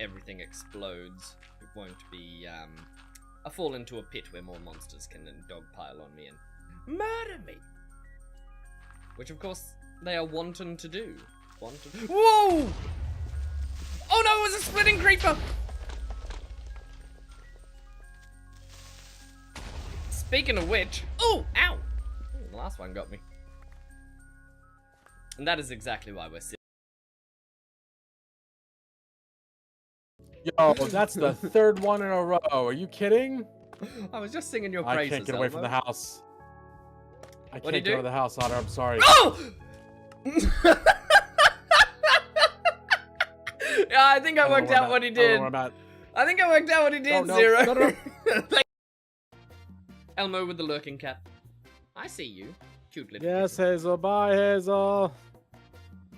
everything explodes. It won't be a fall into a pit where more monsters can then dogpile on me and murder me. Which, of course, they are wanton to do. Wanton. Whoa! Oh no, it was a splitting creeper! Speaking of which, oh, ow! The last one got me. And that is exactly why we're sitting. Yo, that's the third one in a row. Are you kidding? I was just singing your praises. I can't get away from the house. I can't get out of the house, Otter. I'm sorry. Oh! Yeah, I think I worked out what he did. I think I worked out what he did, Zero. No. Elmo with the lurking cat. I see you. Cute little Yes, Hazel. Bye, Hazel.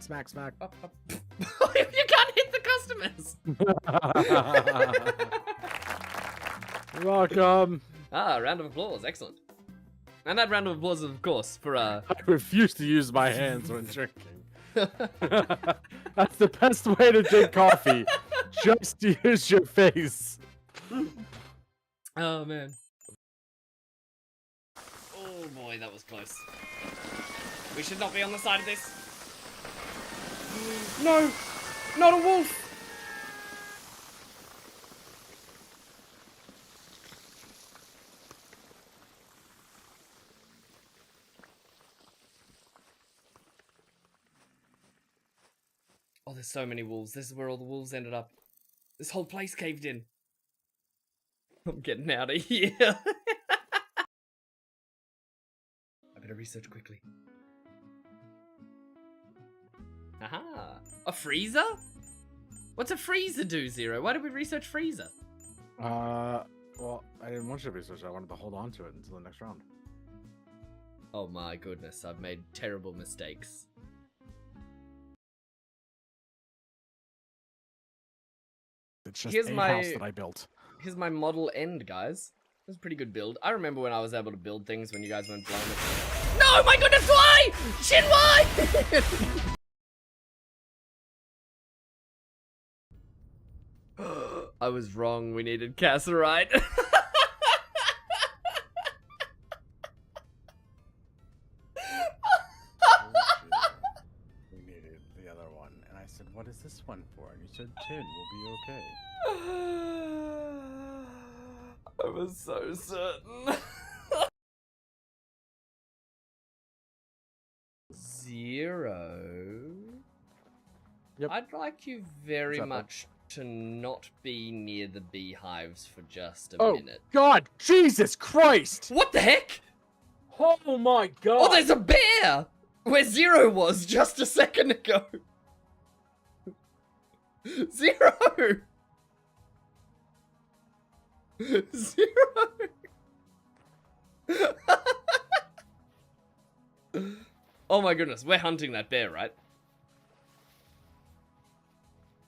Smack, smack. You can't hit the customers. You're welcome. Ah, round of applause. Excellent. And that round of applause is, of course, for I refuse to use my hands when drinking. That's the best way to drink coffee. Just use your face. Oh, man. Oh, boy, that was close. We should not be on the side of this. No! Not a wolf! Oh, there's so many wolves. This is where all the wolves ended up. This whole place caved in. I'm getting out of here. I better research quickly. Aha! A freezer? What's a freezer do, Zero? Why did we research freezer? Well, I didn't want you to research it. I wanted to hold on to it until the next round. Oh my goodness, I've made terrible mistakes. It's just a house that I built. Here's my model end, guys. It was a pretty good build. I remember when I was able to build things when you guys weren't blowing it. No, my goodness, why? Shin, why? I was wrong. We needed Casserite. We needed the other one, and I said, "What is this one for?" And you said, "Tin, we'll be okay." I was so certain. Zero. Yep. I'd like you very much to not be near the beehives for just a minute. God, Jesus Christ! What the heck? Oh my God! Oh, there's a bear! Where Zero was just a second ago. Zero! Zero! Oh my goodness, we're hunting that bear, right?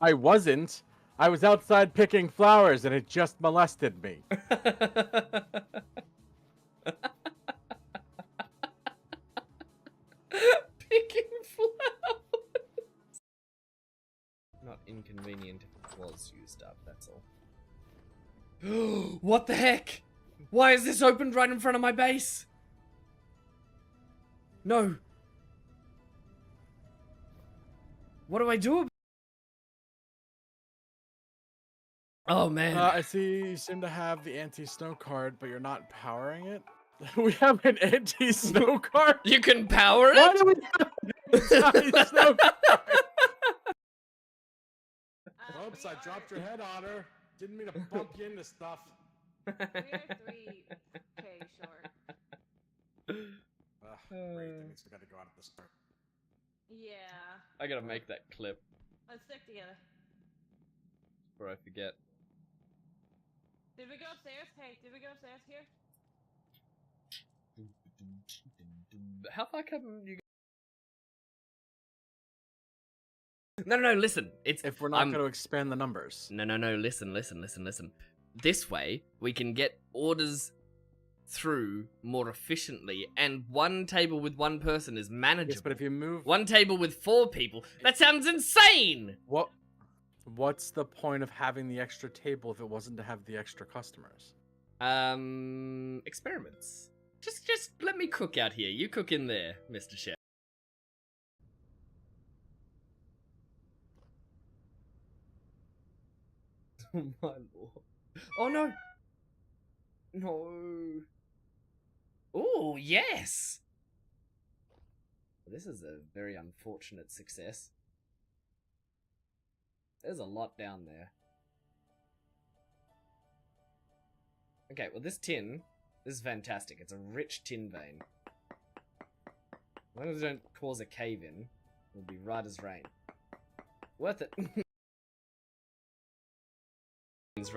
I wasn't. I was outside picking flowers and it just molested me. Picking flowers. Not inconvenient if it was used up, that's all. What the heck? Why is this opened right in front of my base? No. What do I do? Oh man. I see you seem to have the anti-snow card, but you're not powering it. We have an anti-snow card? You can power it? Why do we have an anti-snow card? Oops, I dropped your head on her. Didn't mean to bump you into stuff. We are 3K short. Great, that means we gotta go out at the start. Yeah. I gotta make that clip Let's stick together. before I forget. Did we go upstairs? Hey, did we go upstairs here? How far come you? No, listen. It's if we're not going to expand the numbers. No. Listen. This way, we can get orders through more efficiently, and one table with one person is manageable. Yes, but if you move... One table with 4 people, that sounds insane! What? What's the point of having the extra table if it wasn't to have the extra customers? Experiments. Just let me cook out here. You cook in there, Mr. Chef. Oh my lord. Oh no! No. Oh, yes! This is a very unfortunate success. There's a lot down there. Okay, well this tin, this is fantastic. It's a rich tin vein. As long as we don't cause a cave-in, we'll be right as rain. Worth it.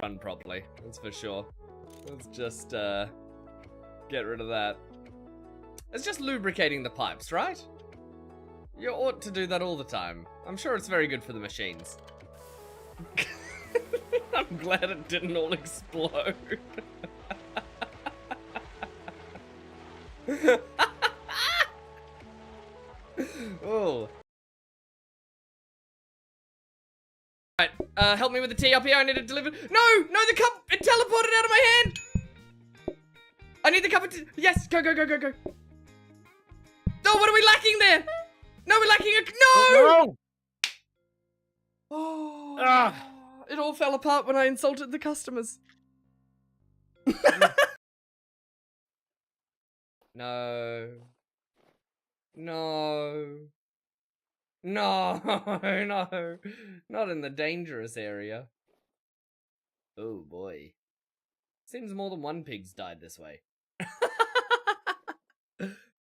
Run properly, that's for sure. Let's just get rid of that. It's just lubricating the pipes, right? You ought to do that all the time. I'm sure it's very good for the machines. I'm glad it didn't all explode. Oh. Right, help me with the tea up here. I need it delivered. No, the cup! It teleported out of my hand! I need the cup of tea. Yes, go. No, what are we lacking there? No, we're lacking a... No! Oh, it all fell apart when I insulted the customers. No. Not in the dangerous area. Oh boy. Seems more than one pig's died this way.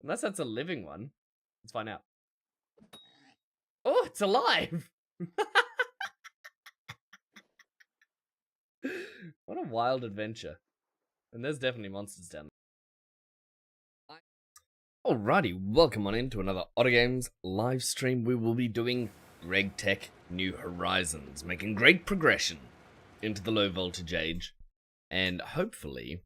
Unless that's a living one. Let's find out. Oh, it's alive! What a wild adventure. And there's definitely monsters down there. Alrighty, welcome on into another Otter Games live stream. We will be doing Greg Tech New Horizons, making great progression into the low voltage age. And hopefully,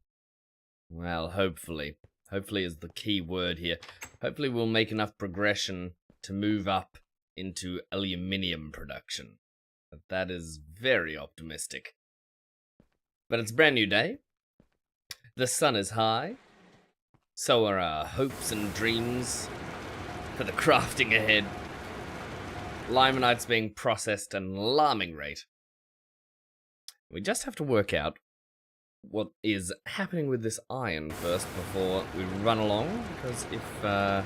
well, hopefully is the key word here. Hopefully we'll make enough progression to move up into aluminium production. But that is very optimistic. But it's a brand new day. The sun is high. So are our hopes and dreams for the crafting ahead. Limonite's being processed at an alarming rate. We just have to work out what is happening with this iron first before we run along, because if the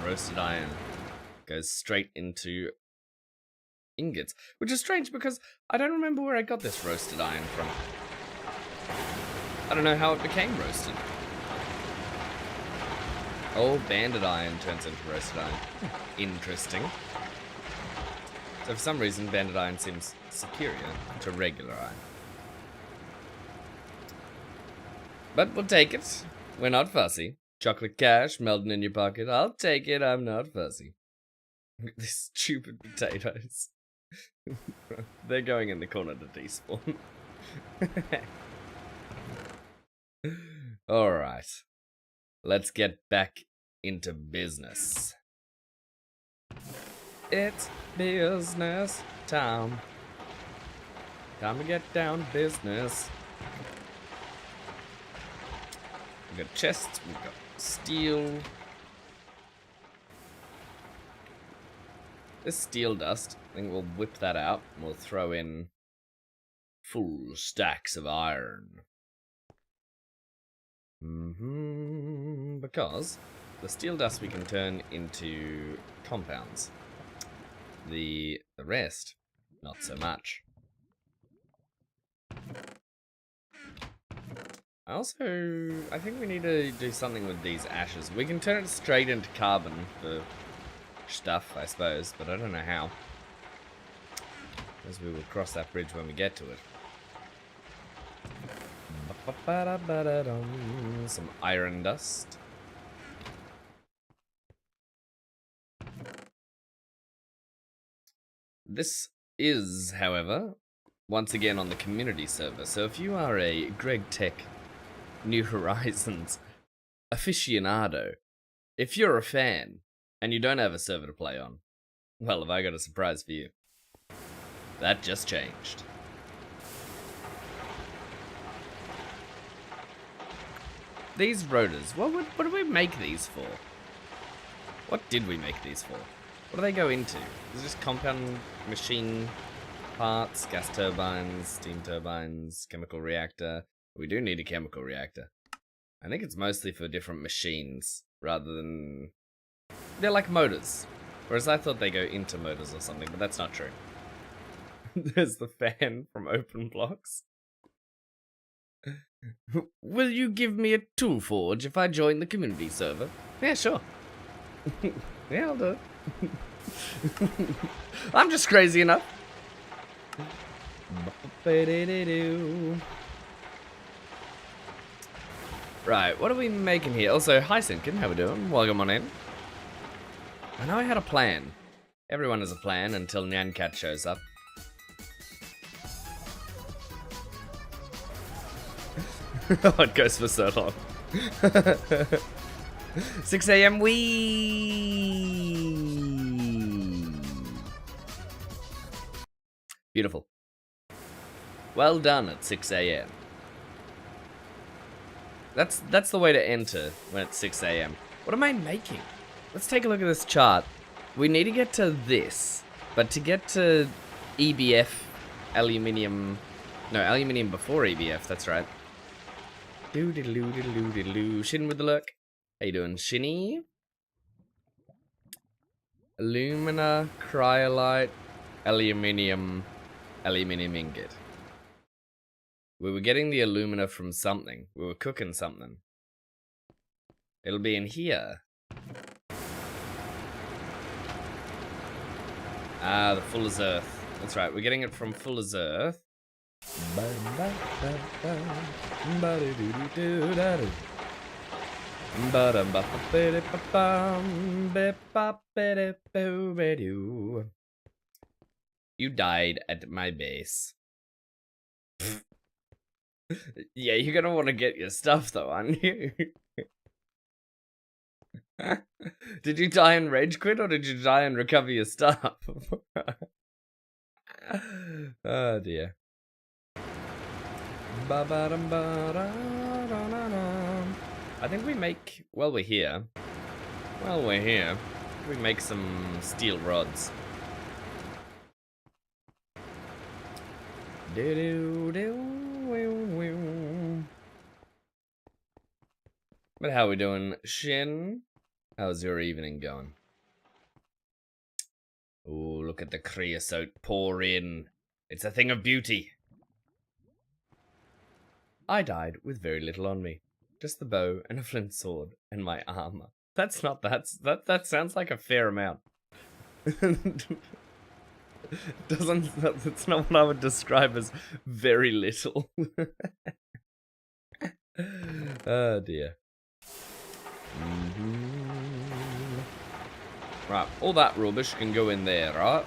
roasted iron goes straight into ingots, which is strange because I don't remember where I got this roasted iron from. I don't know how it became roasted. Oh, banded iron turns into roasted iron. Interesting. So for some reason, banded iron seems superior to regular iron. But we'll take it. We're not fussy. Chocolate cash melting in your pocket. I'll take it. I'm not fussy. These stupid potatoes. They're going in the corner to despawn. Alright. Let's get back into business. It's business time. Time to get down to business. We've got chests, we've got steel. This steel dust, I think we'll whip that out and we'll throw in full stacks of iron. Because the steel dust we can turn into compounds. The rest, not so much. I think we need to do something with these ashes. We can turn it straight into carbon for stuff, I suppose, but I don't know how. As we will cross that bridge when we get to it. Some iron dust. This is, however, once again on the community server. So if you are a Greg Tech New Horizons aficionado, if you're a fan and you don't have a server to play on, well, have I got a surprise for you. That just changed. These rotors, what do we make these for? What did we make these for? What do they go into? Is it just compound machine parts, gas turbines, steam turbines, chemical reactor? We do need a chemical reactor. I think it's mostly for different machines, rather than... They're like motors. Whereas I thought they go into motors or something, but that's not true. There's the fan from Open Blocks. Will you give me a tool forge if I join the community server? Yeah, sure. Yeah, I'll do it. I'm just crazy enough. Right, what are we making here? Also, hi Sinkin, how we doing? Welcome on in. I know I had a plan. Everyone has a plan until Nyan Cat shows up. Oh, it goes for so long. 6 a.m. Wee. Beautiful. Well done at 6 a.m. That's the way to enter when it's 6 a.m. What am I making? Let's take a look at this chart. We need to get to this, but to get to EBF, aluminium, no, aluminium before EBF. That's right. Doo-diddle-doo-diddle-doo-diddle-doo. Shin with the look. How you doing, Shinny? Alumina, cryolite, aluminium ingot. We were getting the alumina from something. We were cooking something. It'll be in here. Ah, the Fuller's Earth. That's right, we're getting it from Fuller's Earth. You died at my base. Yeah, you're gonna want to get your stuff though, aren't you? Did you die and rage quit, or did you die and recover your stuff? Oh dear. I think we make, while we're here, we make some steel rods. But how we doing, Shin? How's your evening going? Oh, look at the creosote pour in. It's a thing of beauty. I died with very little on me. Just the bow and a flint sword and my armor. That sounds like a fair amount. That's not what I would describe as very little. Oh dear. Right, all that rubbish can go in there, right?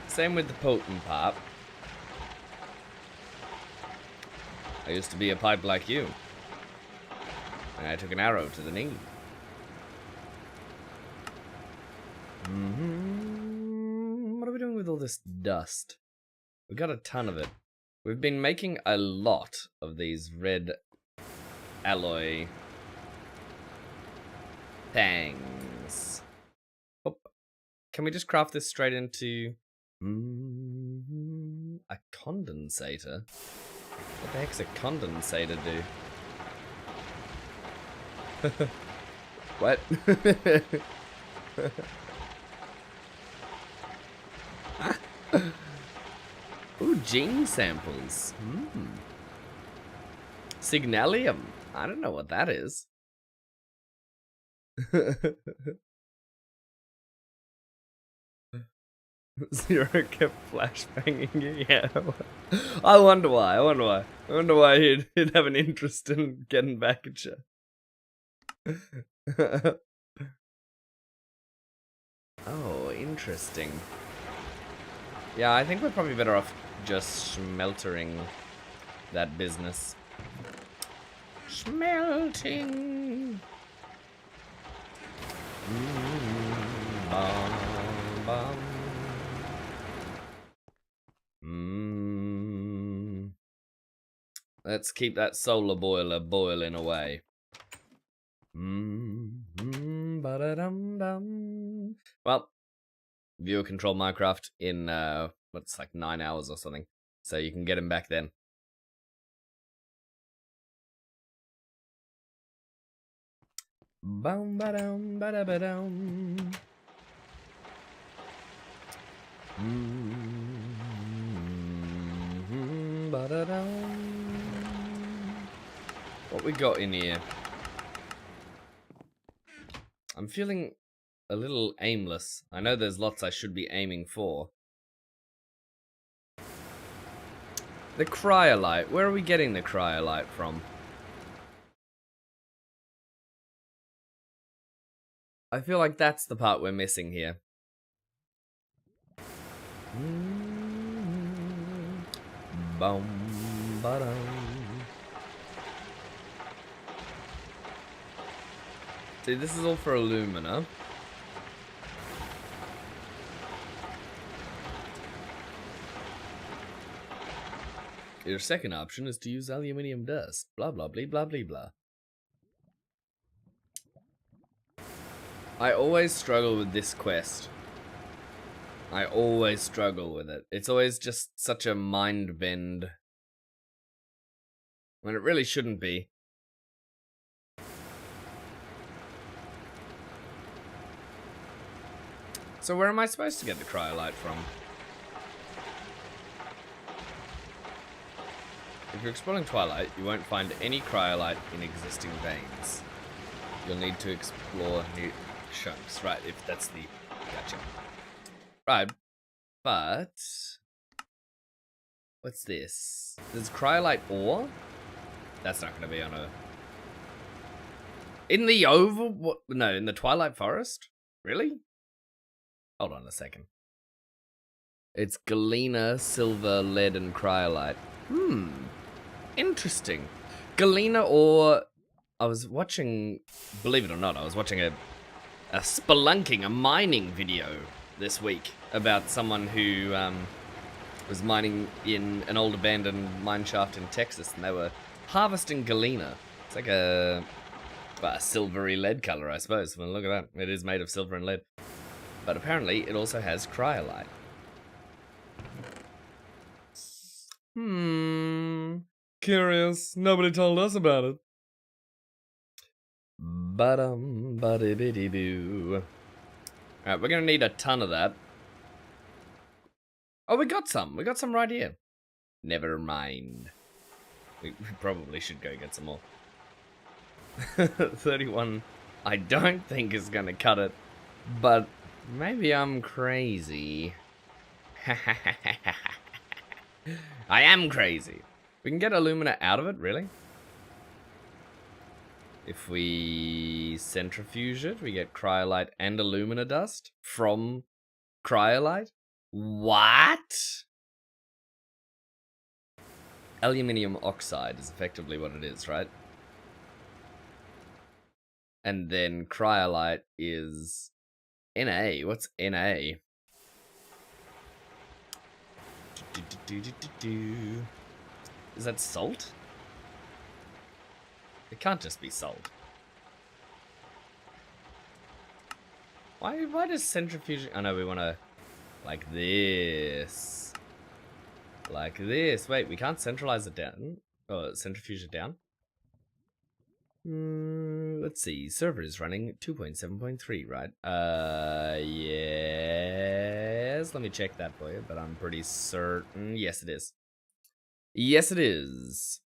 Same with the potent pipe. I used to be a pipe like you. And I took an arrow to the knee. What are we doing with all this dust? We got a ton of it. We've been making a lot of these red alloy things. Oh, can we just craft this straight into a condensator? What the heck's a condensator do? What? Ooh, gene samples. Signalium. I don't know what that is. Zero kept flashbanging. Yeah. I wonder why. I wonder why he'd have an interest in getting back at you. Oh, interesting. Yeah, I think we're probably better off just smeltering that business. Smelting. Bum, bum. Let's keep that solar boiler boiling away. Ba-da-dum-dum. Well, viewer control Minecraft in what's like 9 hours or something, so you can get him back then. Bum ba dum ba da ba dum. Ba da dum. What we got in here? I'm feeling a little aimless. I know there's lots I should be aiming for. The cryolite. Where are we getting the cryolite from? I feel like that's the part we're missing here. Bum ba dum. See, this is all for alumina. Your second option is to use aluminium dust. Blah blah blah blah blah blah. I always struggle with this quest. I always struggle with it. It's always just such a mind bend. When it really shouldn't be. So where am I supposed to get the cryolite from? If you're exploring Twilight, you won't find any cryolite in existing veins. You'll need to explore new chunks. Right, if that's the... Gotcha. Right, but... What's this? There's cryolite ore? That's not going to be on a... In the oval... What? No, in the Twilight Forest? Really? Hold on a second. It's galena, silver, lead, and cryolite. Interesting. Galena ore... I was watching... Believe it or not, I was watching a spelunking, a mining video this week about someone who was mining in an old abandoned mine shaft in Texas, and they were harvesting galena. It's like a silvery lead color, I suppose. Well, look at that. It is made of silver and lead. But apparently, it also has cryolite. Curious. Nobody told us about it. Ba-dum, ba-di-bidi-boo. Alright, we're gonna need a ton of that. Oh, we got some. We got some right here. Never mind. We probably should go get some more. 31, I don't think is gonna cut it. But maybe I'm crazy. I am crazy. We can get alumina out of it, really? If we centrifuge it, we get cryolite and alumina dust from cryolite? What? Aluminium oxide is effectively what it is, right? And then cryolite is Na. What's Na? Is that salt? It can't just be salt. Why does centrifuge... I know we want to... Like this. Like this. Wait, we can't centralize it down. Oh, centrifuge it down? Let's see. Server is running 2.7.3, right? Yes. Let me check that for you, but I'm pretty certain. Yes, it is. Yes, it is.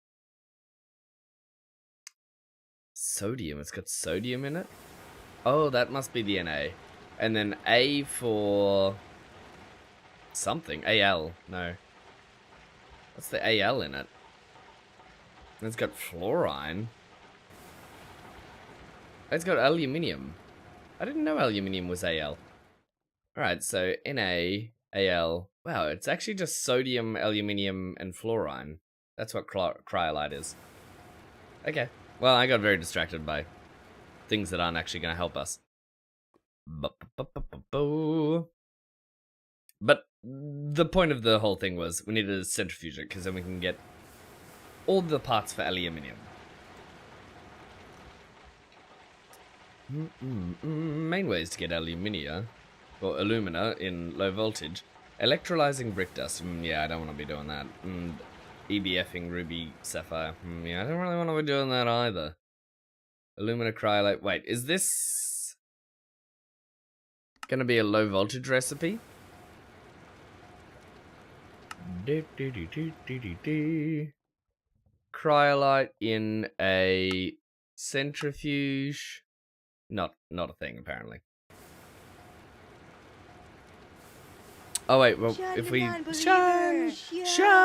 Sodium. It's got sodium in it. Oh, that must be the Na. And then A for... something. Al. No. What's the Al in it? It's got fluorine. It's got aluminium. I didn't know aluminium was Al. Alright, so Na, Al. Wow, it's actually just sodium, aluminium, and fluorine. That's what cryolite is. Okay. Well, I got very distracted by things that aren't actually going to help us. But the point of the whole thing was we needed to centrifuge it, because then we can get all the parts for aluminium. Main ways to get alumina in low voltage. Electrolyzing brick dust. Yeah, I don't want to be doing that. EBFing ruby sapphire. Yeah, I don't really want to be doing that either. Alumina cryolite. Wait, is this gonna be a low voltage recipe? Cryolite in a centrifuge. Not a thing, apparently. Oh wait, well, Shun if the we non-believer. Shun!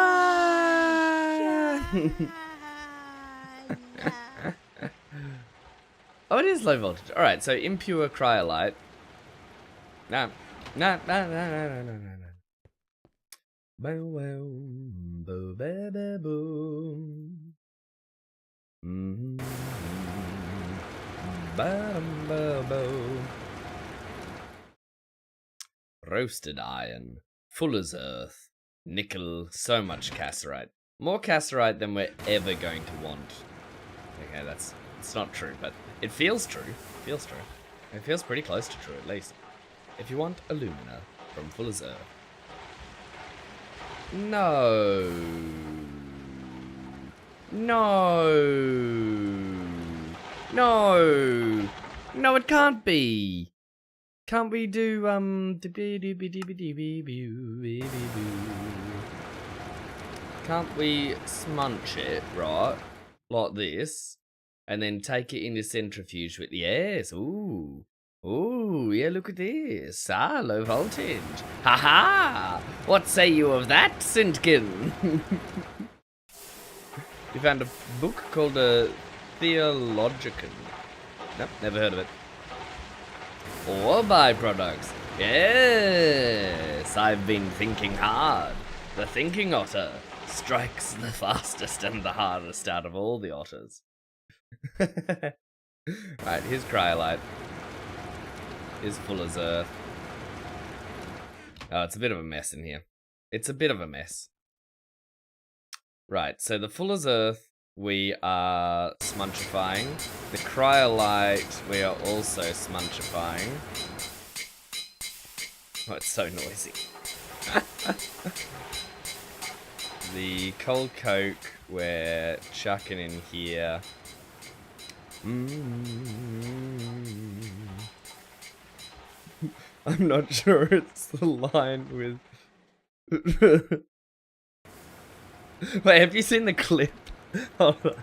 Oh, it is low voltage. All right, so impure cryolite. No. Boom, boom, boom. Roasted iron, fuller's earth, nickel, so much cassiterite. More cassiterite than we're ever going to want. Okay, it's not true, but it feels true. It feels true. It feels pretty close to true, at least. If you want alumina from fuller's earth. No. No, it can't be. Can't we do, can't we smudge it, right? Like this. And then take it in the centrifuge with, yes, ooh. Ooh, yeah, look at this. Ah, low voltage. Ha-ha! What say you of that, Sintkin? We found a book called Theologican. Nope, never heard of it. Or byproducts. Yes, I've been thinking hard. The thinking otter strikes the fastest and the hardest out of all the otters. Right, here's cryolite. Here's fuller's earth. Oh, it's a bit of a mess in here. It's a bit of a mess. Right, so the fuller's earth we are smudgifying. The cryolite we are also smudgifying. Oh, it's so noisy. The cold coke we're chucking in here. I'm not sure it's the line with... Wait, have you seen the clip? Hold on.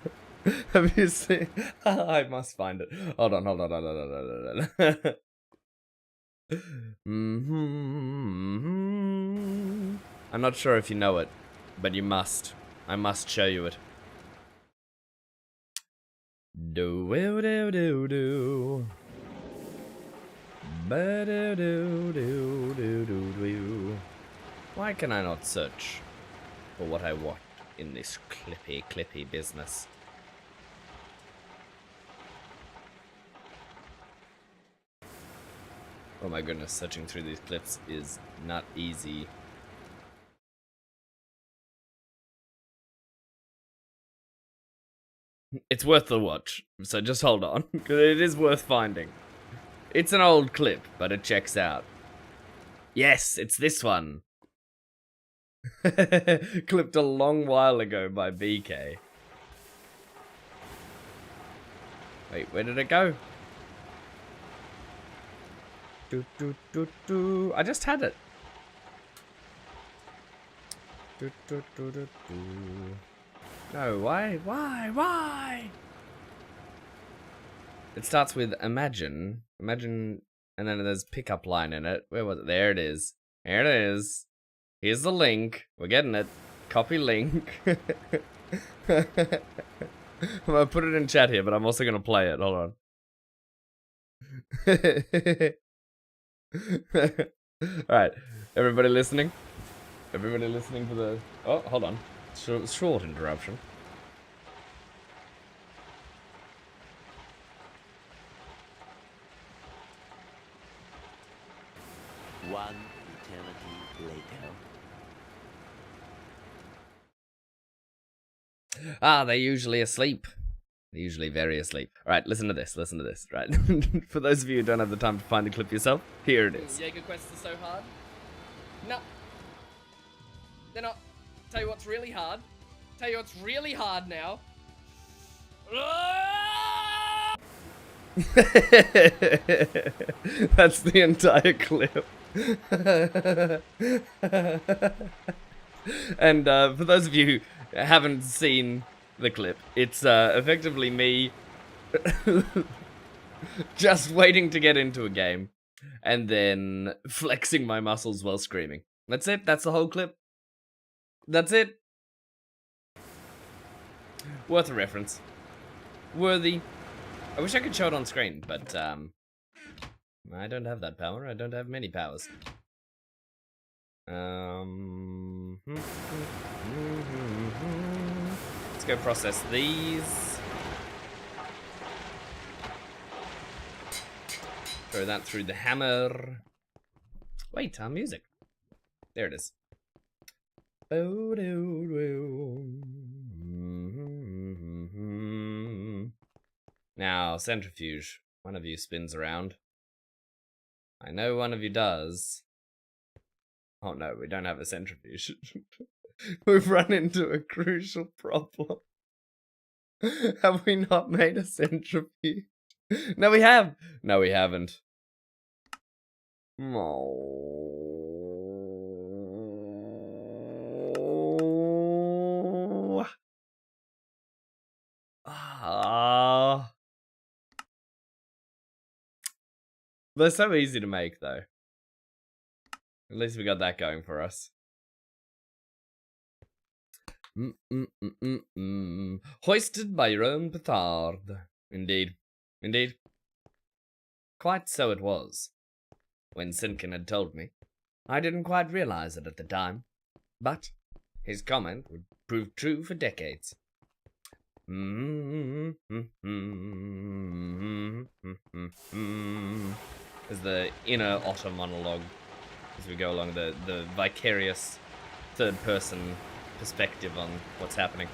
Have you seen... I must find it. Hold on. I'm not sure if you know it, but you must. I must show you it. Do. Why can I not search for what I want in this clippy business? Oh my goodness, searching through these clips is not easy. It's worth the watch, so just hold on, because it is worth finding. It's an old clip, but it checks out. Yes, it's this one. Clipped a long while ago by BK. Wait, where did it go? I just had it. No, why? It starts with imagine, and then there's pickup line in it. Where was it? There it is. Here it is. Here's the link. We're getting it. Copy link. I'm gonna put it in chat here, but I'm also gonna play it. Hold on. Alright, everybody listening? Everybody listening to the... Oh, hold on. Short interruption. One eternity later. Ah, they're usually asleep. They're usually very asleep. Alright, listen to this, right? For those of you who don't have the time to find the clip yourself, here it is. Jaeger quests are so hard? No. They're not. Tell you what's really hard. Tell you what's really hard now. That's the entire clip. And for those of you who haven't seen the clip, it's effectively me just waiting to get into a game and then flexing my muscles while screaming. That's it. That's the whole clip. That's it. Worth a reference. Worthy. I wish I could show it on screen, but I don't have that power. I don't have many powers. Let's go process these. Throw that through the hammer. Wait, our music. There it is. Now, centrifuge. One of you spins around. I know one of you does. Oh no, we don't have a centrifuge. We've run into a crucial problem. Have we not made a centrifuge? No, we have. No, we haven't. Oh. Ah. They're so easy to make, though. At least we got that going for us. Hoisted by your own petard. Indeed. Indeed. Quite so it was. When Sinkin had told me, I didn't quite realize it at the time, but his comment would prove true for decades. As the inner otter monologue as we go along, the vicarious third-person perspective on what's happening.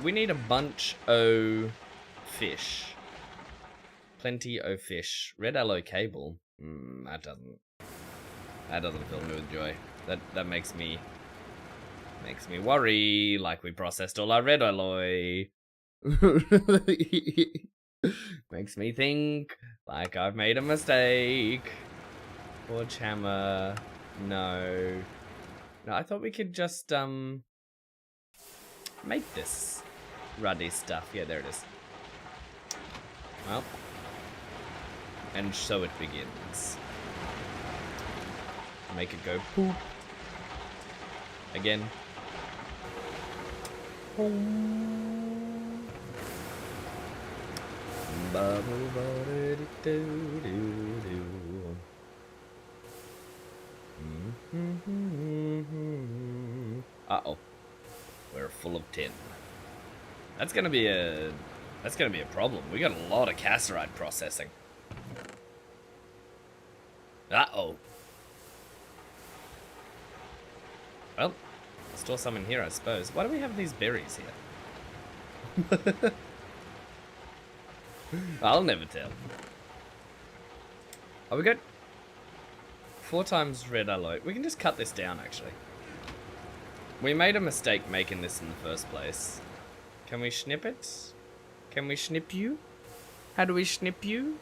We need a bunch o' fish. Plenty o' fish. Red alloy cable. That doesn't fill me with joy. That makes me worry. Like we processed all our red alloy. Makes me think like I've made a mistake. Forge hammer. No. No, I thought we could just make this ruddy stuff. Yeah, there it is. Well. And so it begins. Make it go poop. Again. Uh-oh. We're full of tin. That's gonna be a problem. We got a lot of cassiterite processing. Uh-oh. Well, store some in here, I suppose. Why do we have these berries here? I'll never tell. Are we good? 4 times red alloy. We can just cut this down, actually. We made a mistake making this in the first place. Can we snip it? Can we snip you? How do we snip you?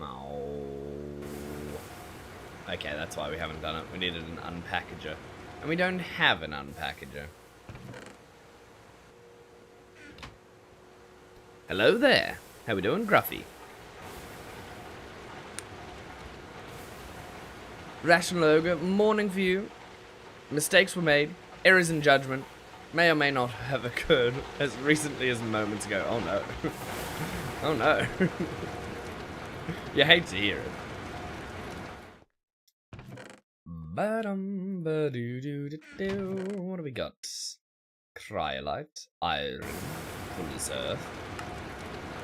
Oh. Okay, that's why we haven't done it. We needed an unpackager. And we don't have an unpackager. Hello there. How we doing, Gruffy? Rational Ogre, morning for you. Mistakes were made. Errors in judgment may or may not have occurred as recently as moments ago. Oh no. Oh no. You hate to hear it. What do we got? Cryolite, iron, fuller's earth.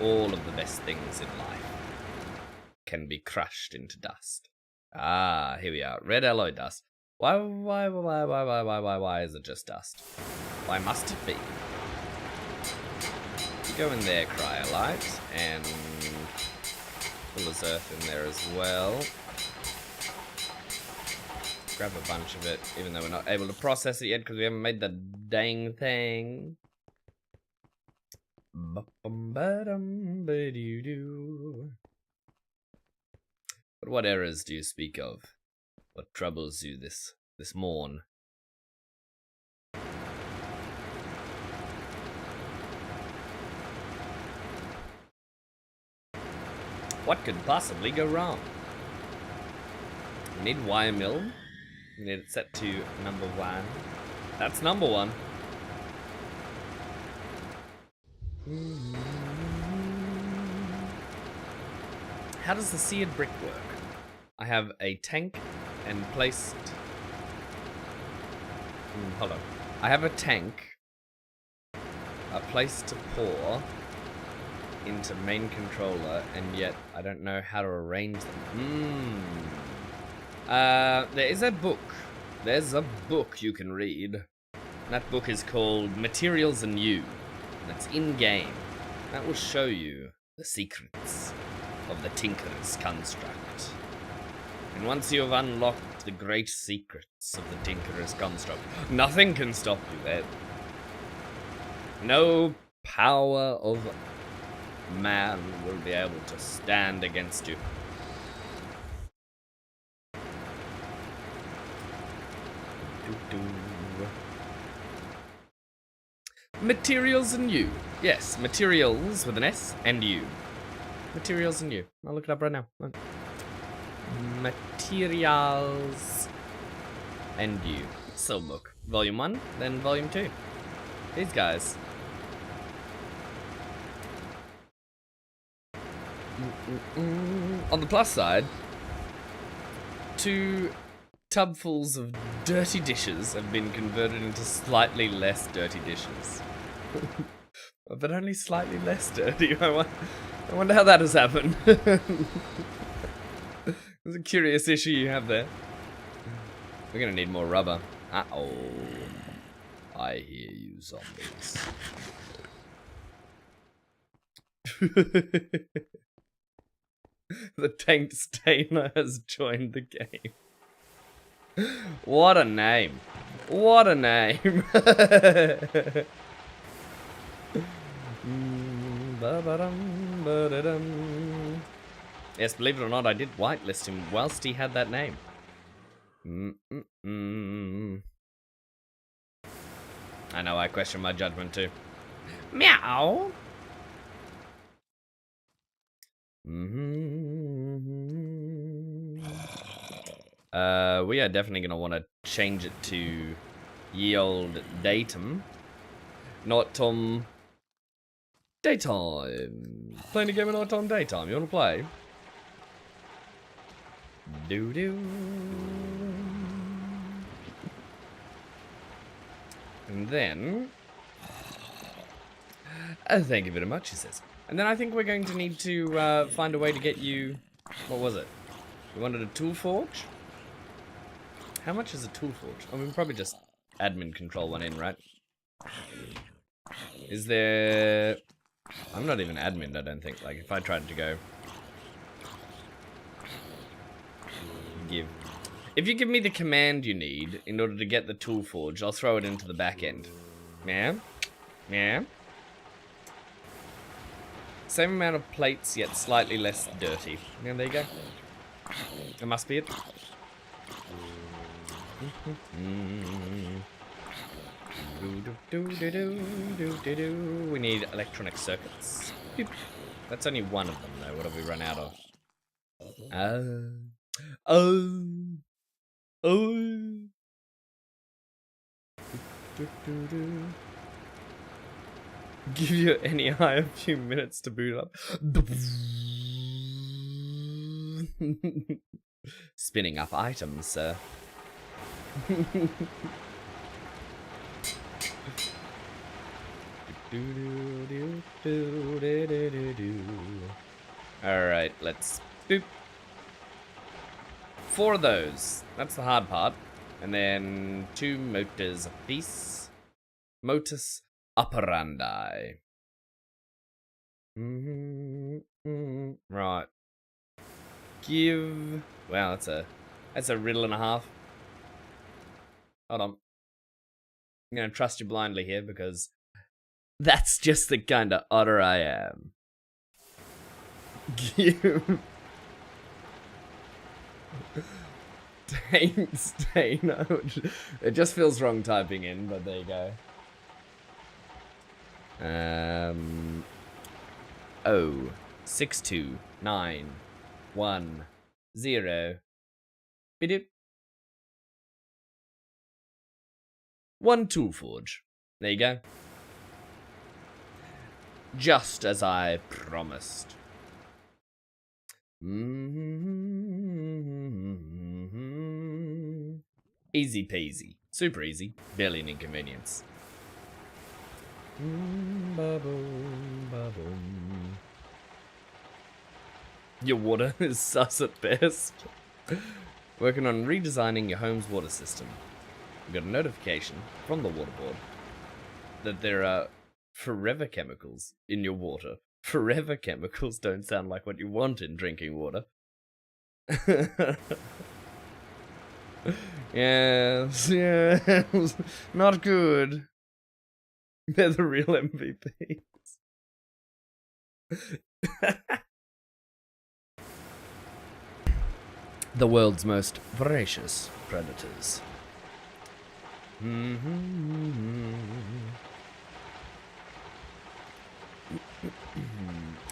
All of the best things in life can be crushed into dust. Ah, here we are. Red alloy dust. Why is it just dust? Why must it be? You go in there, Cryolite, and full of earth in there as well. Grab a bunch of it, even though we're not able to process it yet because we haven't made the dang thing. But what errors do you speak of? What troubles you this morn? What could possibly go wrong? We need wire mill. We need it set to number 1. That's number 1. How does the seared brick work? I have a tank and placed... hold on. I have a tank, a place to pour into main controller, and yet I don't know how to arrange them. There is a book. There's a book you can read. That book is called Materials and You. That's in-game. That will show you the secrets of the Tinkerer's construct. And once you have unlocked the great secrets of the Tinkerer's construct, nothing can stop you then. No power of man will be able to stand against you. Materials and You. Yes, materials with an S and you. Materials and You. I'll look it up right now. Materials and You. Soul book. Volume 1, then Volume 2. These guys. On the plus side, 2 tubfuls of dirty dishes have been converted into slightly less dirty dishes. But only slightly less dirty. I wonder how that has happened. There's a curious issue you have there. We're gonna need more rubber. Uh-oh. I hear you, zombies. The tanked Stainer has joined the game. What a name. What a name. Yes, believe it or not, I did whitelist him whilst he had that name. I know, I question my judgment too. Meow. We are definitely going to want to change it to ye old datum, not daytime. Playing a game of night on daytime. You want to play? And then, thank you very much, he says. And then I think we're going to need to find a way to get you, what was it? We wanted a tool forge? How much is a tool forge? I mean, probably just admin control one in, right? Is there... I'm not even admin, I don't think. Like, if I tried to go... If you give me the command you need in order to get the tool forge, I'll throw it into the back end. Yeah? Yeah? Same amount of plates, yet slightly less dirty. Yeah, there you go. That must be it. We need electronic circuits. That's only one of them, though. What have we run out of? Give you any eye a few minutes to boot up. Spinning up items, sir. Alright, let's boop. 4 of those. That's the hard part. And then 2 motors apiece. Motus operandi. Right. Give. Wow, that's a riddle and a half. Hold on. I'm gonna trust you blindly here because that's just the kind of otter I am. Give. It just feels wrong typing in, but there you go. 629110. Bidip. 1 tool forge. There you go. Just as I promised. Easy peasy. Super easy. Barely an inconvenience. Your water is sus at best. Working on redesigning your home's water system. We got a notification from the water board that there are forever chemicals in your water. Forever chemicals don't sound like what you want in drinking water. Yes, not good. They're the real MVPs. The world's most voracious predators.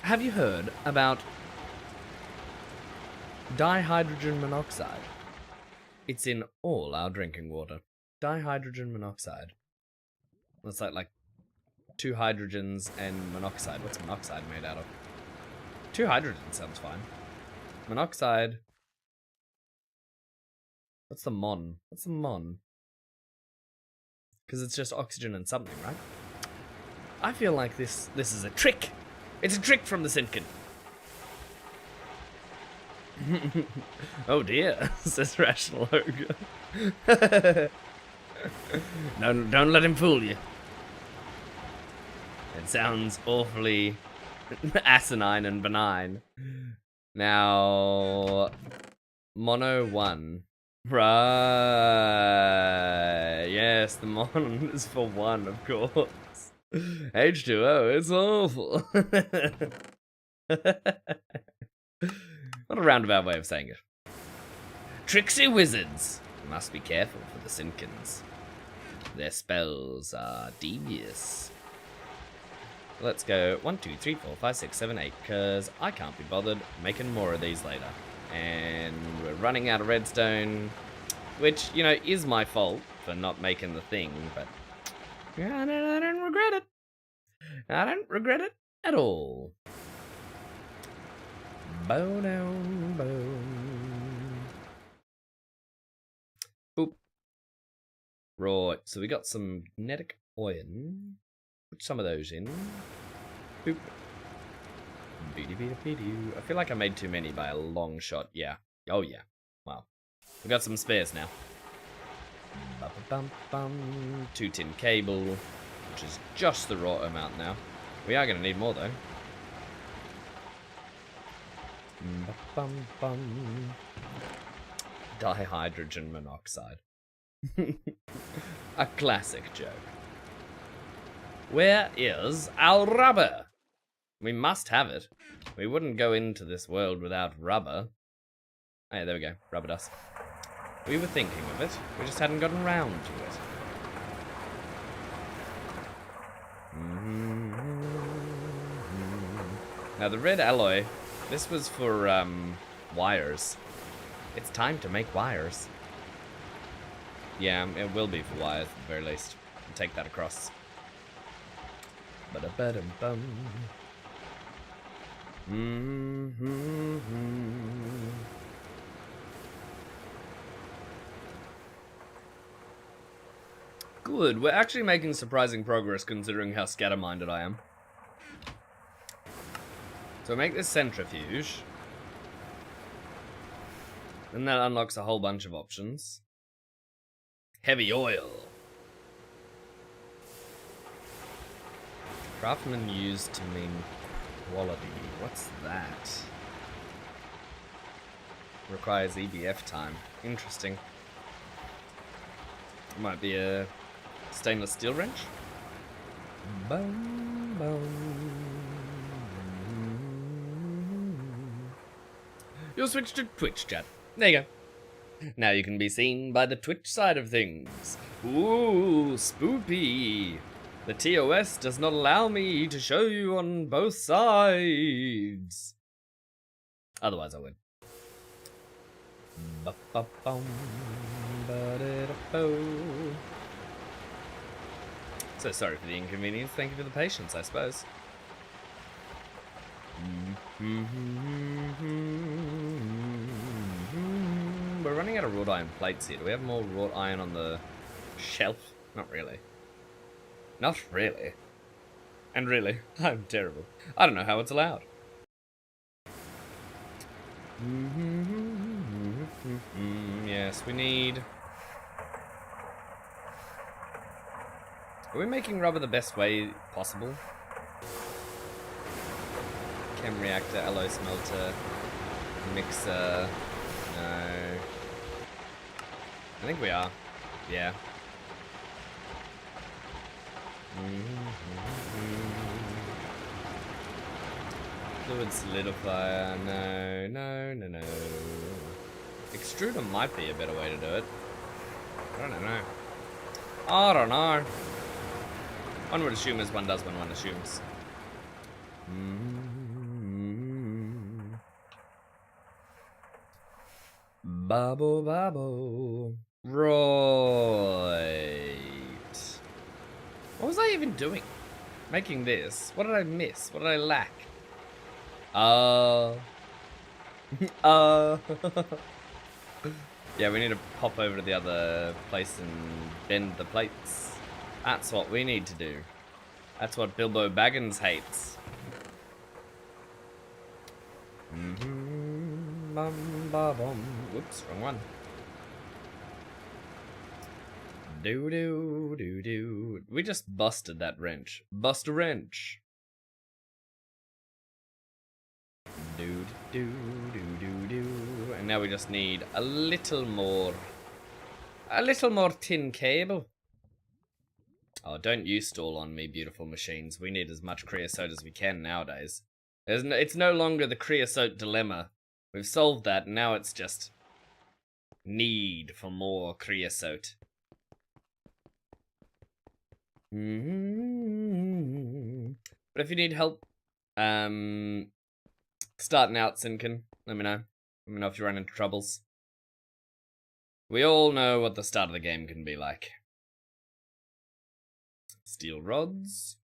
Have you heard about dihydrogen monoxide? It's in all our drinking water. Dihydrogen monoxide. It's like 2 hydrogens and monoxide. What's monoxide made out of? 2 hydrogens sounds fine. Monoxide. What's the mon? What's the mon? Because it's just oxygen and something, right? I feel like this is a trick. It's a trick from the Sinkin. Oh dear, says Rational Ogre. Don't let him fool you. It sounds awfully asinine and benign. Now, Mono 1. Right. Yes, the mon is for 1, of course. H2O, it's awful. What a roundabout way of saying it. Tricksy wizards. You must be careful for the Sinkins. Their spells are devious. Let's go 1, 2, 3, 4, 5, 6, 7, 8, because I can't be bothered making more of these later. And we're running out of redstone, which, you know, is my fault for not making the thing, but I don't regret it. I don't regret it at all. Bow down, bow. Boop. Right, so we got some magnetic iron. Put some of those in. Boop. I feel like I made too many by a long shot. Yeah. Oh, yeah. Wow. We got some spares now. 2 tin cable, which is just the right amount now. We are going to need more, though. Dihydrogen monoxide. A classic joke. Where is our rubber? We must have it. We wouldn't go into this world without rubber. Oh, yeah, there we go. Rubber dust. We were thinking of it. We just hadn't gotten round to it. Now, the red alloy, this was for, wires. It's time to make wires. Yeah, it will be for wires, at the very least. I'll take that across. Ba-da-ba-dum-bum. Good, we're actually making surprising progress considering how scatter-minded I am. So make this centrifuge. And that unlocks a whole bunch of options. Heavy oil. Craftsman used to mean quality. What's that? Requires EBF time. Interesting. Might be a stainless steel wrench. Boom, boom. You'll switch to Twitch chat. There you go. Now you can be seen by the Twitch side of things. Ooh, spoopy. The TOS does not allow me to show you on both sides. Otherwise I would. So sorry for the inconvenience. Thank you for the patience, I suppose. We're running out of wrought iron plates here. Do we have more wrought iron on the shelf? Not really. Not really. And really, I'm terrible. I don't know how it's allowed. Yes, we need... Are we making rubber the best way possible? Chem reactor, alloy smelter, mixer... No... I think we are. Yeah. Fluid solidifier, no. Extruder might be a better way to do it. I don't know. One would assume as one does when one assumes. Babo. Right. What was I even doing? Making this? What did I miss? What did I lack? Yeah, we need to pop over to the other place and bend the plates. That's what we need to do. That's what Bilbo Baggins hates. Whoops, wrong one. Do. We just busted that wrench. Bust a wrench. Do. And now we just need a little more tin cable. Oh, don't you stall on me, beautiful machines. We need as much creosote as we can nowadays. It's no longer the creosote dilemma. We've solved that, and now it's just need for more creosote. But if you need help starting out, Sinkin, let me know. Let me know if you run into troubles. We all know what the start of the game can be like. Steel rods.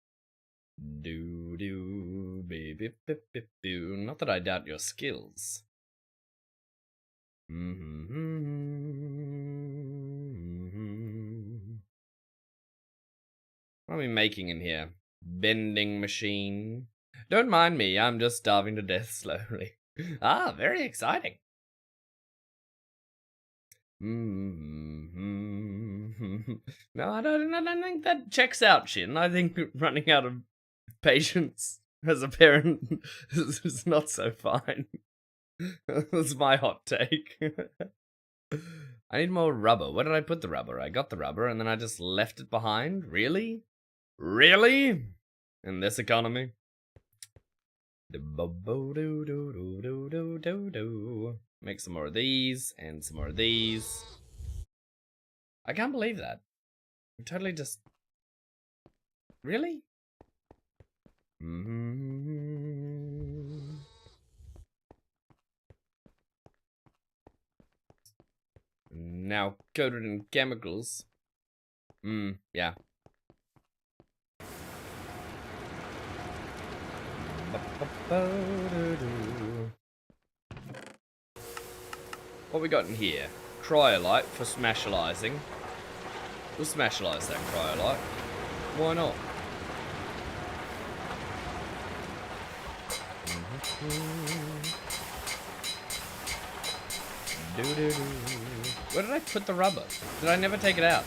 Baby. Not that I doubt your skills. What are we making in here? Bending machine. Don't mind me, I'm just starving to death slowly. Ah, very exciting. No, I don't think that checks out, Shin. I think running out of patience as a parent is not so fine. That's my hot take. I need more rubber. Where did I put the rubber? I got the rubber and then I just left it behind? Really? Really? In this economy? Make some more of these and some more of these. I can't believe that. I'm totally just... Really? Now coated in chemicals. Yeah. What we got in here? Cryolite for smashalizing. We'll smashalize that cryolite. Why not? Where did I put the rubber? Did I never take it out?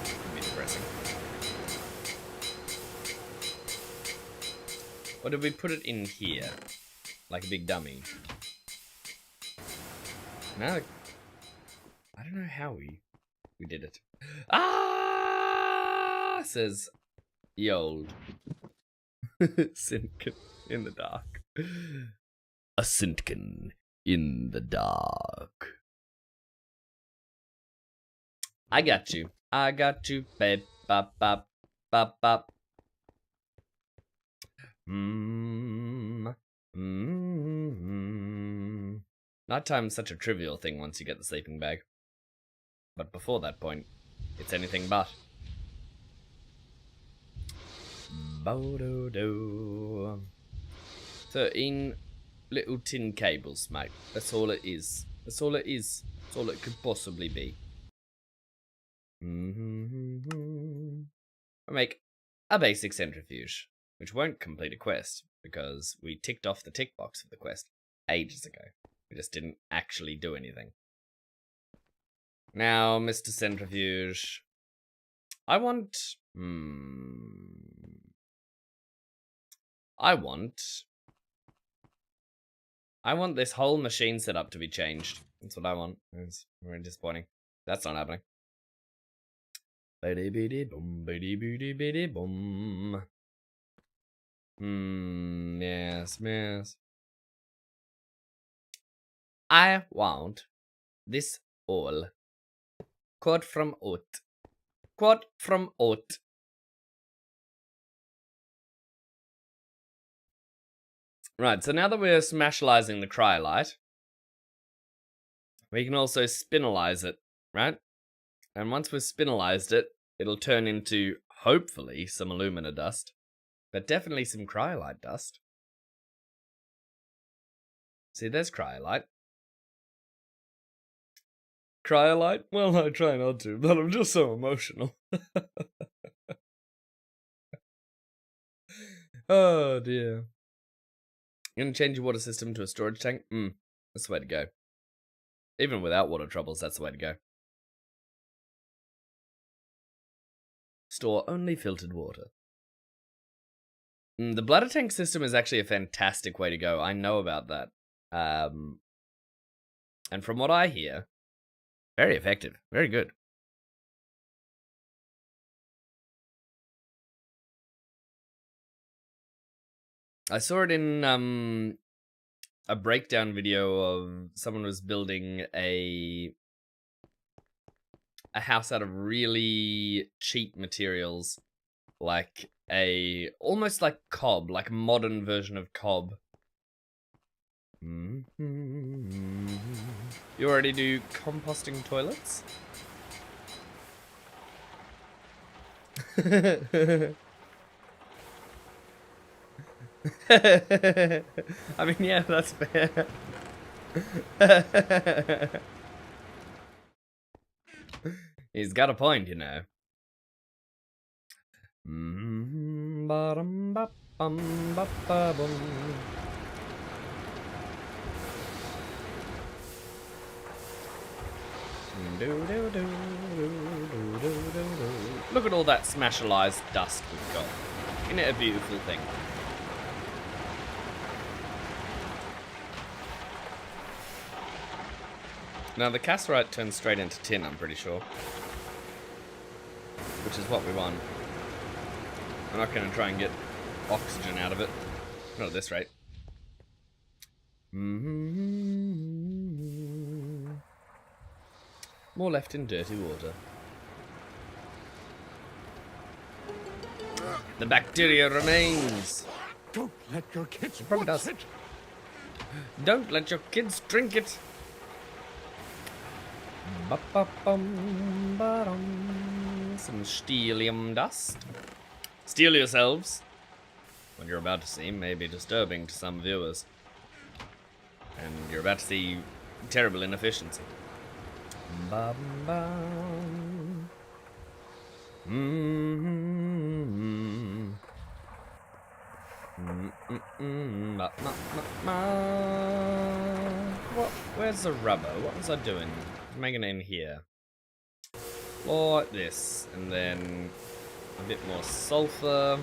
Could be depressing. Or did we put it in here? Like a big dummy? No. I don't know how we did it. Ah! Says Yold. Sintkin in the dark. A Sintkin in the dark. I got you. I got you, babe. Bop, bop, bop, bop. Nighttime's such a trivial thing once you get the sleeping bag. But before that point, it's anything but. Bo-do-do. 13 little tin cables, mate. That's all it is. That's all it is. That's all it could possibly be. I make a basic centrifuge, which won't complete a quest, because we ticked off the tick box of the quest ages ago. We just didn't actually do anything. Now, Mr. Centrifuge, I want this whole machine setup to be changed. That's what I want. It's very disappointing. That's not happening. Yes. I want this all. Quote from oat. Quote from oat. Right, so now that we're smashalizing the cryolite, we can also spinalize it, right? And once we've spinalized it, it'll turn into, hopefully, some alumina dust. But definitely some cryolite dust. See, there's cryolite. Cryolite? Well, I try not to, but I'm just so emotional. Oh, dear. You're gonna change your water system to a storage tank? That's the way to go. Even without water troubles, that's the way to go. Store only filtered water. The bladder tank system is actually a fantastic way to go. I know about that. And from what I hear, very effective. Very good. I saw it in a breakdown video of someone was building a house out of really cheap materials, like almost like cob, like a modern version of cob. You already do composting toilets? I mean, yeah, that's fair. He's got a point, you know. Look at all that smashalized dust we've got. Isn't it a beautiful thing? Now the cassiterite turns straight into tin, I'm pretty sure. Which is what we want. I'm not going to try and get oxygen out of it. Not at this rate. More left in dirty water. The bacteria remains. Don't let your kids Probably does. it. Don't let your kids drink it. Some steelium dust. Steel yourselves. What you're about to see may be disturbing to some viewers. And you're about to see terrible inefficiency. What? where's the rubber? What was I doing? Making it in here. Like this. And then a bit more sulfur.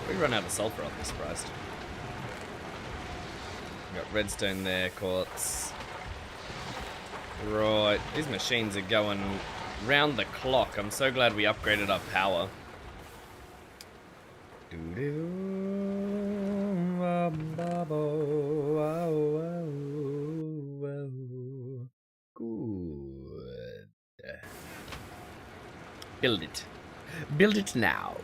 We run out of sulfur, I'll be surprised. We got redstone there, quartz. Right, these machines are going round the clock. I'm so glad we upgraded our power. Good. Build it. Build it now.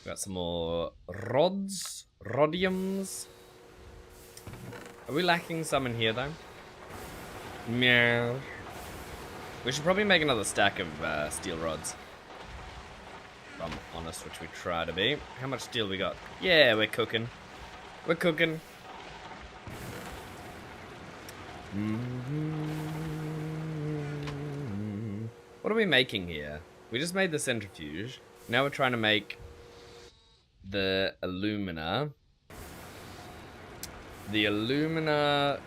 Got some more rods. Rhodiums. Are we lacking some in here, though? Meow. We should probably make another stack of steel rods. If I'm honest, which we try to be. How much steel we got? Yeah, we're cooking. We're cooking. What are we making here? We just made the centrifuge. Now we're trying to make the alumina. The alumina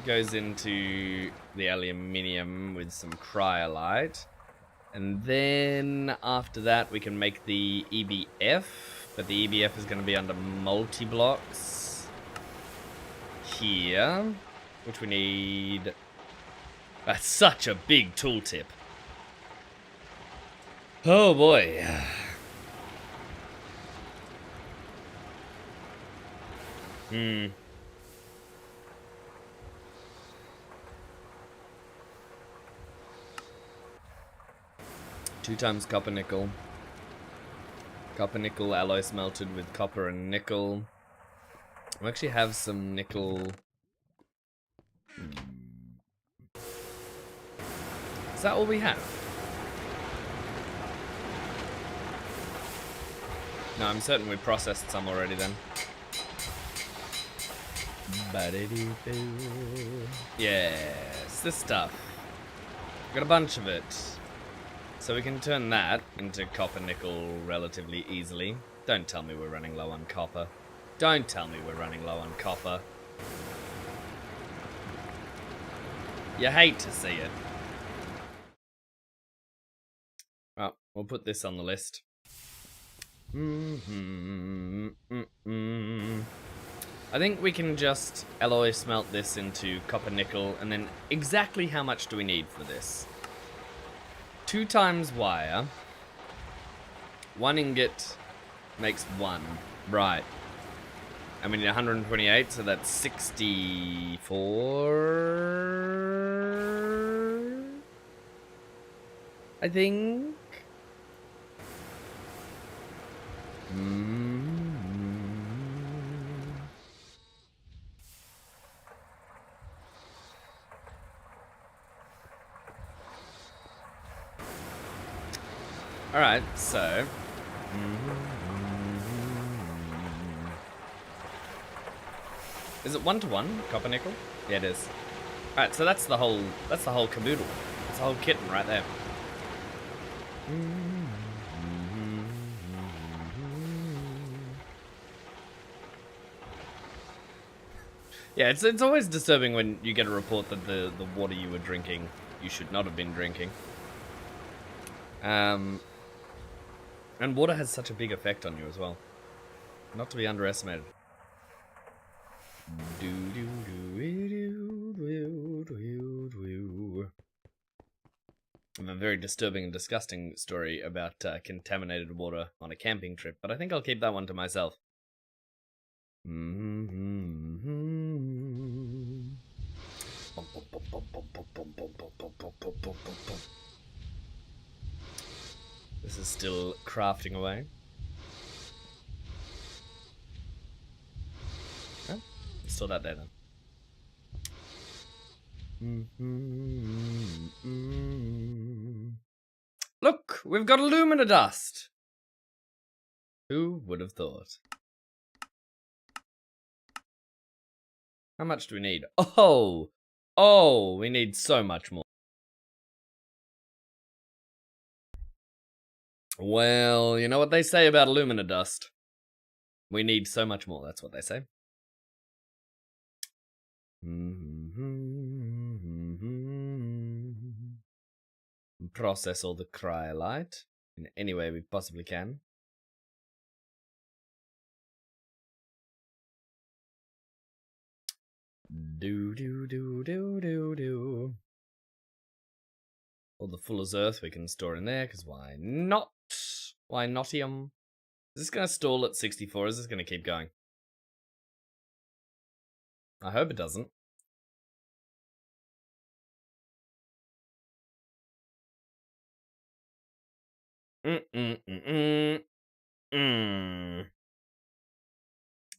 goes into the aluminium with some cryolite. And then after that we can make the EBF. But the EBF is going to be under multi-blocks. Here. Which we need... That's such a big tooltip. Oh boy. Two times copper nickel. Copper nickel alloy smelted with copper and nickel. We actually have some nickel. Is that all we have? No, I'm certain we processed some already then. Yes, this stuff. Got a bunch of it. So we can turn that into copper nickel relatively easily. Don't tell me we're running low on copper. Don't tell me we're running low on copper. You hate to see it. Well, we'll put this on the list. I think we can just alloy smelt this into copper nickel, and then exactly how much do we need for this? 2 times wire. 1 ingot makes 1. Right. I mean 128, so that's 64. I think. Alright, so... Is it 1-to-1, copper nickel? Yeah, it is. Alright, so that's the whole caboodle. That's the whole kitten right there. Yeah, it's always disturbing when you get a report that the water you were drinking, you should not have been drinking. And water has such a big effect on you as well. Not to be underestimated. I have a very disturbing and disgusting story about contaminated water on a camping trip, but I think I'll keep that one to myself. This is still crafting away. Oh, still that there then. Look, we've got alumina dust. Who would have thought? How much do we need? Oh, we need so much more. Well, you know what they say about alumina dust. We need so much more, that's what they say. Process all the cryolite in any way we possibly can. Do. All the Fuller's Earth we can store in there, because why not? Why notium? Is this going to stall at 64? Is this going to keep going? I hope it doesn't.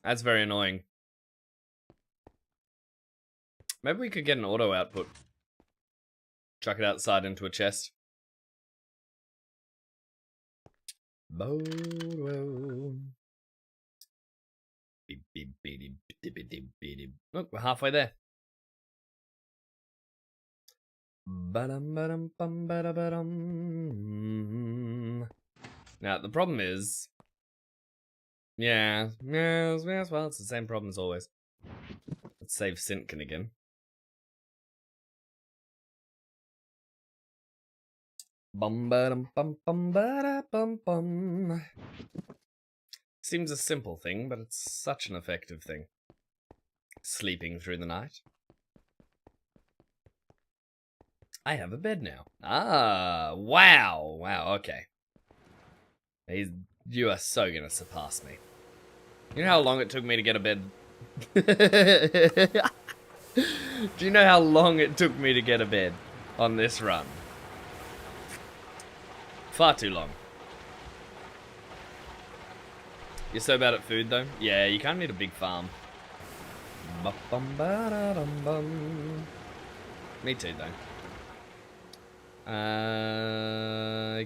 That's very annoying. Maybe we could get an auto output. Chuck it outside into a chest. Oh, we're halfway there. Now, the problem is... yes, well, it's the same problem as always. Let's save Sintkin again. Seems a simple thing, but it's such an effective thing. Sleeping through the night. I have a bed now. Ah, wow. Wow, okay. You are so gonna surpass me. You know how long it took me to get a bed? Do you know how long it took me to get a bed on this run? Far too long. You're so bad at food, though? Yeah, you kind of need a big farm. Me too, though.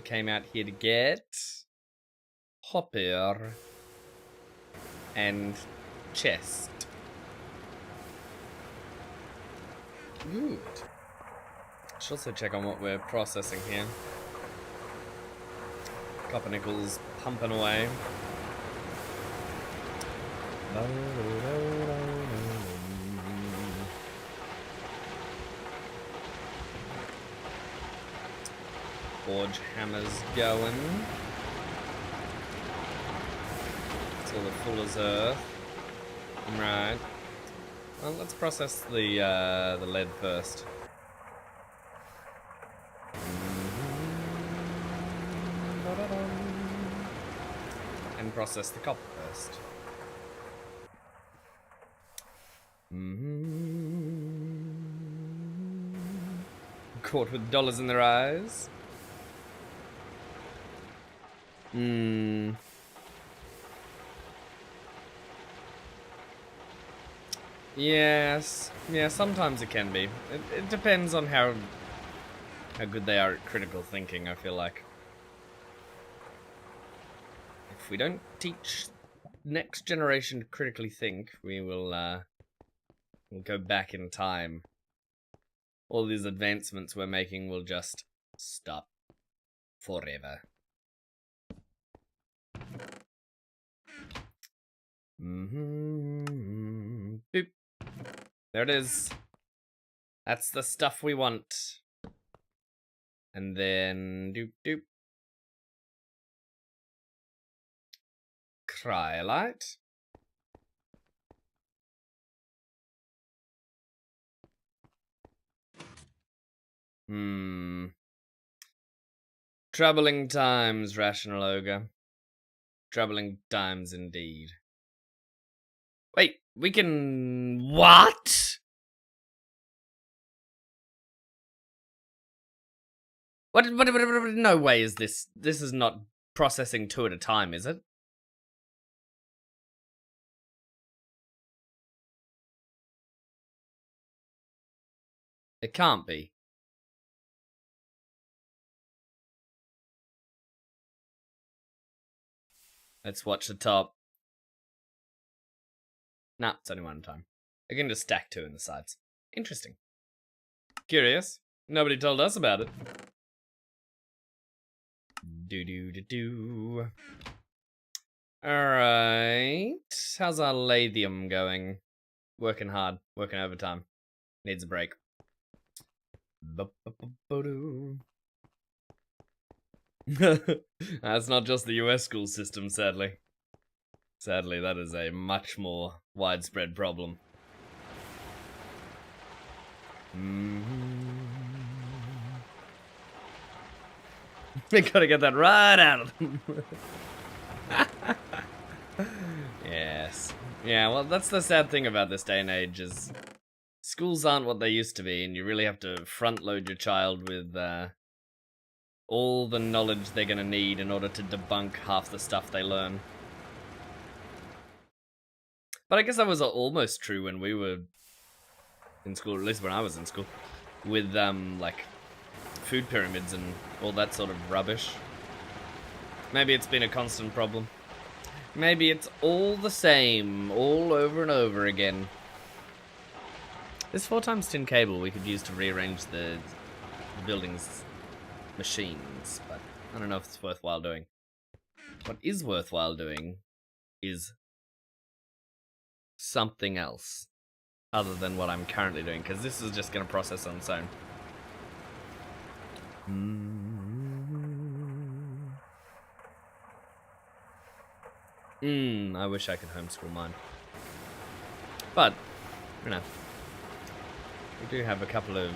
Came out here to get... hopper. And chest. Good. Should also check on what we're processing here. Copper nickels pumping away. Forge hammers going. It's all the Fuller's Earth. Right. Well, let's process the lead first. And process the copper first. Caught with dollars in their eyes. Yes. Yeah, sometimes it can be. It depends on how good they are at critical thinking, I feel like. If we don't teach next generation to critically think, we will we'll go back in time. All these advancements we're making will just stop forever. Boop. There it is. That's the stuff we want. And then doop doop. Cryolite. Troubling times, Rational Ogre. Troubling times indeed. Wait, we can... What? What? No way is this. This is not processing 2 at a time, is it? It can't be. Let's watch the top. Nah, it's only 1 time. I can just stack 2 in the sides. Interesting. Curious. Nobody told us about it. Do. Alright. How's our lithium going? Working hard, working overtime. Needs a break. That's not just the US school system, sadly. Sadly, that is a much more widespread problem. We gotta get that right out of them. Yes. Yeah, well, that's the sad thing about this day and age is schools aren't what they used to be, and you really have to front load your child with all the knowledge they're gonna need in order to debunk half the stuff they learn. But I guess that was almost true when we were in school, at least when I was in school, with like food pyramids and all that sort of rubbish. Maybe it's been a constant problem. Maybe it's all the same, all over and over again. This 4x tin cable we could use to rearrange the building's machines, but I don't know if it's worthwhile doing. What is worthwhile doing is something else other than what I'm currently doing, because this is just going to process on its own. I wish I could homeschool mine. But, you know, we do have a couple of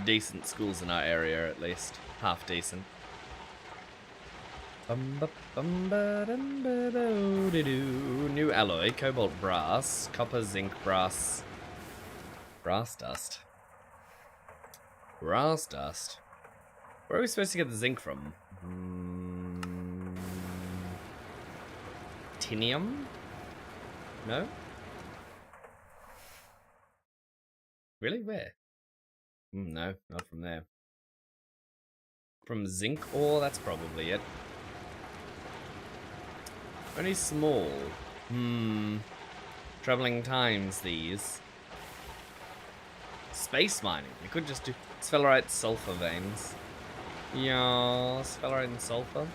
decent schools in our area, at least. Half decent. New alloy, cobalt brass, copper, zinc, brass. Brass dust. Brass dust. Where are we supposed to get the zinc from? Tinium? No? Really? Where? No, not from there. From zinc ore? That's probably it. Only small. Troubling times, these. Space mining. We could just do sphelerite sulfur veins. Yeah, sphelerite and sulfur.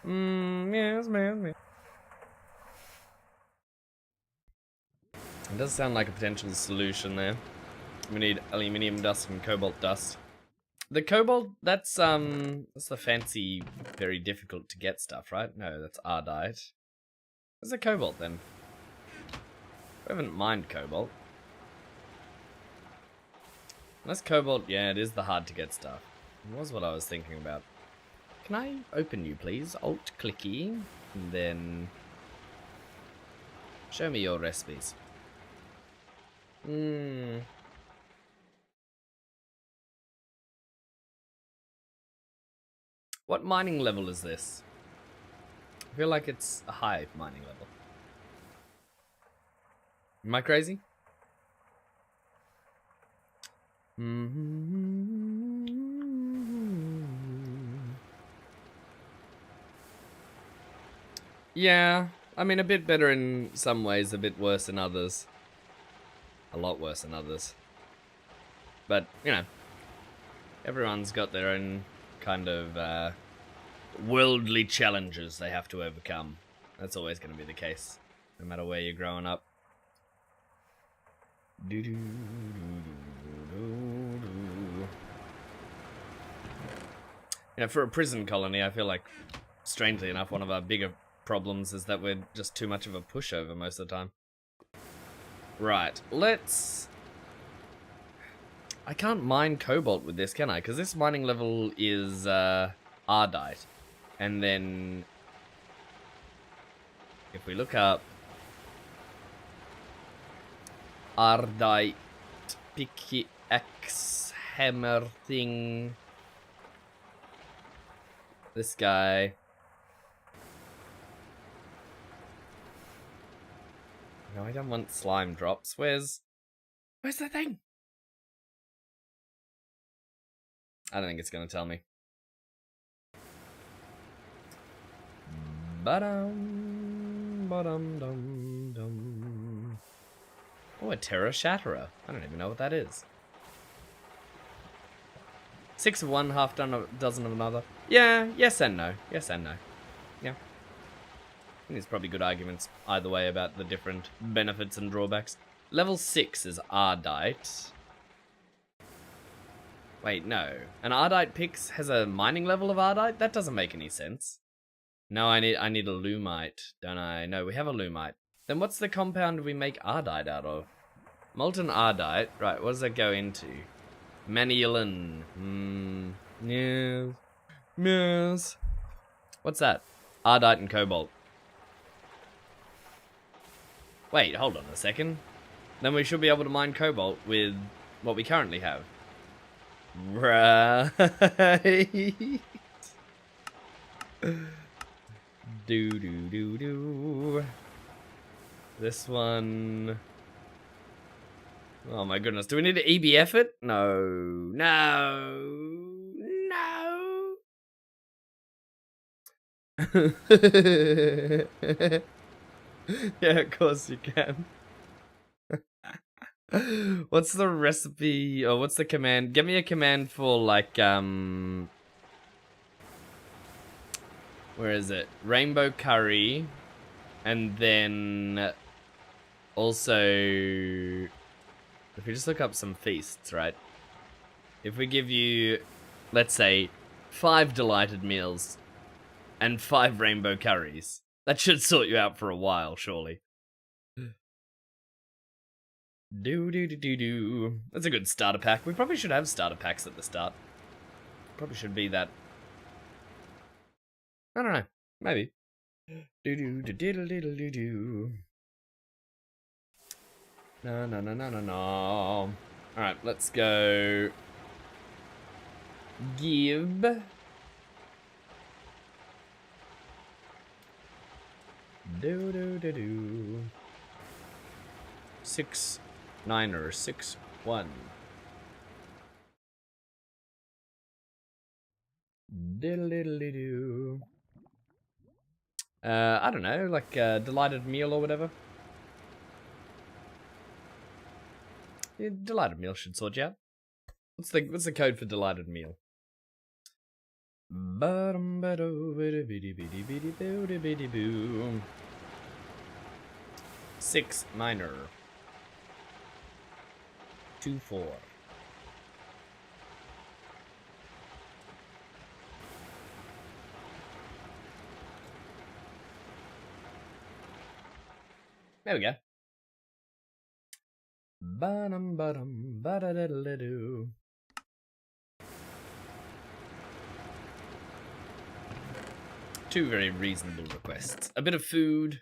Yes, man. It does sound like a potential solution there. We need aluminium dust and cobalt dust. The cobalt, that's the fancy, very difficult to get stuff, right? No, that's ardite. Where's the cobalt then? We haven't mined cobalt. Unless cobalt, yeah, it is the hard to get stuff. It was what I was thinking about. Can I open you, please? Alt-clicky, and then show me your recipes. What mining level is this? I feel like it's a high mining level. Am I crazy? Yeah, I mean, a bit better in some ways, a bit worse in others. A lot worse than others. But, you know, everyone's got their own kind of worldly challenges they have to overcome. That's always going to be the case, no matter where you're growing up. You know, for a prison colony, I feel like, strangely enough, one of our bigger problems is that we're just too much of a pushover most of the time. Right, let's... I can't mine cobalt with this, can I? Because this mining level is ardite. And then if we look up ardite pickaxe hammer thing, this guy. No, I don't want slime drops. Where's the thing? I don't think it's gonna tell me. Ba-dum, ba-dum-dum-dum. Oh, a Terra Shatterer. I don't even know what that is. 6 of one, half dozen of another. Yeah, yes and no. Yes and no. Yeah. There's probably good arguments either way about the different benefits and drawbacks. Level 6 is Ardite. Wait, no. An Ardite pix has a mining level of Ardite? That doesn't make any sense. No, I need a Lumite, don't I? No, we have a Lumite. Then what's the compound we make Ardite out of? Molten Ardite. Right, what does that go into? Maniolan. Yes. Yes. What's that? Ardite and cobalt. Wait, hold on a second. Then we should be able to mine cobalt with what we currently have. Right. Do. This one. Oh my goodness. Do we need to EBF it? No. Yeah, of course you can. What's the recipe, or what's the command? Give me a command for, like, where is it? Rainbow curry, and then also, if we just look up some feasts, right? If we give you, let's say, 5 delighted meals and 5 rainbow curries, that should sort you out for a while, surely. Do. That's a good starter pack. We probably should have starter packs at the start. Probably should be that. I don't know. Maybe. Do. No. Alright, let's go. Give. Do. 6 9er 6 1. Diddle. I don't know, like a delighted meal or whatever. Yeah, delighted meal should sort you out. What's the code for delighted meal? 6 9er 2 4. There we go. Ba-dum-ba-dum-ba-da-da-da-do. Two very reasonable requests. A bit of food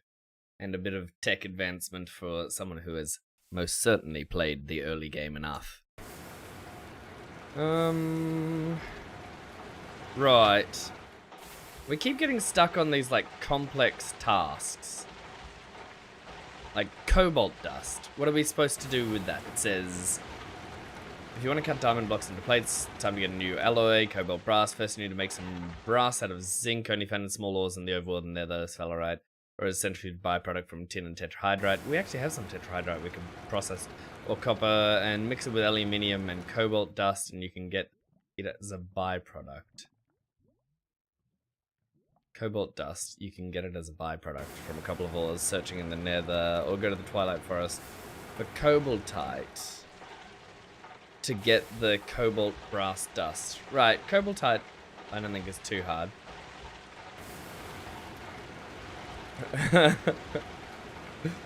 and a bit of tech advancement for someone who has most certainly played the early game enough. Right. We keep getting stuck on these, like, complex tasks. Like, cobalt dust. What are we supposed to do with that? It says, if you want to cut diamond blocks into plates, time to get a new alloy, cobalt brass. First you need to make some brass out of zinc, only found in small ores in the overworld and nether, sphalerite, or as essentially a byproduct from tin and tetrahydrite. We actually have some tetrahydrite we can process, or copper, and mix it with aluminium and cobalt dust, and you can get it as a byproduct. Cobalt dust, you can get it as a byproduct from a couple of ores, searching in the nether, or go to the Twilight Forest. For cobaltite, to get the cobalt brass dust. Right, cobaltite, I don't think it's too hard.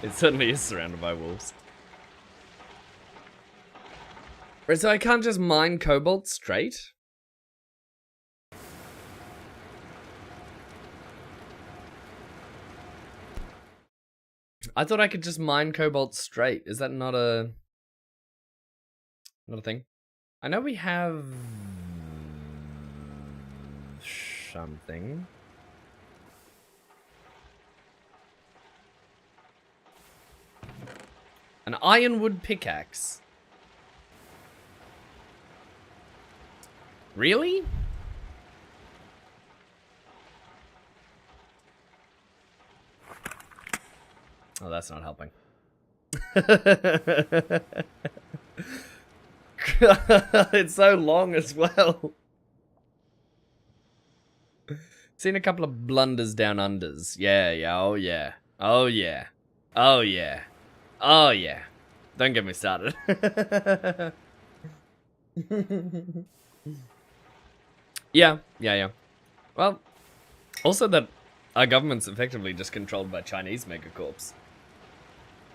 It certainly is surrounded by wolves. Right, so I can't just mine cobalt straight? I thought I could just mine cobalt straight. Is that not a thing? I know we have something. An ironwood pickaxe. Really? Oh, that's not helping. It's so long as well. Seen a couple of blunders down unders. Yeah, yeah, oh yeah. Oh yeah. Oh yeah. Oh yeah. Don't get me started. Yeah. Well, also that our government's effectively just controlled by Chinese megacorps.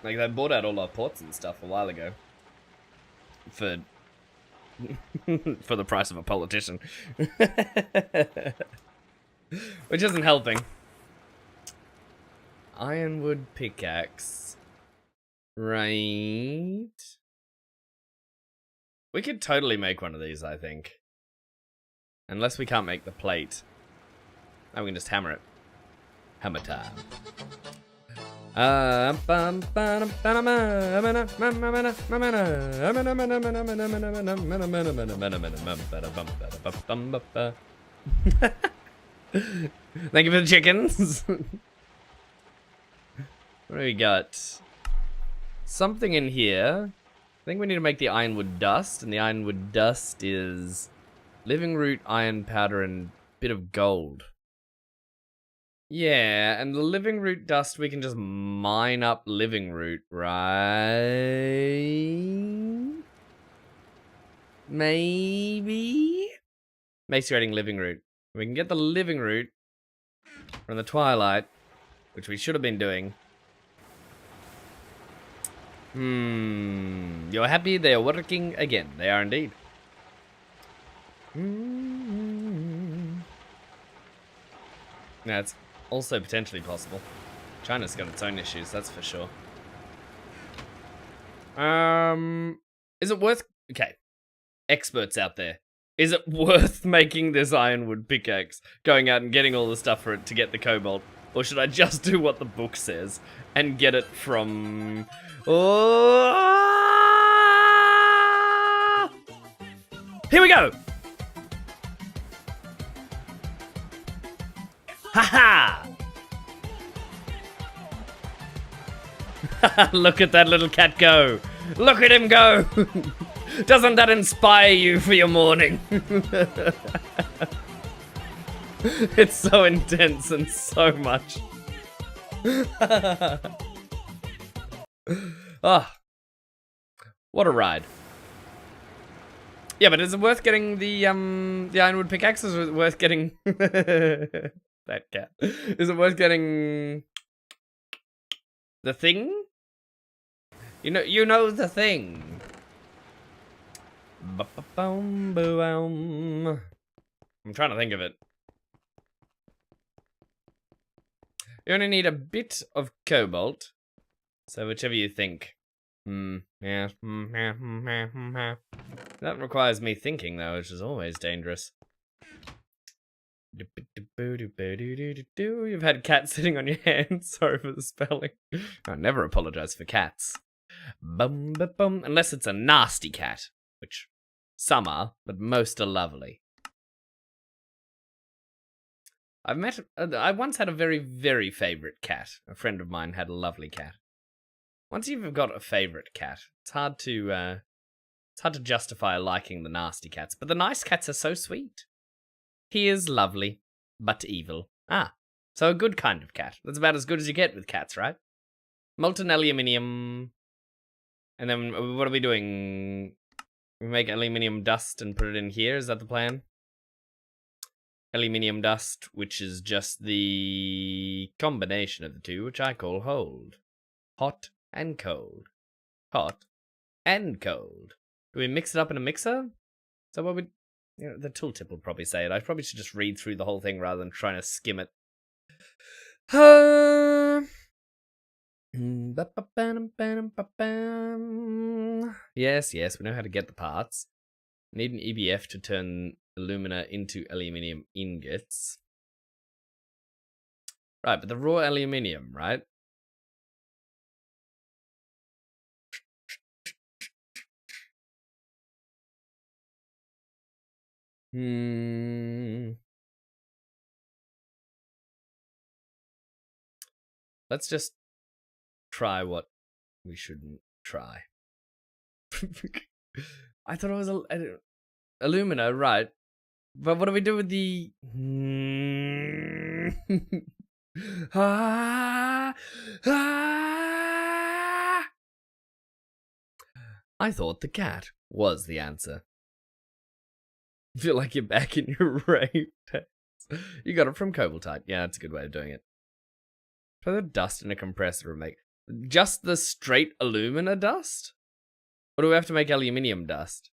Like, they bought out all our ports and stuff a while ago. For for the price of a politician. Which isn't helping. Ironwood pickaxe. Right. We could totally make one of these, I think. Unless we can't make the plate. Now we can just hammer it. Hammer time. Thank you for the chickens. What do we got? Something in here. I think we need to make the ironwood dust, and the ironwood dust is living root, iron powder, and bit of gold. Yeah, and the living root dust, we can just mine up living root, right? Maybe? Macerating living root. We can get the living root from the twilight, which we should have been doing. You're happy they are working again. They are indeed. That's also potentially possible. China's got its own issues, that's for sure. Is it worth... Okay. Experts out there. Is it worth making this ironwood pickaxe? Going out and getting all the stuff for it to get the cobalt? Or should I just do what the book says and get it from... Oh! Here we go! Ha ha! Look at that little cat go! Look at him go! Doesn't that inspire you for your morning? It's so intense and so much. Ah, what a ride. Yeah, but is it worth getting the ironwood pickaxes, or is it worth getting that cat? Is it worth getting the thing? You know the thing. I'm trying to think of it. You only need a bit of cobalt. So whichever you think. Yeah. That requires me thinking, though, which is always dangerous. You've had cats sitting on your hand. Sorry for the spelling. I never apologize for cats. Unless it's a nasty cat, which some are, but most are lovely. I once had a very, very favorite cat. A friend of mine had a lovely cat. Once you've got a favorite cat, it's hard to justify liking the nasty cats. But the nice cats are so sweet. He is lovely, but evil. Ah, so a good kind of cat. That's about as good as you get with cats, right? Molten aluminium. And then what are we doing? We make aluminium dust and put it in here. Is that the plan? Aluminium dust, which is just the combination of the two, which I call hold. Hot and cold. Hot and cold. Do we mix it up in a mixer? So what would... You know, the tooltip will probably say it. I probably should just read through the whole thing rather than trying to skim it. Yes, we know how to get the parts. Need an EBF to turn alumina into aluminium ingots. Right, but the raw aluminium, right? Let's just try what we shouldn't try. I thought it was alumina, right? But what do we do with the... Ah, ah. I thought the cat was the answer. I feel like you're back in your rave days. You got it from Cobaltite. Yeah, that's a good way of doing it. Put the dust in a compressor and make just the straight alumina dust? Or do we have to make aluminium dust?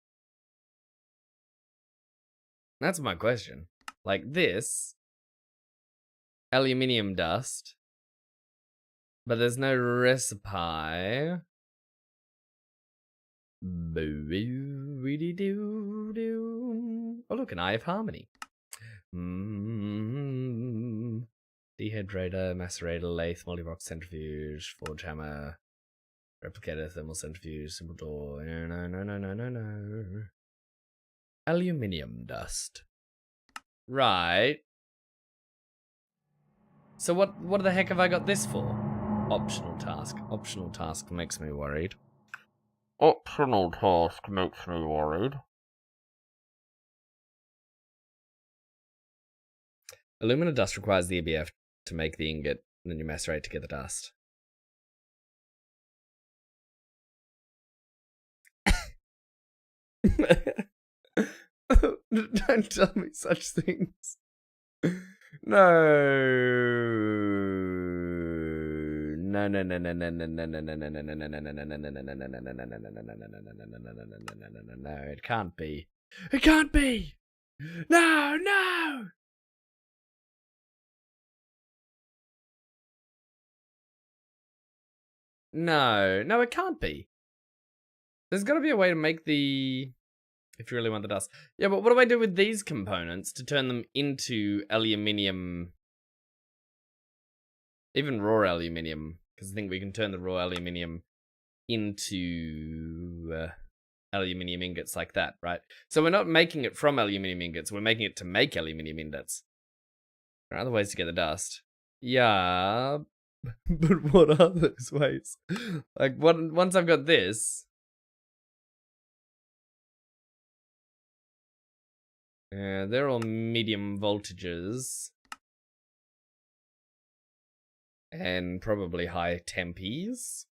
That's my question. Like this, aluminium dust, but there's no recipe. Oh, look, an Eye of Harmony. Dehydrator, macerator, lathe, multibox, centrifuge, forge hammer, replicator, thermal centrifuge, simple door. No. Aluminium dust. Right. So what the heck have I got this for? Optional task. Optional task makes me worried. Optional task makes me worried. Alumina dust requires the EBF to make the ingot, and then you macerate to get the dust. Don't tell me such things. No. No, it can't be. It can't be. No. No, it can't be. There's got to be a way to make the... If you really want the dust. Yeah, but what do I do with these components to turn them into aluminium? Even raw aluminium. Because I think we can turn the raw aluminium into aluminium ingots like that, right? So we're not making it from aluminium ingots. We're making it to make aluminium ingots. There are other ways to get the dust. Yeah, but what are those ways? Like, once I've got this... they're all medium voltages. And probably high tempies.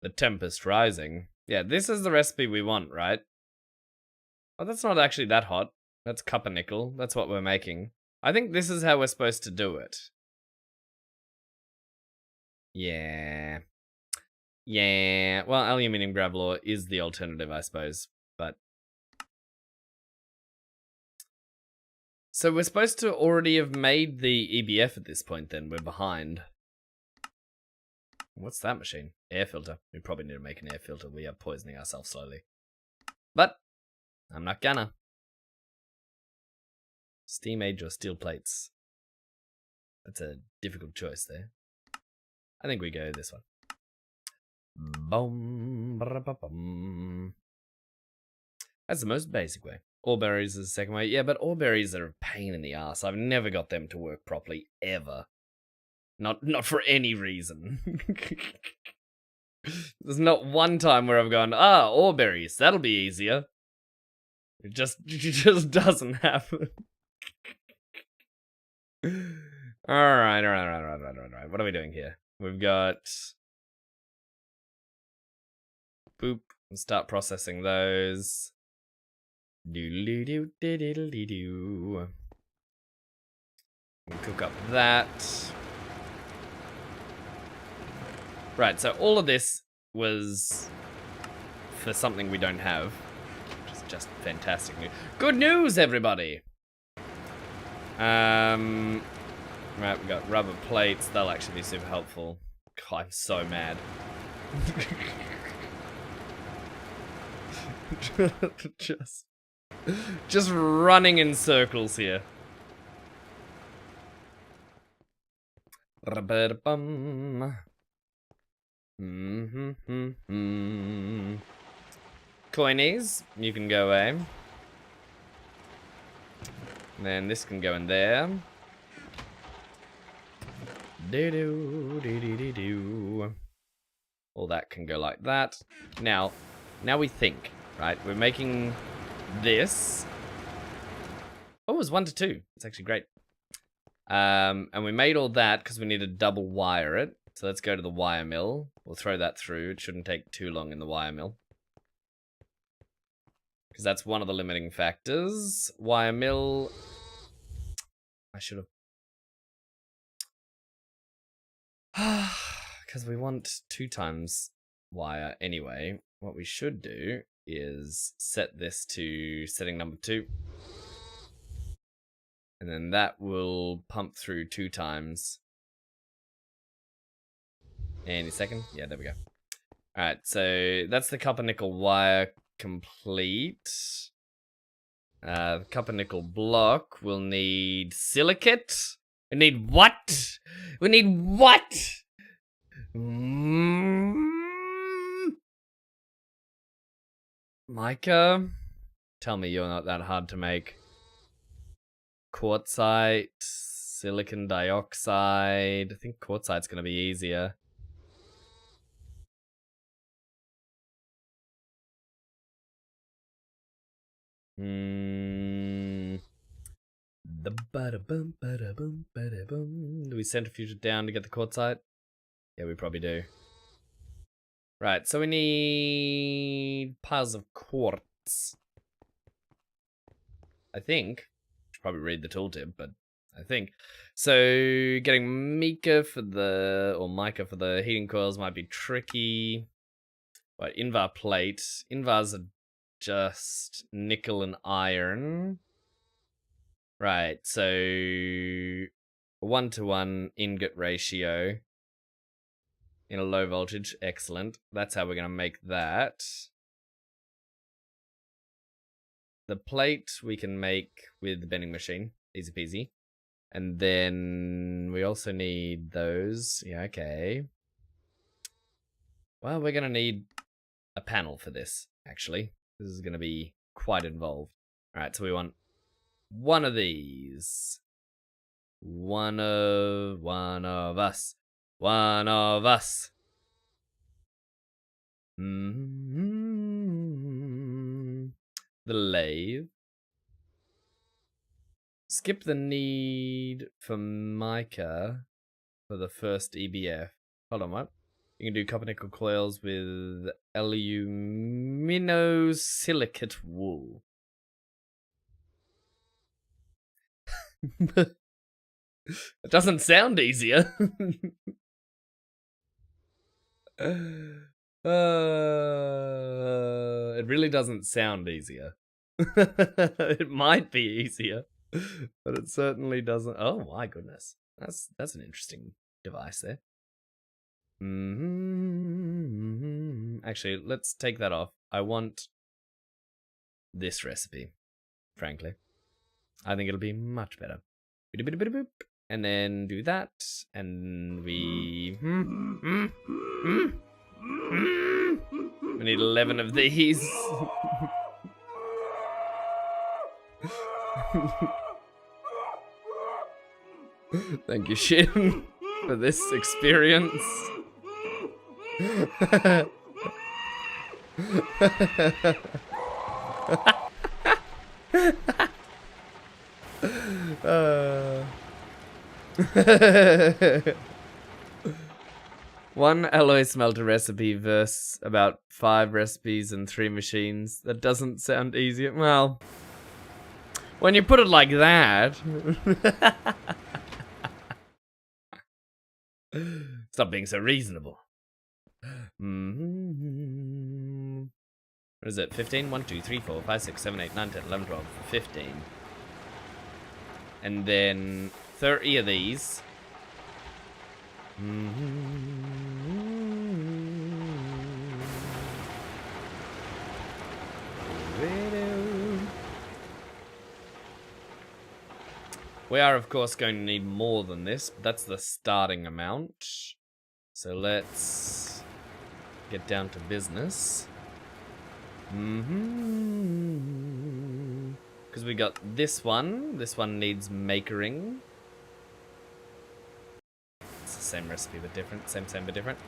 The Tempest Rising. Yeah, this is the recipe we want, right? Oh, that's not actually that hot. That's copper nickel. That's what we're making. I think this is how we're supposed to do it. Yeah. Well, aluminium gravel ore is the alternative, I suppose. But... So we're supposed to already have made the EBF at this point then. We're behind. What's that machine? Air filter. We probably need to make an air filter. We are poisoning ourselves slowly. But I'm not gonna. Steam age or steel plates? That's a difficult choice there. I think we go this one. Boom. That's the most basic way. Ore berries is the second way. Yeah, but ore berries are a pain in the ass. I've never got them to work properly, ever. Not for any reason. There's not one time where I've gone, ore berries, that'll be easier. It just doesn't happen. Alright. What are we doing here? We've got... Boop. Let's start processing those. Do. Cook up that. Right, so all of this was for something we don't have, which is just fantastic news. Good news, everybody! Right, we got rubber plates. They'll actually be super helpful. God, I'm so mad. Just running in circles here. Coinies, you can go away. Then this can go in there. All that can go like that. Now we think, right? We're making this. Oh, it was 1 to 2. It's actually great. And we made all that because we need to double wire it. So let's go to the wire mill. We'll throw that through. It shouldn't take too long in the wire mill. Because that's one of the limiting factors. Wire mill. I should have. Because we want 2 times wire anyway. What we should do is set this to setting number 2. And then that will pump through 2 times. Any second? Yeah, there we go. Alright, so that's the copper nickel wire complete. The copper nickel block will need silicate. We need what? We need what? Mica? Tell me you're not that hard to make. Quartzite, silicon dioxide. I think quartzite's gonna be easier. Do we centrifuge it down to get the quartzite? Yeah, we probably do. Right, so we need piles of quartz. I think. Should probably read the tooltip, but I think. So getting mica for the heating coils might be tricky. But Invar plate. Invars are just nickel and iron. Right, so 1-to-1 ingot ratio in a low voltage. Excellent. That's how we're going to make that. The plate we can make with the bending machine. Easy peasy. And then we also need those. Yeah, okay. Well, we're going to need a panel for this, actually. This is going to be quite involved. Alright, so we want one of these. One of us. One of us. The lathe. Skip the need for mica for the first EBF. Hold on, what? You can do copper nickel coils with aluminosilicate wool. It doesn't sound easier. It really doesn't sound easier. It might be easier, but it certainly doesn't. Oh my goodness, that's an interesting device there. Actually, let's take that off. I want this recipe, frankly. I think it'll be much better. And then do that, and we need 11 of these. Thank you, Shin, for this experience. One alloy smelter recipe versus about 5 recipes and 3 machines. That doesn't sound easy. Well, when you put it like that. Stop being so reasonable. What is it? 15? 1, 2, 3, 4, 5, 6, 7, 8, 9, 10, 11, 12, 15. And then 30 of these. We are, of course, going to need more than this, but that's the starting amount. So let's get down to business. Because we got this one. This one needs makering. It's the same recipe but different. Same but different.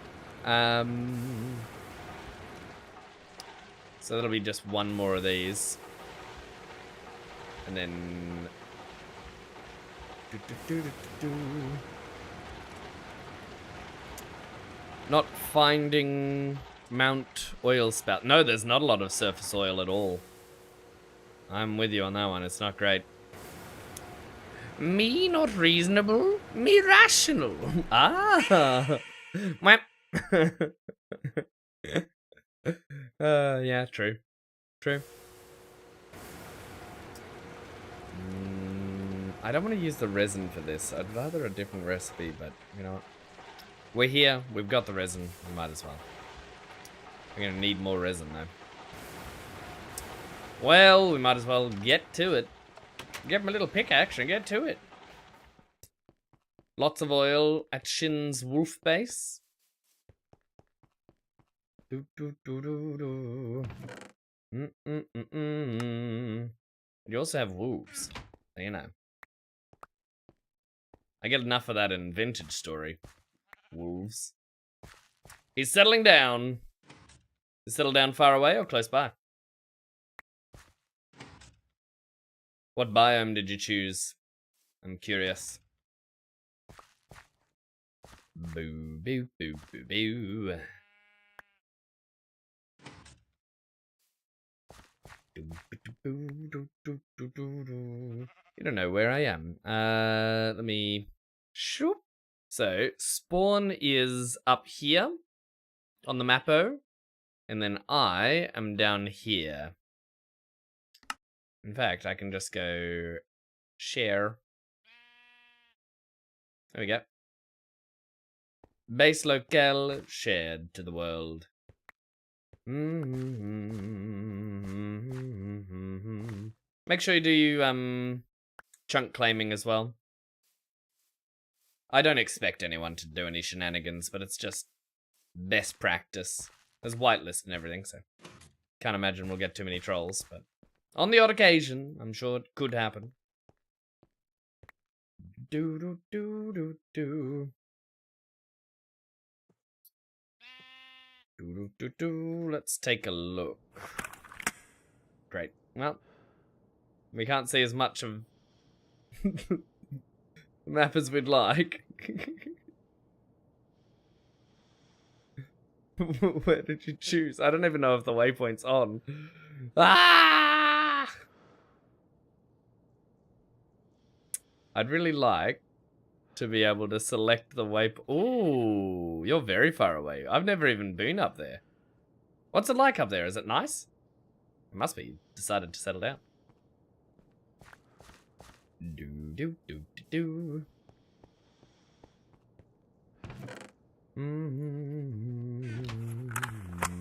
So that'll be just one more of these. And then Not finding Mount Oil Spout. No, there's not a lot of surface oil at all. I'm with you on that one. It's not great. Me not reasonable, me rational. Ah. Mwah. Yeah, true. True. I don't want to use the resin for this. I'd rather a different recipe, but you know what? We're here. We've got the resin. We might as well. We're gonna need more resin though. Well, we might as well get to it. Get my little pickaxe and get to it. Lots of oil at Shin's wolf base. Do, do, do, do, do. You also have wolves. You know. I get enough of that in Vintage Story. Wolves. He's settling down. He's settled down far away or close by? What biome did you choose? I'm curious. Boo, boo, boo, boo, boo. You don't know where I am. Let me... Shoop. So, spawn is up here on the mappo. And then I am down here. In fact, I can just go share. There we go. Base locale shared to the world. Make sure you do chunk claiming as well. I don't expect anyone to do any shenanigans, but it's just best practice. There's whitelist and everything, so can't imagine we'll get too many trolls, but on the odd occasion, I'm sure it could happen. Do do do do do. Do do do do. Let's take a look. Great. Well, we can't see as much of the map as we'd like. Where did you choose? I don't even know if the waypoint's on. Ah! I'd really like to be able to select the waypoint. Ooh, you're very far away. I've never even been up there. What's it like up there? Is it nice? It must be. Decided to settle down. Do do do do do.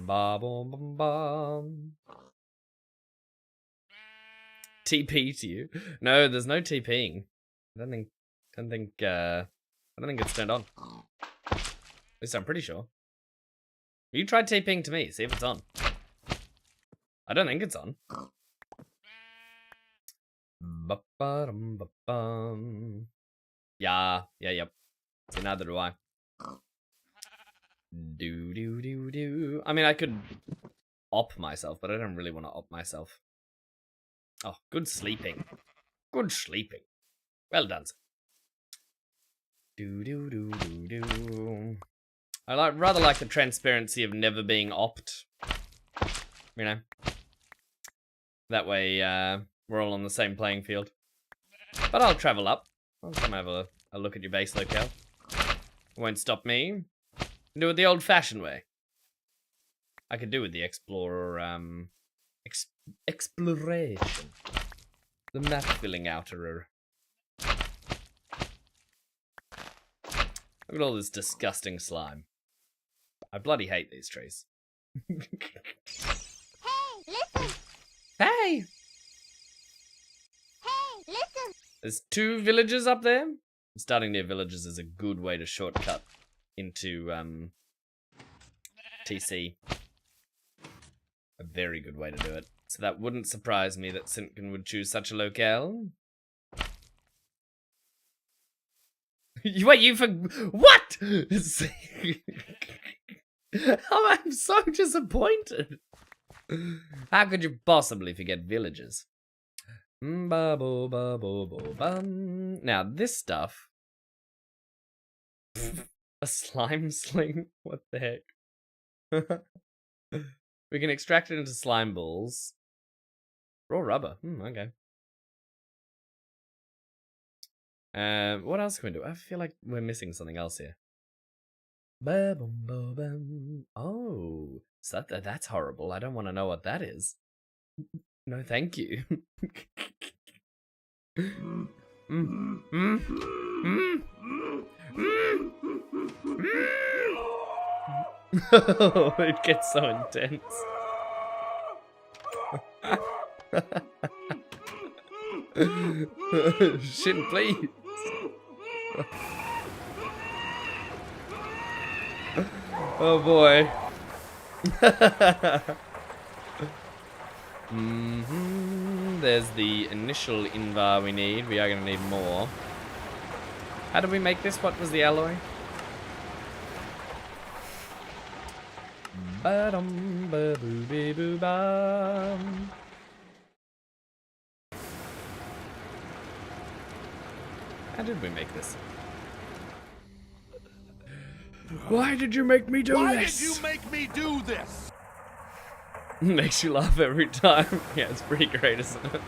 Ba bum bum bum. TP to you? No, there's no TPing. I don't think it's turned on. At least I'm pretty sure. You tried TPing to me, see if it's on. I don't think it's on. Ba-ba-dum-ba-bum. Yeah, yep. See, neither do I. Do do do do. I mean, I could op myself, but I don't really want to op myself. Oh, good sleeping. Good sleeping. Well done. Do do do do do. I rather like the transparency of never being opt. You know. That way, we're all on the same playing field. But I'll travel up. I'll come have a look at your base locale. It won't stop me. Do it the old-fashioned way. I could do with the explorer, exploration. The map filling outerer. Look at all this disgusting slime. I bloody hate these trees. Hey, listen! Hey! Hey, listen! There's 2 villages up there. Starting near villages is a good way to shortcut into TC. A very good way to do it. So that wouldn't surprise me that Sintkin would choose such a locale. Wait, you for what? Oh, I'm so disappointed. How could you possibly forget villages? Ba bo ba bo bo bum. Now this stuff. A slime sling? What the heck? We can extract it into slime balls. Raw rubber. Okay. What else can we do? I feel like we're missing something else here. Oh, so that's horrible. I don't want to know what that is. No, thank you. It gets so intense. Shit, please. Oh boy. There's the initial invar we need. We are going to need more. How did we make this? What was the alloy? Ba-dum, ba-boo-bee-boo-bum. How did we make this? Why did you make me do this? Why did you make me do this? Makes you laugh every time. Yeah, it's pretty great, isn't it?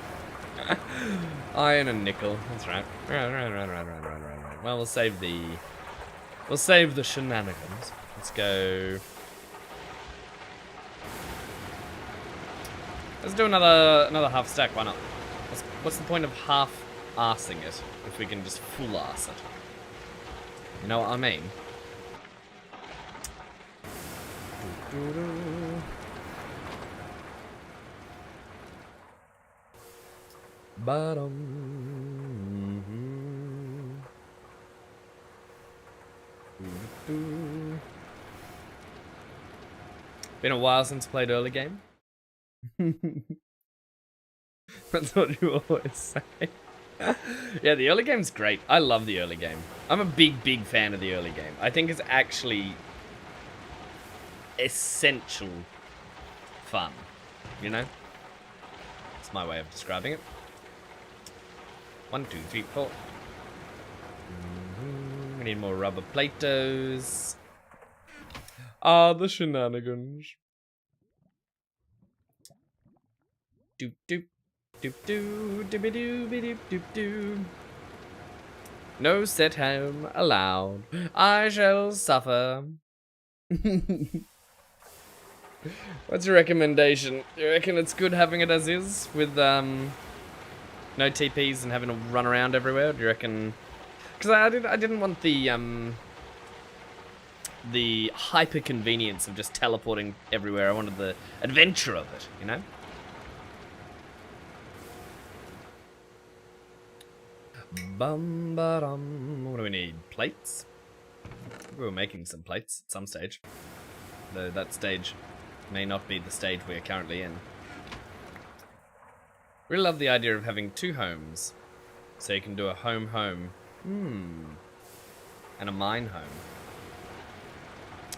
Iron and nickel. That's right. Right. Well, we'll save the shenanigans. Let's go. Let's do another half stack. Why not? What's the point of half-arsing it if we can just full-arse it? You know what I mean? Bottom. Been a while since I played early game. That's what you always say. Yeah, the early game's great. I love the early game. I'm a big fan of the early game. I think it's actually essential fun, you know? It's my way of describing it. 1, 2, 3, 4. We need more rubber platos. Ah, the shenanigans. Doop doop doop doo doop doo doop doop doo. No set home allowed. I shall suffer. What's your recommendation? You reckon it's good having it as is with no TPs and having to run around everywhere? Do you reckon? Because I didn't want the hyper convenience of just teleporting everywhere. I wanted the adventure of it, you know. Bum ba dum. What do we need? Plates? We were making some plates at some stage, though that stage may not be the stage we are currently in. Really love the idea of having 2 homes, so you can do a home, and a mine home.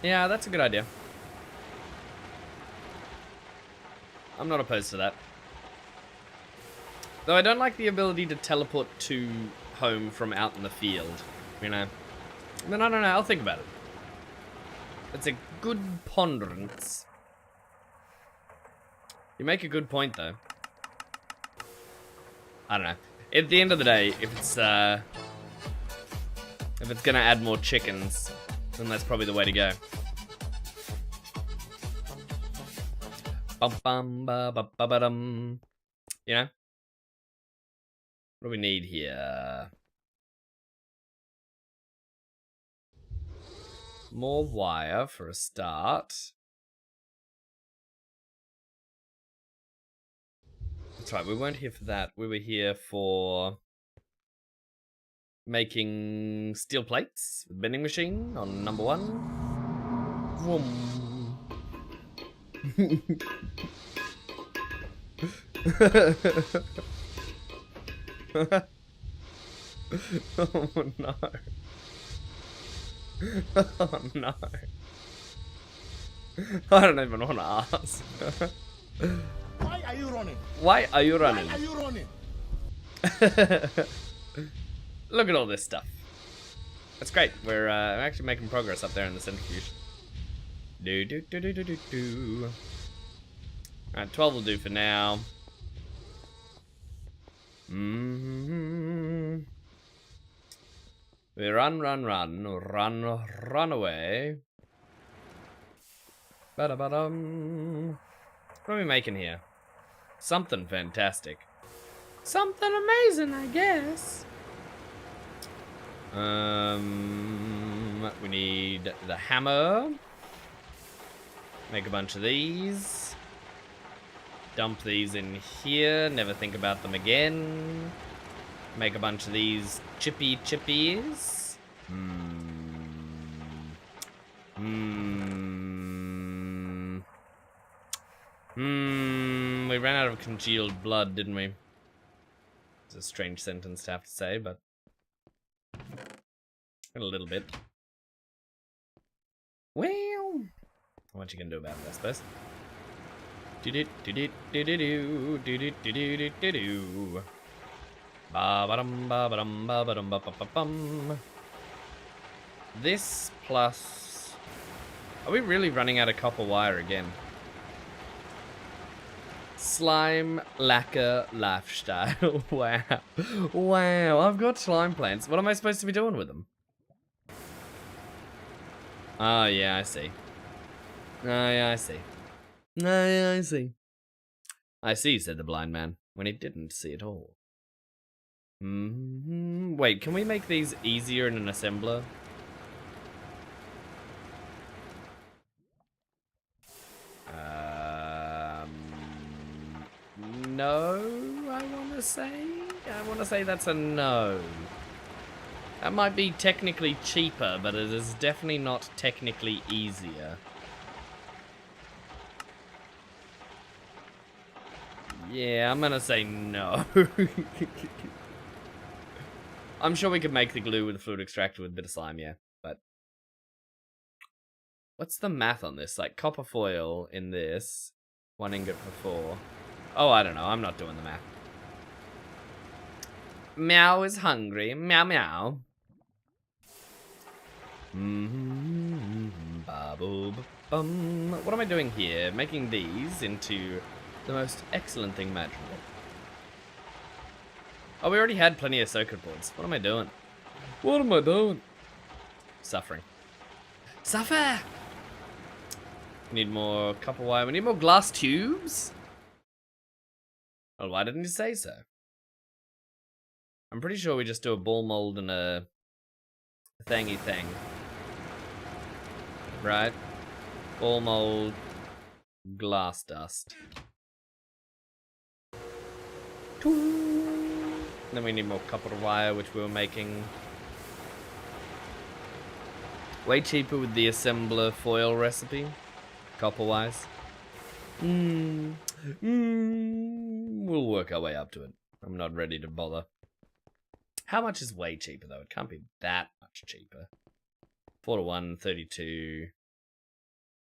Yeah, that's a good idea. I'm not opposed to that. Though I don't like the ability to teleport to home from out in the field, you know. But I don't know, I'll think about it. It's a good ponderance. You make a good point, though. I don't know. At the end of the day, if it's gonna add more chickens, then that's probably the way to go. Bum bum ba ba ba ba dum. You know? What do we need here? More wire for a start. That's right, we weren't here for that. We were here for making steel plates with vending machine on number 1. Vroom. Oh no. Oh no. I don't even want to ask. Why are you running? Why are you running? Why are you running? Look at all this stuff. That's great. We're actually making progress up there in the centrifuge. Alright, 12 will do for now. We run away. Ba-da-ba-dum. What are we making here? Something fantastic. Something amazing, I guess. We need the hammer. Make a bunch of these. Dump these in here. Never think about them again. Make a bunch of these chippies. We ran out of congealed blood, didn't we? It's a strange sentence to have to say, but a little bit. Well, what you gonna do about it, I suppose? This plus... Are we really running out of copper wire again? Slime lacquer lifestyle. Wow. Wow, I've got slime plants. What am I supposed to be doing with them? Oh, yeah, I see. Oh, yeah, I see. Oh, yeah, I see. I see, said the blind man, when he didn't see at all. Wait, can we make these easier in an assembler? No, I want to say. I want to say that's a no. That might be technically cheaper, but it is definitely not technically easier. Yeah, I'm gonna say no. I'm sure we could make the glue with the fluid extractor with a bit of slime, yeah, but... What's the math on this? Like, copper foil in this, 1 ingot for 4. Oh, I don't know, I'm not doing the math. Meow is hungry, meow meow. What am I doing here? Making these into the most excellent thing imaginable. Oh, we already had plenty of circuit boards. What am I doing? What am I doing? Suffering. Suffer! We need more copper wire. We need more glass tubes? Well, why didn't you say so? I'm pretty sure we just do a ball mold and a thingy thing. Right? Ball mold, glass dust. Then we need more copper wire, which we were making. Way cheaper with the assembler foil recipe, copper-wise. We'll work our way up to it. I'm not ready to bother. How much is way cheaper, though? It can't be that much cheaper. 4 to 1, 32,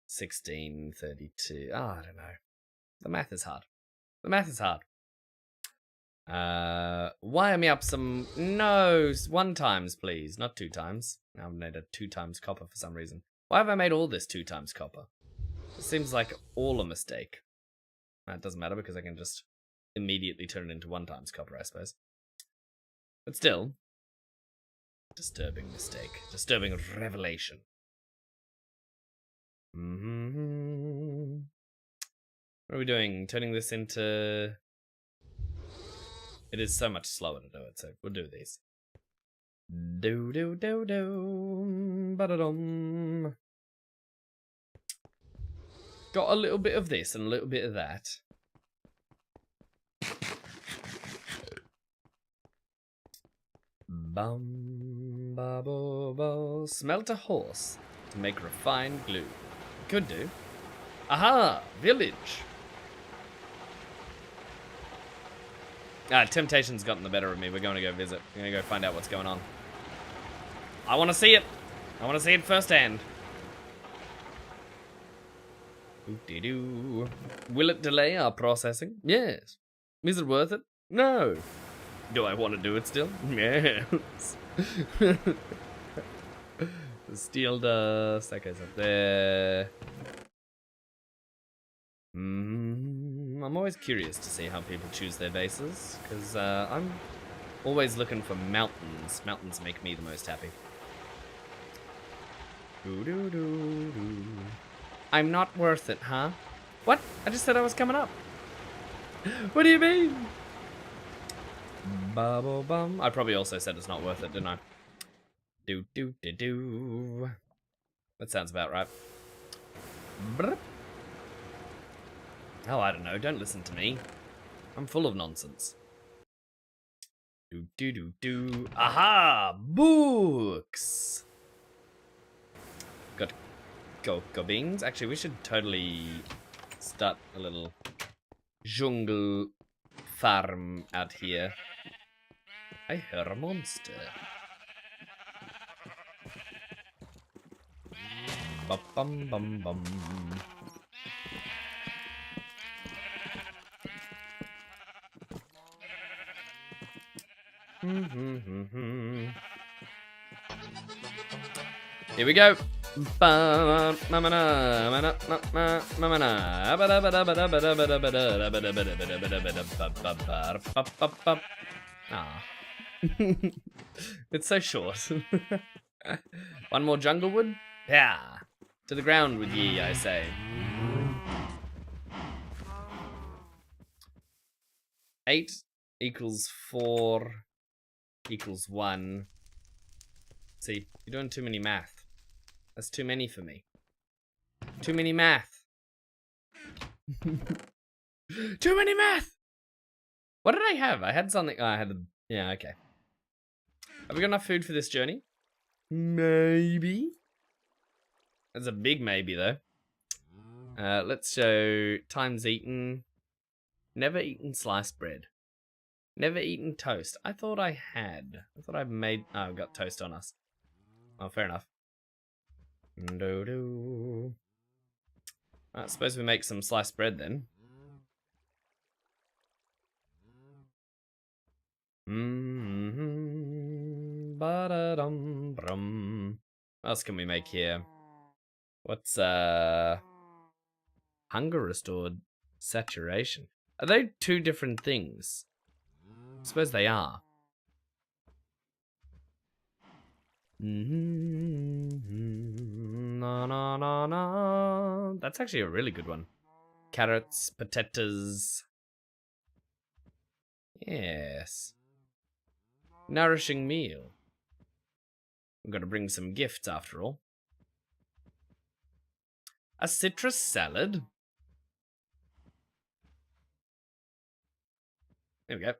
16, 32. Oh, I don't know. The math is hard. The math is hard. Wire me up some... No, 1 times, please. Not 2 times. Now I've made a 2 times copper for some reason. Why have I made all this 2 times copper? It seems like all a mistake. It doesn't matter because I can just immediately turn it into 1 times copper, I suppose. But still. Disturbing mistake. Disturbing revelation. What are we doing? Turning this into... It is so much slower to do it, so we'll do these. Ba-da-dum. Got a little bit of this and a little bit of that. Bum ba bo bo. Smelt a horse to make refined glue. Could do. Aha! Village! Temptation's gotten the better of me. We're going to go visit. We're going to go find out what's going on. I want to see it. I want to see it firsthand. Oop-de-doo. Will it delay our processing? Yes. Is it worth it? No. Do I want to do it still? Yes. The steel dust, that goes up there. I'm always curious to see how people choose their bases, because I'm always looking for mountains. Mountains make me the most happy. Doo-doo-doo-doo. I'm not worth it, huh? What? I just said I was coming up. What do you mean? Bubble bum. I probably also said it's not worth it, didn't I? Do do do do. That sounds about right. Brr. Oh, I don't know. Don't listen to me. I'm full of nonsense. Do do do do. Aha! Books. Got go beans. Actually, we should totally start a little jungle farm out here. I heard a monster. Bum bum bum bum. Here we go. Ah. It's so short. One more jungle wood? Yeah. To the ground with ye, I say. Eight equals 4 equals 1. See, you're doing too many math. That's too many for me. Too many math. Too many math! What did I have? I had something. Oh, I had the. Yeah, okay. Have we got enough food for this journey? Maybe. That's a big maybe, though. Let's show times eaten. Never eaten sliced bread. Never eaten toast. I thought I had. I thought I made. Oh, I've got toast on us. Oh, fair enough. Do-do. I suppose we make some sliced bread then. Ba-da-dum-brum. What else can we make here? What's hunger restored saturation? Are they two different things? I suppose they are. Na na na na. That's actually a really good one. Carrots, potatoes. Yes. Nourishing meal. We've got to bring some gifts after all. A citrus salad. There we go.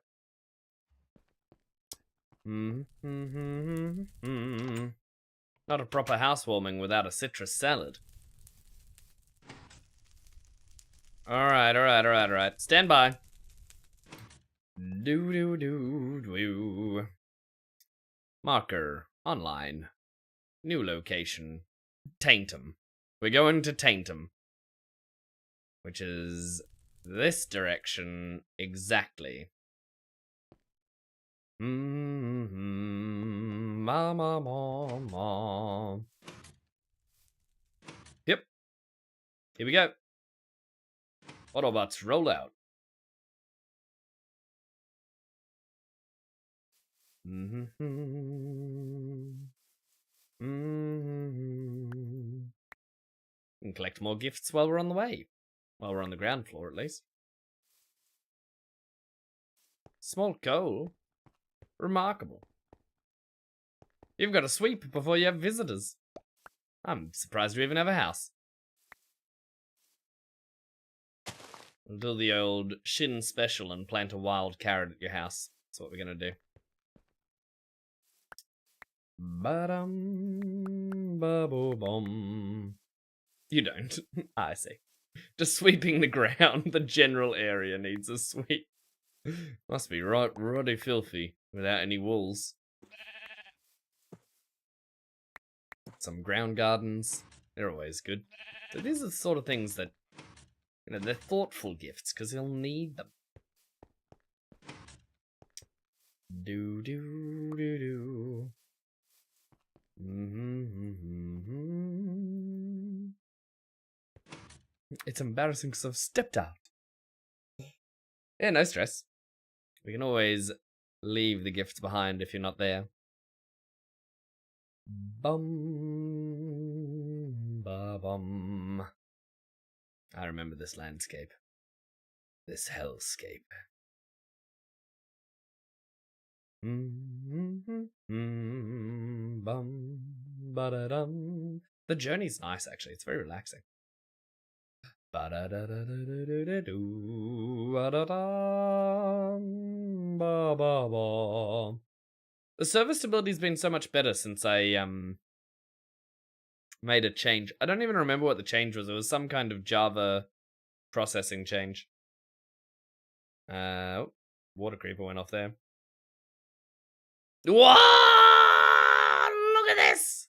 Not a proper housewarming without a citrus salad. Alright. Stand by. Do. Marker. Online. New location. Taintum. We're going to Taintum. Which is this direction exactly. Ma. Yep. Here we go. Autobots roll out. And collect more gifts while we're on the way. While we're on the ground floor, at least. Small coal. Remarkable. You've got to sweep before you have visitors. I'm surprised you even have a house. We'll do the old shin special and plant a wild carrot at your house. That's what we're gonna do. Ba-dum-ba-bo-bum. You don't. I see. Just sweeping the ground. The general area needs a sweep. Must be right ruddy filthy without any walls. Some ground gardens. They're always good. So these are the sort of things that, you know, they're thoughtful gifts because he'll need them. Do do do do. Mm-hmm. It's embarrassing because I've stepped out. Yeah, no stress. We can always leave the gifts behind if you're not there. Bum ba bum. I remember this landscape. This hellscape. Bum ba da dum. The journey's nice actually, it's very relaxing. Ba da da da da da da do ba da dum ba ba ba. The server stability's been so much better since I made a change. I don't even remember what the change was. It was some kind of Java processing change. Oh, water creeper went off there. What? Look at this!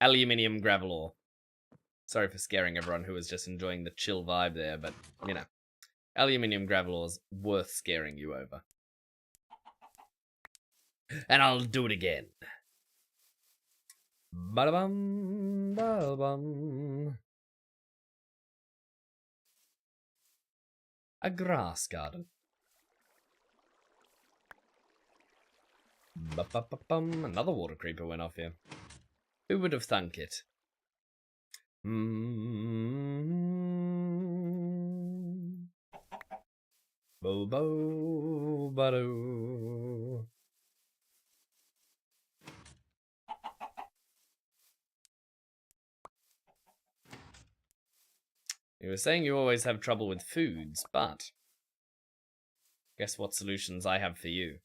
Aluminium gravel ore. Sorry for scaring everyone who was just enjoying the chill vibe there, but, you know. Aluminium gravel ore is worth scaring you over. And I'll do it again. Ba-da-bum, ba-da-bum. A grass garden. Ba-ba-ba-bum. Another water creeper went off here. Who would have thunk it? Bo-bo, ba-do. You were saying you always have trouble with foods, but guess what solutions I have for you?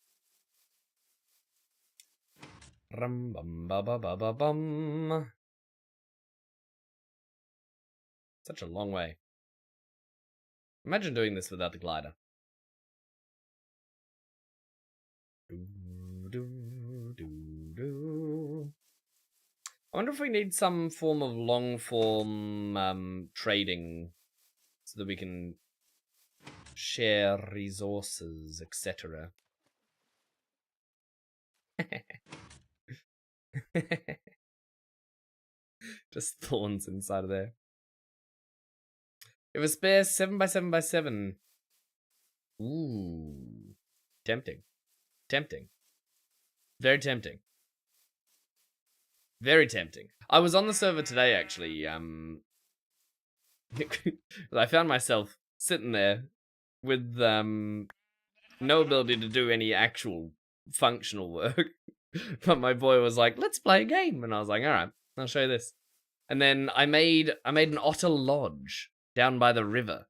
Rum bum ba ba ba ba bum. Such a long way. Imagine doing this without the glider. Do, do, do, do. I wonder if we need some form of long form trading so that we can share resources, etc. Just thorns inside of there. If a spare 7x7x7. Ooh. Tempting. Tempting. Very tempting. Very tempting. I was on the server today, actually. I found myself sitting there with no ability to do any actual functional work. But my boy was like, let's play a game. And I was like, all right, I'll show you this. And then I made an otter lodge down by the river.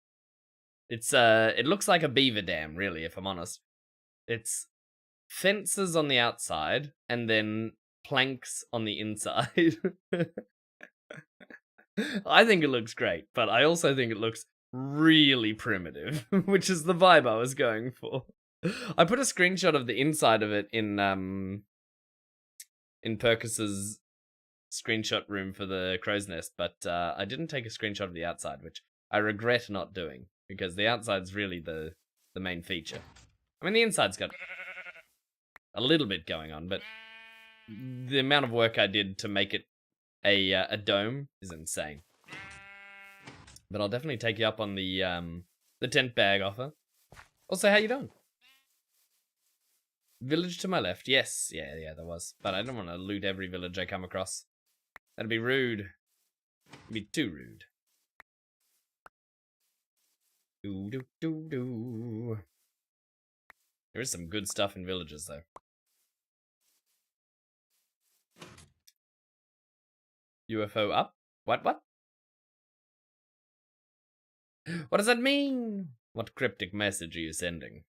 It's it looks like a beaver dam, really, if I'm honest. It's fences on the outside and then planks on the inside. I think it looks great, but I also think it looks really primitive, which is the vibe I was going for. I put a screenshot of the inside of it in Perkus's screenshot room for the crow's nest, but I didn't take a screenshot of the outside, which I regret not doing, because the outside's really the main feature. I mean, the inside's got a little bit going on, but the amount of work I did to make it a dome is insane. But I'll definitely take you up on the tent bag offer. Also, how you doing? Village to my left. Yes, yeah, there was. But I don't want to loot every village I come across. That'd be rude. It'd be too rude. Do. There is some good stuff in villages, though. UFO up? What? What does that mean? What cryptic message are you sending?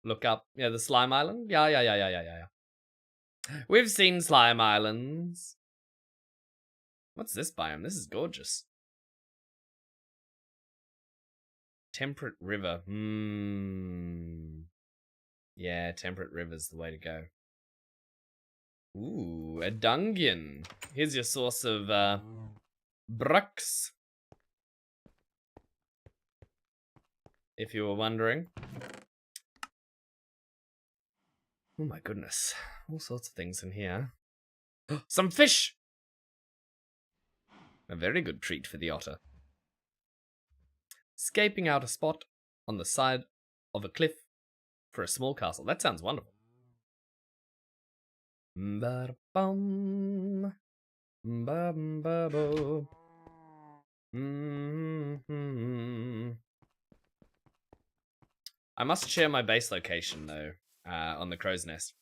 Look up. Yeah, the Slime Island? Yeah. We've seen Slime Islands. What's this biome? This is gorgeous. Temperate River. Yeah, Temperate River's the way to go. Ooh, a dungeon. Here's your source of brux. If you were wondering. Oh my goodness. All sorts of things in here. Some fish! A very good treat for the otter. Escaping out a spot on the side of a cliff for a small castle. That sounds wonderful. Ba-da-bum. Ba-bum-ba-bo. Mm-hmm. I must share my base location, though, on the crow's nest.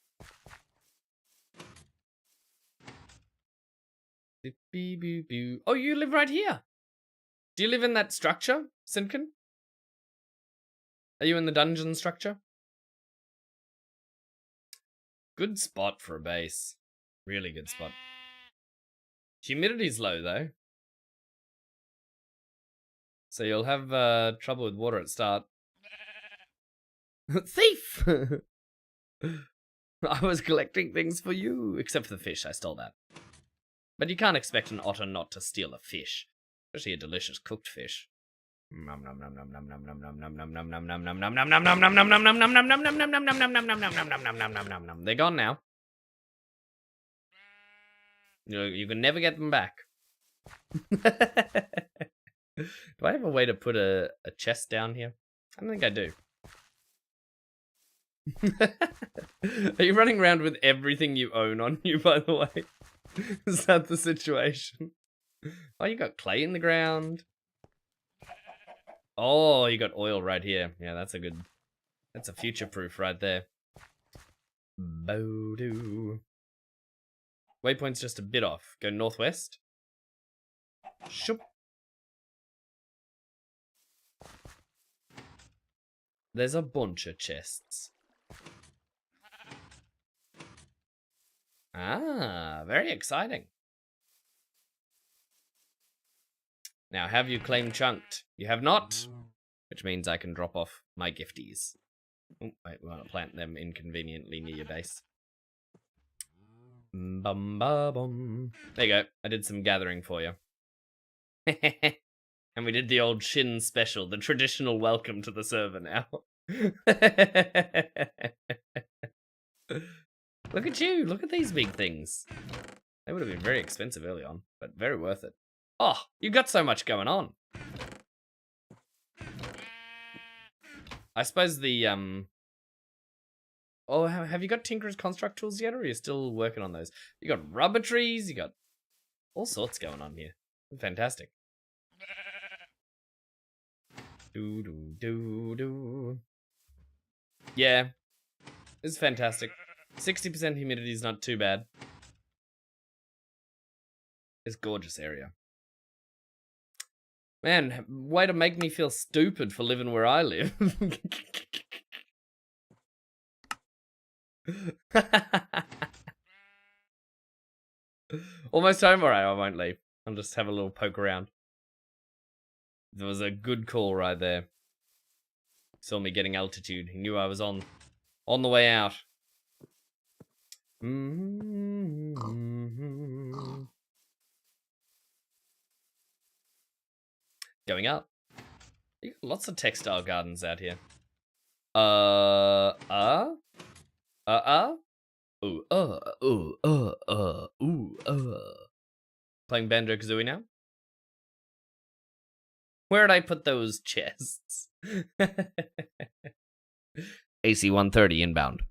Oh, you live right here. Do you live in that structure, Sinkin? Are you in the dungeon structure? Good spot for a base. Really good spot. Humidity's low, though. So you'll have trouble with water at start. Thief! I was collecting things for you. Except for the fish, I stole that. But you can't expect an otter not to steal a fish. Especially a delicious cooked fish. They're gone now. You can never get them back. Do I have a way to put a chest down here? I don't think I do. Are you running around with everything you own on you, by the way? Is that the situation? Oh, you got clay in the ground. Oh, you got oil right here. Yeah, that's a future-proof right there. Bo-doo. Waypoint's just a bit off. Go northwest. Shoop. There's a bunch of chests. Ah, very exciting. Now, have you claimed chunked? You have not, which means I can drop off my gifties. Oh, wait, we want to plant them inconveniently near your base. Bum ba bum. There you go. I did some gathering for you. And we did the old Shin special, the traditional welcome to the server now. Look at you. Look at these big things. They would have been very expensive early on, but very worth it. Oh, you got so much going on. I suppose the, Oh, have you got Tinker's Construct tools yet, or are you still working on those? You got rubber trees, you got all sorts going on here. Fantastic. Do. Yeah, it's fantastic. 60% humidity is not too bad. It's a gorgeous area. Man, way to make me feel stupid for living where I live. Almost home. Alright, I won't leave. I'll just have a little poke around. There was a good call right there. Saw me getting altitude. He knew I was on the way out. Going up. You got lots of textile gardens out here. Playing Banjo-Kazooie now? Where'd I put those chests? AC-130 inbound.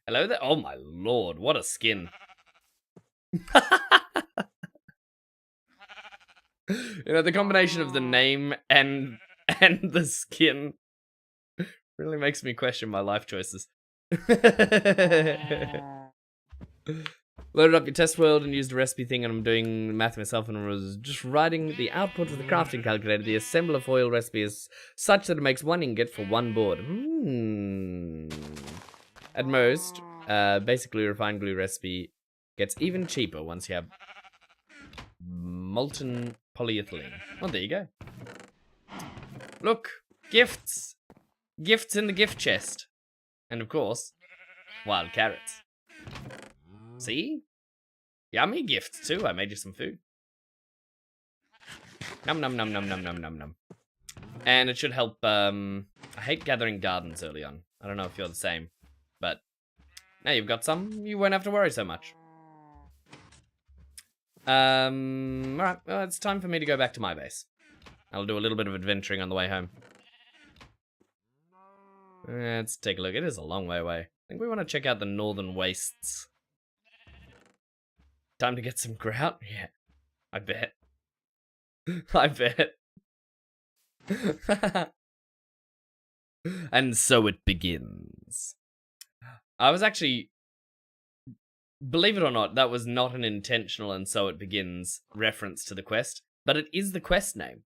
Hello there. Oh my lord, what a skin. You know, the combination of the name and the skin really makes me question my life choices. Loaded up your test world and used a recipe thing, and I'm doing math myself, and I was just writing the output of the crafting calculator. The assembler foil recipe is such that it makes 1 ingot for 1 board. At most, basically refined glue recipe gets even cheaper once you have molten polyethylene. Oh, there you go. Look, gifts. Gifts in the gift chest. And of course, wild carrots. See? Yummy gifts too. I made you some food. Num num num num num num num num. And it should help, I hate gathering gardens early on. I don't know if you're the same. But now you've got some, you won't have to worry so much. Alright, well, it's time for me to go back to my base. I'll do a little bit of adventuring on the way home. Let's take a look. It is a long way away. I think we want to check out the northern wastes. Time to get some grout? Yeah, I bet. I bet. And so it begins. I was actually, believe it or not, that was not an intentional "and so it begins" reference to the quest, but it is the quest name.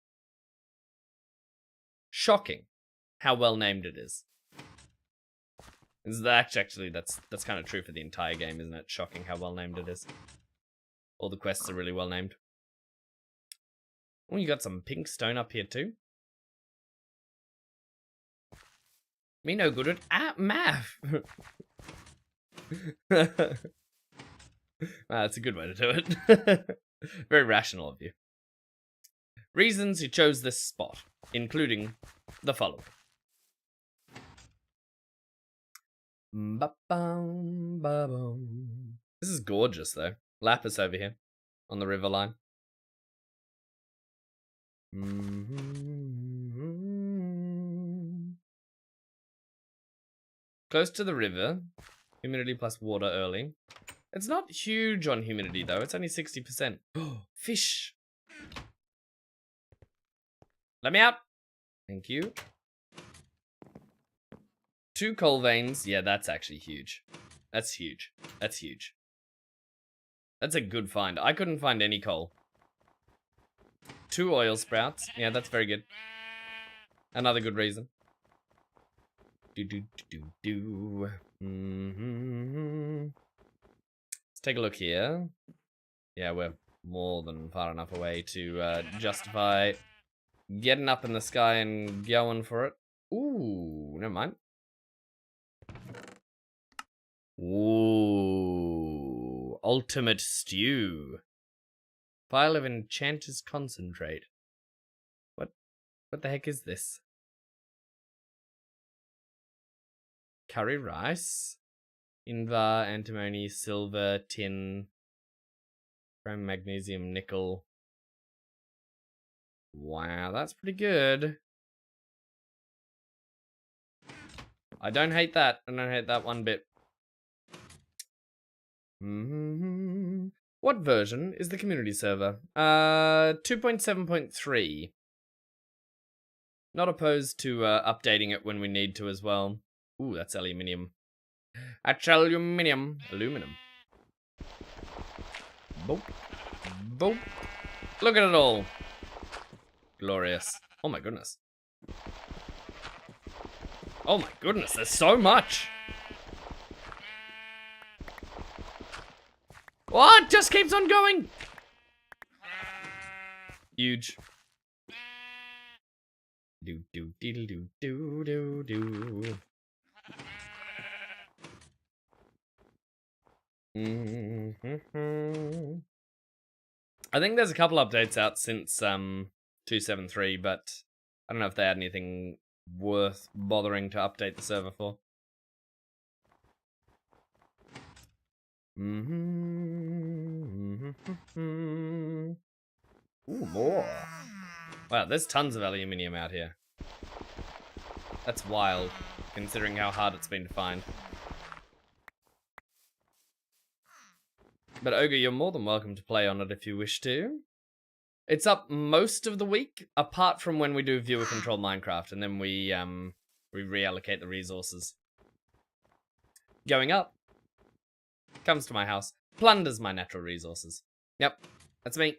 Shocking how well named it is. Actually, that's kind of true for the entire game, isn't it? Shocking how well named it is. All the quests are really well named. Oh, you got some pink stone up here too. Me no good at math. That's a good way to do it. Very rational of you. Reasons you chose this spot, including the following. This is gorgeous, though. Lapis over here, on the river line. Close to the river. Humidity plus water early. It's not huge on humidity, though. It's only 60%. Oh, fish. Let me out. Thank you. 2 coal veins. Yeah, that's actually huge. That's huge. That's huge. That's a good find. I couldn't find any coal. 2 oil sprouts. Yeah, that's very good. Another good reason. Let's take a look here. Yeah, we're more than far enough away to justify getting up in the sky and going for it. Ooh, never mind. Ooh, ultimate stew. Pile of enchanter's concentrate. What the heck is this? Curry rice, invar, antimony, silver, tin, chrome, magnesium, nickel. Wow, that's pretty good. I don't hate that. I don't hate that one bit. What version is the community server? 2.7.3. Not opposed to updating it when we need to as well. Ooh, that's aluminium. That's aluminium. Aluminum. Boop. Boop. Look at it all. Glorious. Oh my goodness. Oh my goodness, there's so much. What? Just keeps on going. Huge. Do do do do do do do. I think there's a couple updates out since 2.7.3, but I don't know if they had anything worth bothering to update the server for. Ooh, more. Wow, there's tons of aluminium out here. That's wild, considering how hard it's been to find. But Ogre, you're more than welcome to play on it if you wish to. It's up most of the week, apart from when we do viewer control Minecraft, and then we reallocate the resources. Going up, comes to my house, plunders my natural resources. Yep, that's me.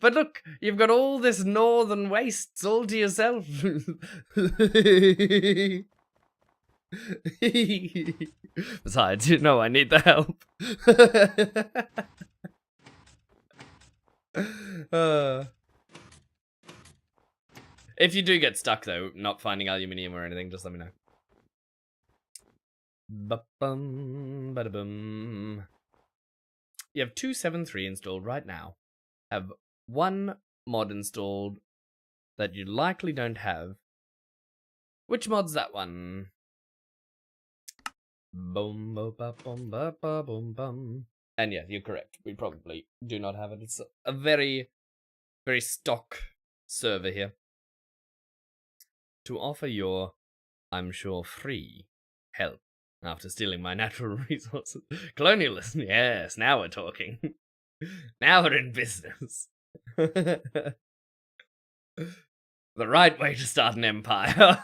But look, you've got all this northern wastes all to yourself. Besides, you know I need the help. If you do get stuck though, not finding aluminium or anything, just let me know. Ba-bum, ba-da-bum. You have 273 installed right now. Have one mod installed that you likely don't have. Which mod's that one? Boom, ba, ba, boom, ba, ba, boom, bum. And yeah, you're correct. We probably do not have it. It's a very, very stock server here. To offer your, I'm sure, free help after stealing my natural resources. Colonialism, yes, now we're talking. Now we're in business. The right way to start an empire.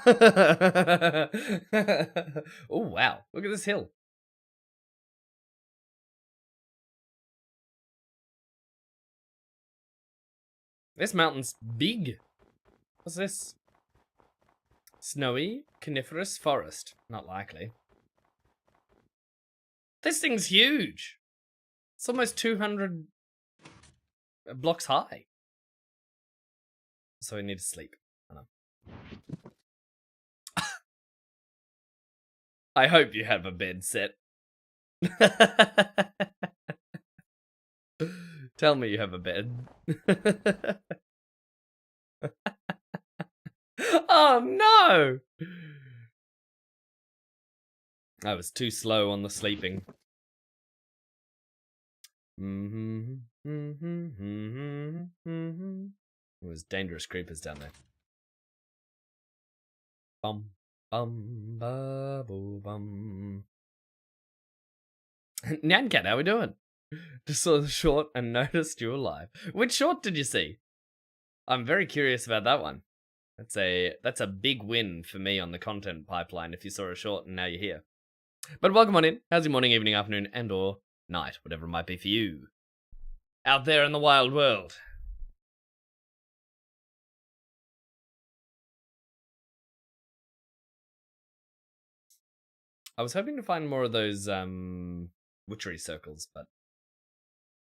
Oh, wow. Look at this hill. This mountain's big. What's this? Snowy coniferous forest. Not likely. This thing's huge. It's almost 200 blocks high. So we need to sleep. I know. I hope you have a bed set. Tell me you have a bed. Oh no! I was too slow on the sleeping. There's dangerous creepers down there. Bum bum ba boo bum. Nyancat, how we doing? Just saw the short and noticed you alive. Which short did you see? I'm very curious about that one. That's a big win for me on the content pipeline if you saw a short and now you're here. But welcome on in. How's your morning, evening, afternoon, and or night, whatever it might be for you. Out there in the wild world. I was hoping to find more of those witchery circles, but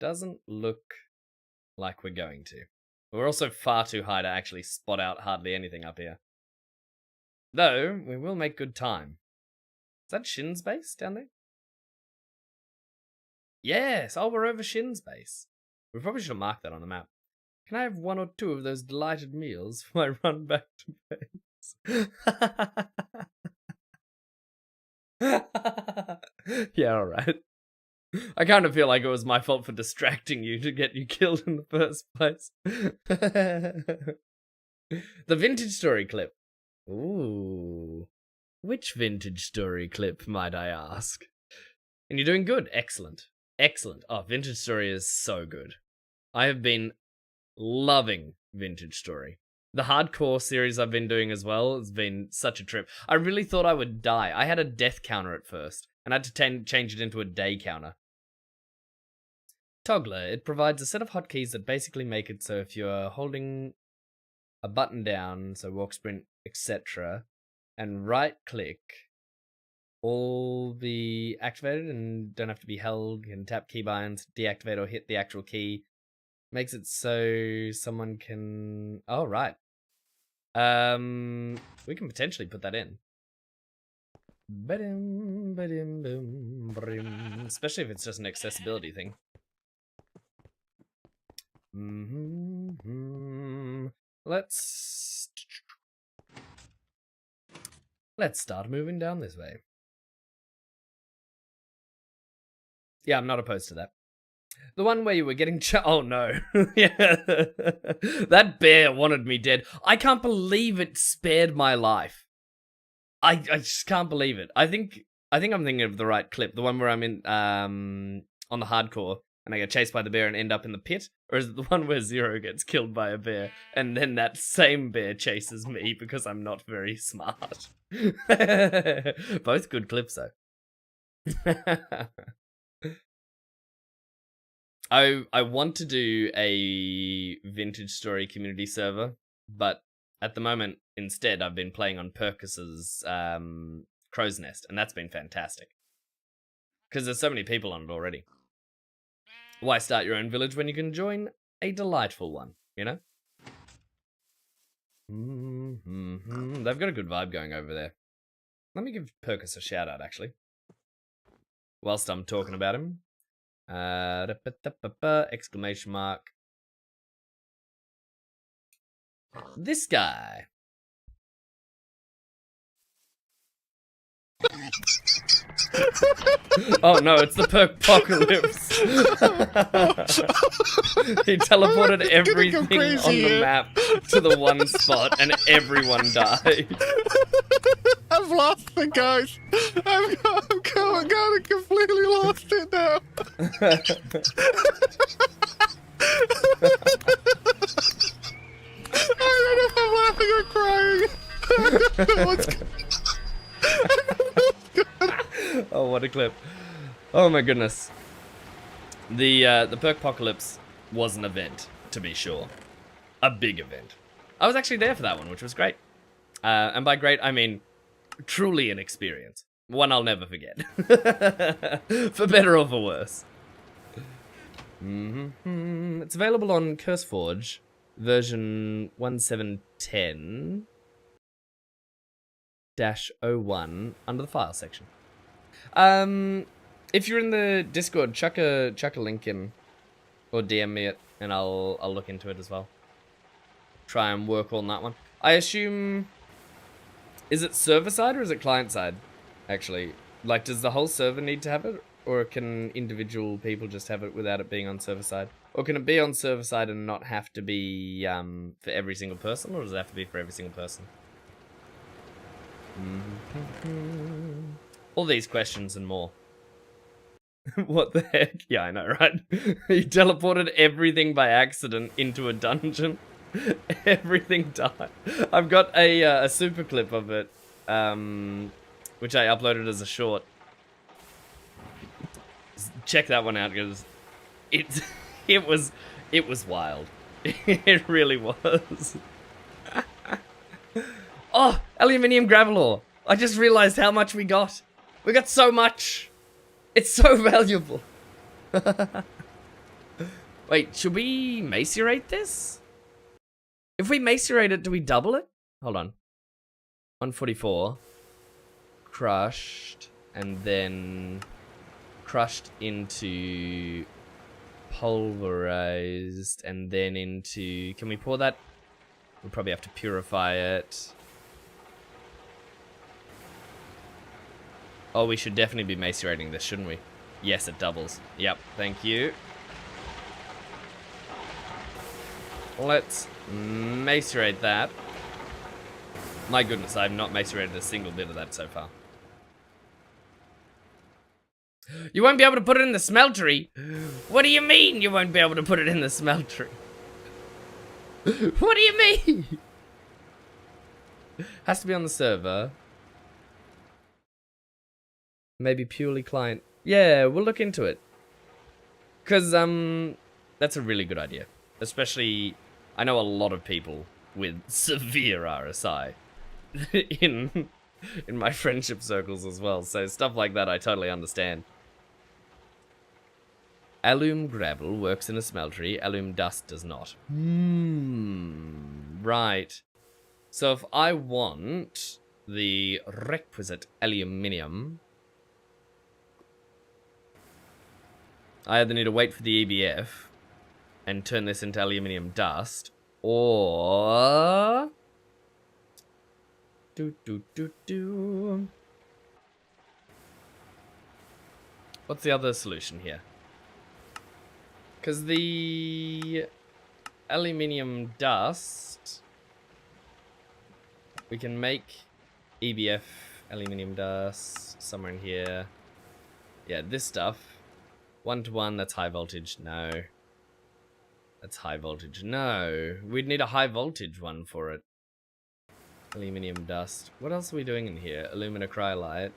doesn't look like we're going to. We're also far too high to actually spot out hardly anything up here. Though, we will make good time. Is that Shin's base down there? Yes! Oh, we're over Shin's base. We probably should have marked that on the map. Can I have one or two of those delighted meals before I run back to base? Yeah, alright. I kind of feel like it was my fault for distracting you to get you killed in the first place. The vintage story clip. Ooh. Which vintage story clip, might I ask? And you're doing good. Excellent. Excellent. Oh, vintage story is so good. I have been loving vintage story. The hardcore series I've been doing as well has been such a trip. I really thought I would die. I had a death counter at first, and I had to change it into a day counter. Toggler, it provides a set of hotkeys that basically make it so if you're holding a button down, so walk, sprint, etc., and right click, all be activated and don't have to be held. You can tap keybinds, deactivate or hit the actual key. Makes it so someone can... Oh, right. We can potentially put that in. Especially if it's just an accessibility thing. Let's start moving down this way. Yeah, I'm not opposed to that. The one where you were getting oh no. Yeah. That bear wanted me dead. I can't believe it spared my life. I just can't believe it. I think I'm thinking of the right clip. The one where I'm in on the hardcore and I get chased by the bear and end up in the pit? Or is it the one where Zero gets killed by a bear and then that same bear chases me because I'm not very smart? Both good clips though. I want to do a vintage story community server, but at the moment, instead, I've been playing on Perkus's Crow's Nest, and that's been fantastic. Because there's so many people on it already. Why start your own village when you can join a delightful one, you know? They've got a good vibe going over there. Let me give Perkus a shout out, actually. Whilst I'm talking about him. Exclamation mark. This guy. Oh no, it's the Perkpocalypse. He teleported everything on the map to the one spot and everyone died. I've lost it, guys. I've got it completely lost it now. I don't know if I'm laughing or crying. What's Oh, what a clip. Oh my goodness. The Perkpocalypse was an event, to be sure. A big event. I was actually there for that one, which was great. And by great, I mean truly an experience. One I'll never forget. For better or for worse. It's available on CurseForge, version 1710-01, under the file section. If you're in the Discord, chuck a link in, or DM me it, and I'll look into it as well. Try and work on that one. I assume, is it server side or is it client side? Actually, like, does the whole server need to have it, or can individual people just have it without it being on server side? Or can it be on server side and not have to be for every single person, or does it have to be for every single person? All these questions and more. What the heck? Yeah, I know, right? He teleported everything by accident into a dungeon. Everything died. I've got a super clip of it, which I uploaded as a short. Check that one out, because it was wild. It really was. Oh, aluminium gravel ore. I just realized how much we got. We got so much. It's so valuable. Wait, should we macerate this? If we macerate it, do we double it? Hold on. 144. Crushed. And then crushed into pulverized. And then into... Can we pour that? We'll probably have to purify it. Oh, we should definitely be macerating this, shouldn't we? Yes, it doubles. Yep, thank you. Let's macerate that. My goodness, I've not macerated a single bit of that so far. You won't be able to put it in the smeltery? What do you mean you won't be able to put it in the smeltery? What do you mean? Has to be on the server. Maybe purely client. Yeah, we'll look into it. Because, that's a really good idea. Especially, I know a lot of people with severe RSI in my friendship circles as well. So stuff like that I totally understand. Alum gravel works in a smeltery. Alum dust does not. Right. So if I want the requisite aluminium, I either need to wait for the EBF and turn this into aluminium dust, or... What's the other solution here? Because the aluminium dust, we can make EBF aluminium dust somewhere in here. Yeah, this stuff. 1-to-1, that's high voltage. No. That's high voltage. No. We'd need a high voltage one for it. Aluminium dust. What else are we doing in here? Alumina cryolite.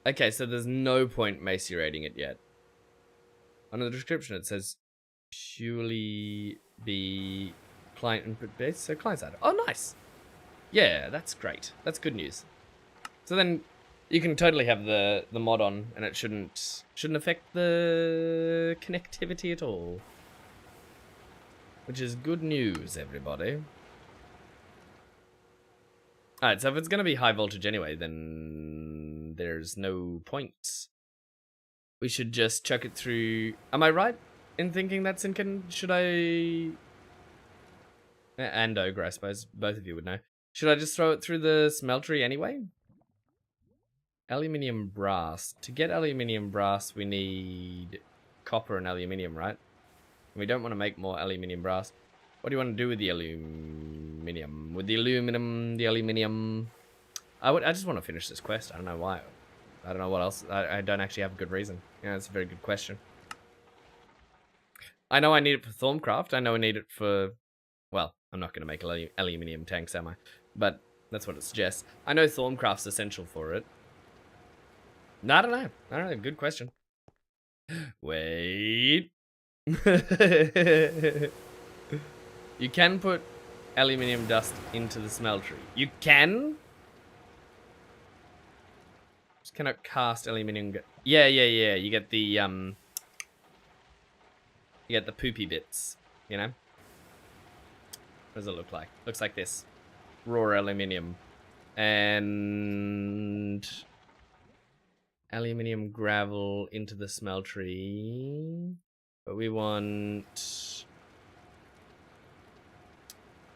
Okay, so there's no point macerating it yet. On the description it says purely be client input based, so client side. Oh, nice. Yeah, that's great. That's good news. So then you can totally have the mod on, and it shouldn't affect the connectivity at all. which is good news, everybody. Alright, so if it's going to be high voltage anyway, then there's no point. We should just chuck it through... Am I right in thinking that's in... Should I... And Ogre, I suppose. Both of you would know. Should I just throw it through the smeltery anyway? Aluminium brass. To get aluminium brass, we need copper and aluminium, right? We don't want to make more aluminium brass. What do you want to do with the aluminium? With the aluminium... I just want to finish this quest. I don't know why. I don't know what else. I don't actually have a good reason. Yeah, that's a very good question. I know I need it for Thorncraft. I know I need it for... Well, I'm not going to make aluminium tanks, am I? But that's what it suggests. I know Thorncraft's essential for it. No, I don't know. I don't know. Good question. Wait. You can put aluminium dust into the smeltery. You can? Just cannot cast aluminium. Yeah. You get the poopy bits, you know? What does it look like? Looks like this. Raw aluminium. And aluminium gravel into the smeltery. But we want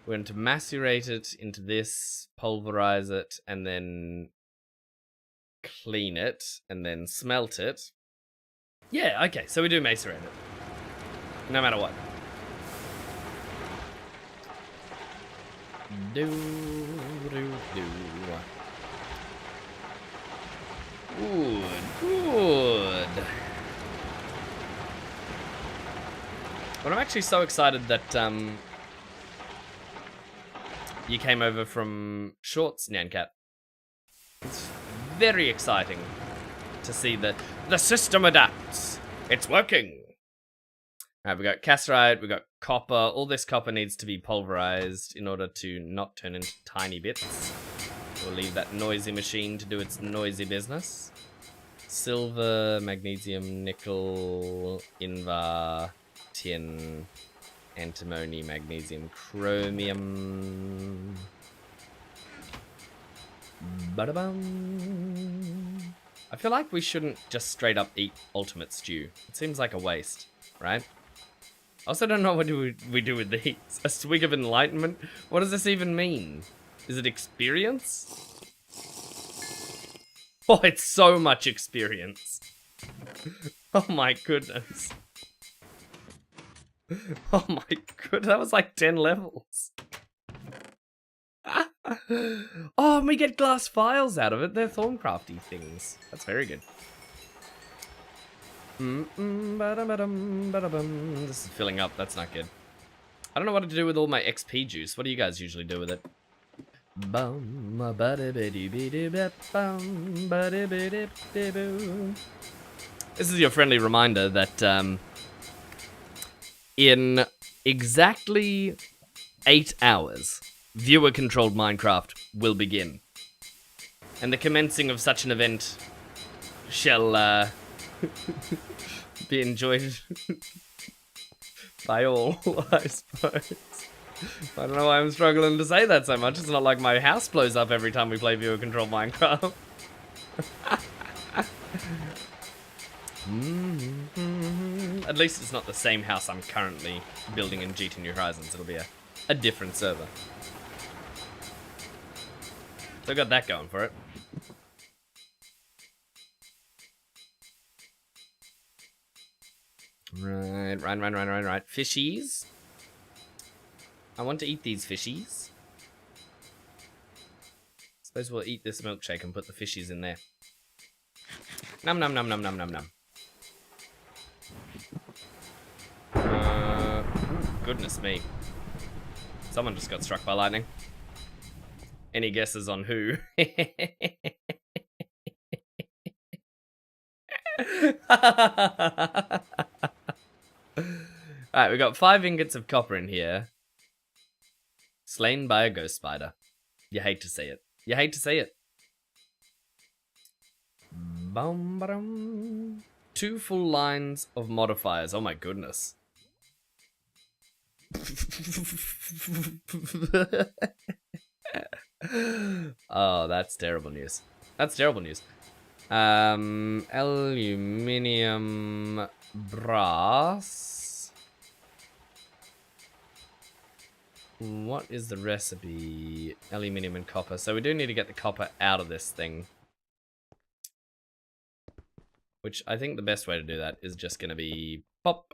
to macerate it into this, pulverize it, and then clean it, and then smelt it. Yeah, okay, so we do macerate it. No matter what. Good. Well, I'm actually so excited that you came over from Shorts, Nyancat. It's very exciting to see that the system adapts. It's working. Alright, we got casterite, we got copper. All this copper needs to be pulverized in order to not turn into tiny bits. We'll leave that noisy machine to do its noisy business. Silver, magnesium, nickel, invar, tin, antimony, magnesium, chromium. Ba-da-bum. I feel like we shouldn't just straight up eat ultimate stew. It seems like a waste, right? I also don't know what do we do with these. A swig of enlightenment? What does this even mean? Is it experience? Oh, it's so much experience. Oh my goodness. Oh my god, that was like 10 levels. Oh, and we get glass files out of it. They're Thorncrafty things. That's very good. This is filling up. That's not good. I don't know what to do with all my XP juice. What do you guys usually do with it? This is your friendly reminder that in exactly 8 hours, viewer-controlled Minecraft will begin. And the commencing of such an event shall be enjoyed by all, I suppose. I don't know why I'm struggling to say that so much. It's not like my house blows up every time we play viewer-controlled Minecraft. At least it's not the same house I'm currently building in GTNH Horizons. It'll be a different server. So I got that going for it. Right. Fishies. I want to eat these fishies. Suppose we'll eat this milkshake and put the fishies in there. Nom nom nom nom nom nom nom. Goodness me. Someone just got struck by lightning. Any guesses on who? Alright, we got 5 ingots of copper in here. Slain by a ghost spider. You hate to see it. You hate to see it. Bum, ba-dum. 2 full lines of modifiers. Oh my goodness. Oh, that's terrible news. That's terrible news. Aluminium brass. What is the recipe? Aluminium and copper. So we do need to get the copper out of this thing. Which I think the best way to do that is just going to be pop.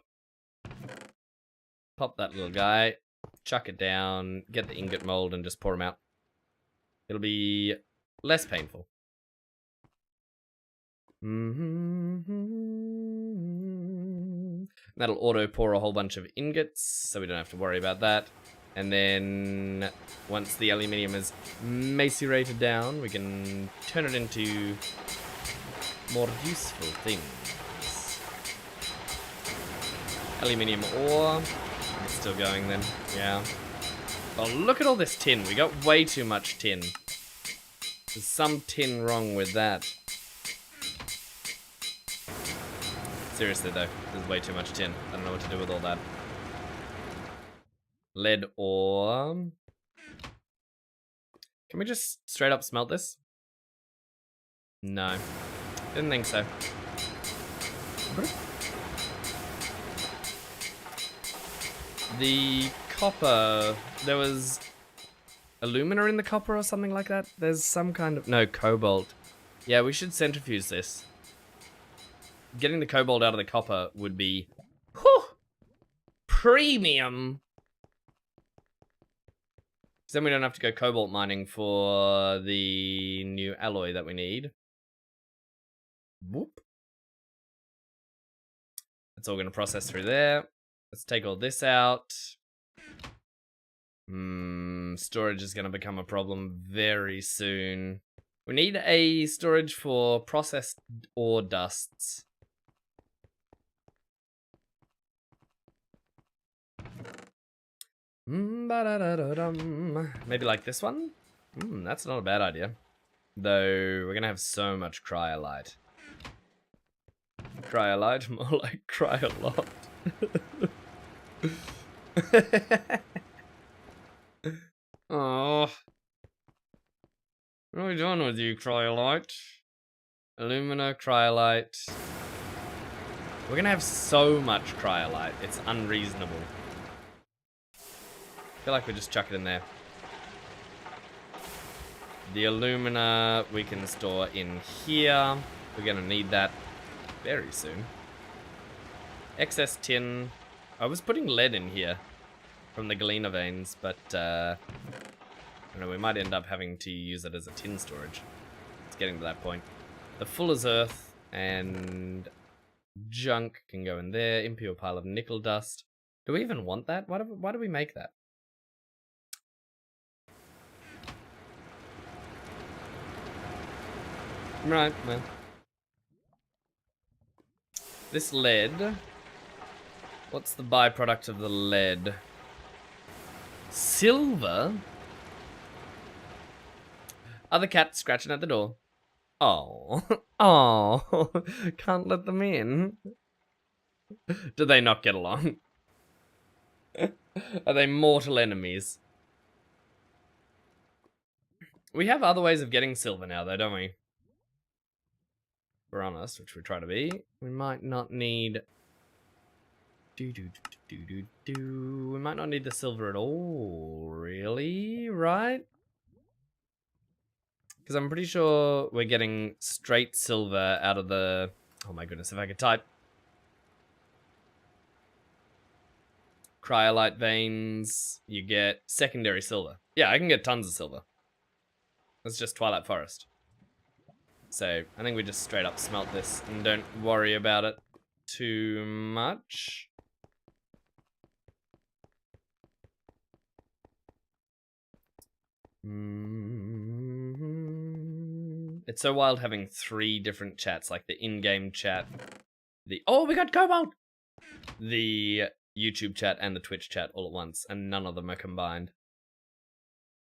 Pop that little guy. Chuck it down. Get the ingot mold and just pour them out. It'll be less painful. That'll auto pour a whole bunch of ingots, so we don't have to worry about that. And then once the aluminium is macerated down, we can turn it into more useful things. Aluminium ore. It's still going then, yeah. Oh, look at all this tin. We got way too much tin. There's some tin wrong with that. Seriously though, there's way too much tin. I don't know what to do with all that. Lead ore. Can we just straight up smelt this? No. Didn't think so. The copper, there was alumina in the copper or something like that. There's some kind of, no, cobalt. Yeah, we should centrifuge this. Getting the cobalt out of the copper would be, whew, premium. Then we don't have to go cobalt mining for the new alloy that we need. Whoop. It's all going to process through there. Let's take all this out. Storage is going to become a problem very soon. We need a storage for processed ore dusts. Maybe like this one? That's not a bad idea. Though, we're going to have so much cryolite. Cryolite? More like cry a lot. Oh. What are we doing with you, cryolite? Alumina, cryolite. We're going to have so much cryolite. It's unreasonable. I feel like we just chuck it in there. The alumina we can store in here. We're going to need that very soon. Excess tin. I was putting lead in here from the galena veins, but I don't know, we might end up having to use it as a tin storage. It's getting to that point. The fuller's earth and junk can go in there. Impure pile of nickel dust. Do we even want that? Why do we make that? Right, well. This lead. What's the byproduct of the lead? Silver? Other cat scratching at the door. Oh. Oh. Can't let them in. Do they not get along? Are they mortal enemies? We have other ways of getting silver now, though, don't we? If we're honest, which we try to be. We might not need... We might not need the silver at all, really, right? Because I'm pretty sure we're getting straight silver out of the... Oh my goodness, if I could type. Cryolite veins, you get secondary silver. Yeah, I can get tons of silver. That's just Twilight Forest. So, I think we just straight up smelt this and don't worry about it too much. It's so wild having 3 different chats, like the in-game chat, oh, we got cobalt! The YouTube chat and the Twitch chat all at once, and none of them are combined.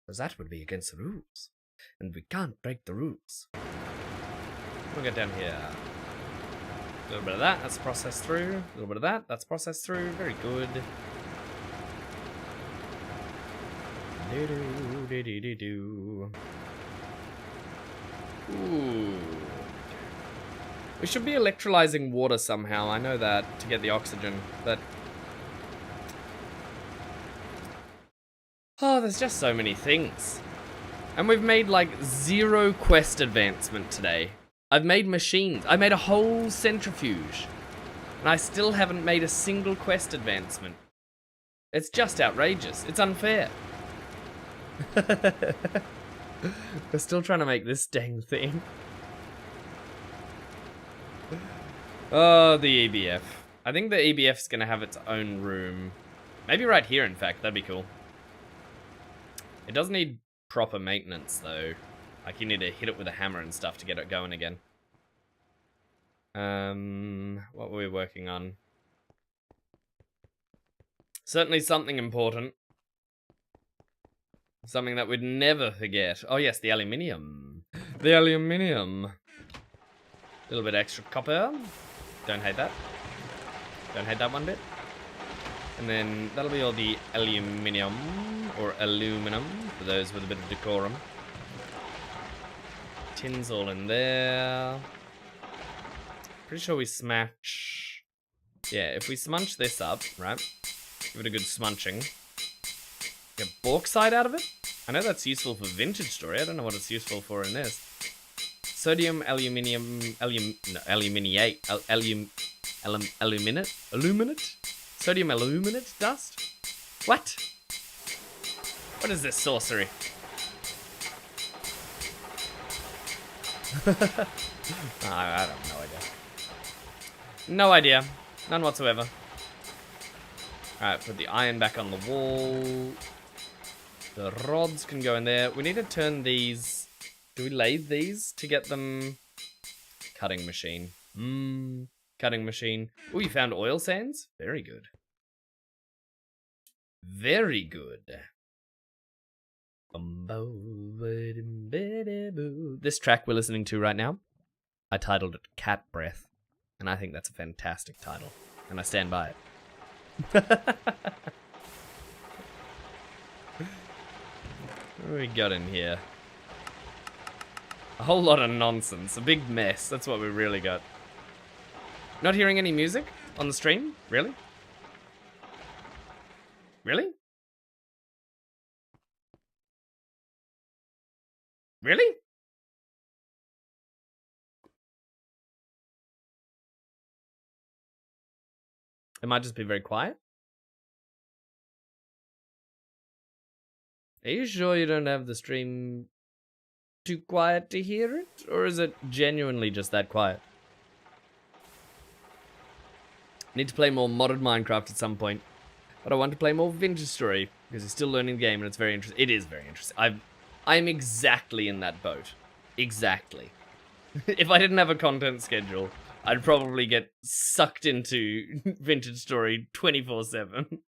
Because that would be against the rules. And we can't break the rules. We'll get down here. A little bit of that, that's processed through. A little bit of that, that's processed through. Very good. Do-do-do-do-do-do. Ooh. We should be electrolyzing water somehow. I know that to get the oxygen, but oh, there's just so many things. And we've made like 0 quest advancement today. I've made machines. I made a whole centrifuge. And I still haven't made a single quest advancement. It's just outrageous. It's unfair. We're still trying to make this dang thing. Oh, the EBF. I think the EBF's gonna have its own room. Maybe right here, in fact. That'd be cool. It does need proper maintenance, though. Like, you need to hit it with a hammer and stuff to get it going again. What were we working on? Certainly something important. Something that we'd never forget. Oh yes, the aluminium. The aluminium. A little bit extra copper. Don't hate that. Don't hate that one bit. And then that'll be all the aluminium, or aluminum, for those with a bit of decorum. Tin's all in there. Pretty sure we smash... Yeah, if we smudge this up, right? Give it a good smudging. Get bauxite out of it? I know that's useful for vintage story. I don't know what it's useful for in this. Sodium, aluminate, aluminate? Sodium aluminate dust? What? What is this sorcery? I have no idea. No idea. None whatsoever. Alright, put the iron back on the wall. The rods can go in there. We need to turn these... Do we lathe these to get them... Cutting machine. Cutting machine. Oh, you found oil sands? Very good. Very good. This track we're listening to right now, I titled it Cat Breath. And I think that's a fantastic title. And I stand by it. What do we got in here? A whole lot of nonsense. A big mess. That's what we really got. Not hearing any music on the stream? Really? Really? Really? It might just be very quiet. Are you sure you don't have the stream too quiet to hear it? Or is it genuinely just that quiet? Need to play more modded Minecraft at some point. But I want to play more Vintage Story, because he's still learning the game and it's very interesting. It is very interesting. I'm exactly in that boat. Exactly. If I didn't have a content schedule, I'd probably get sucked into Vintage Story 24/7.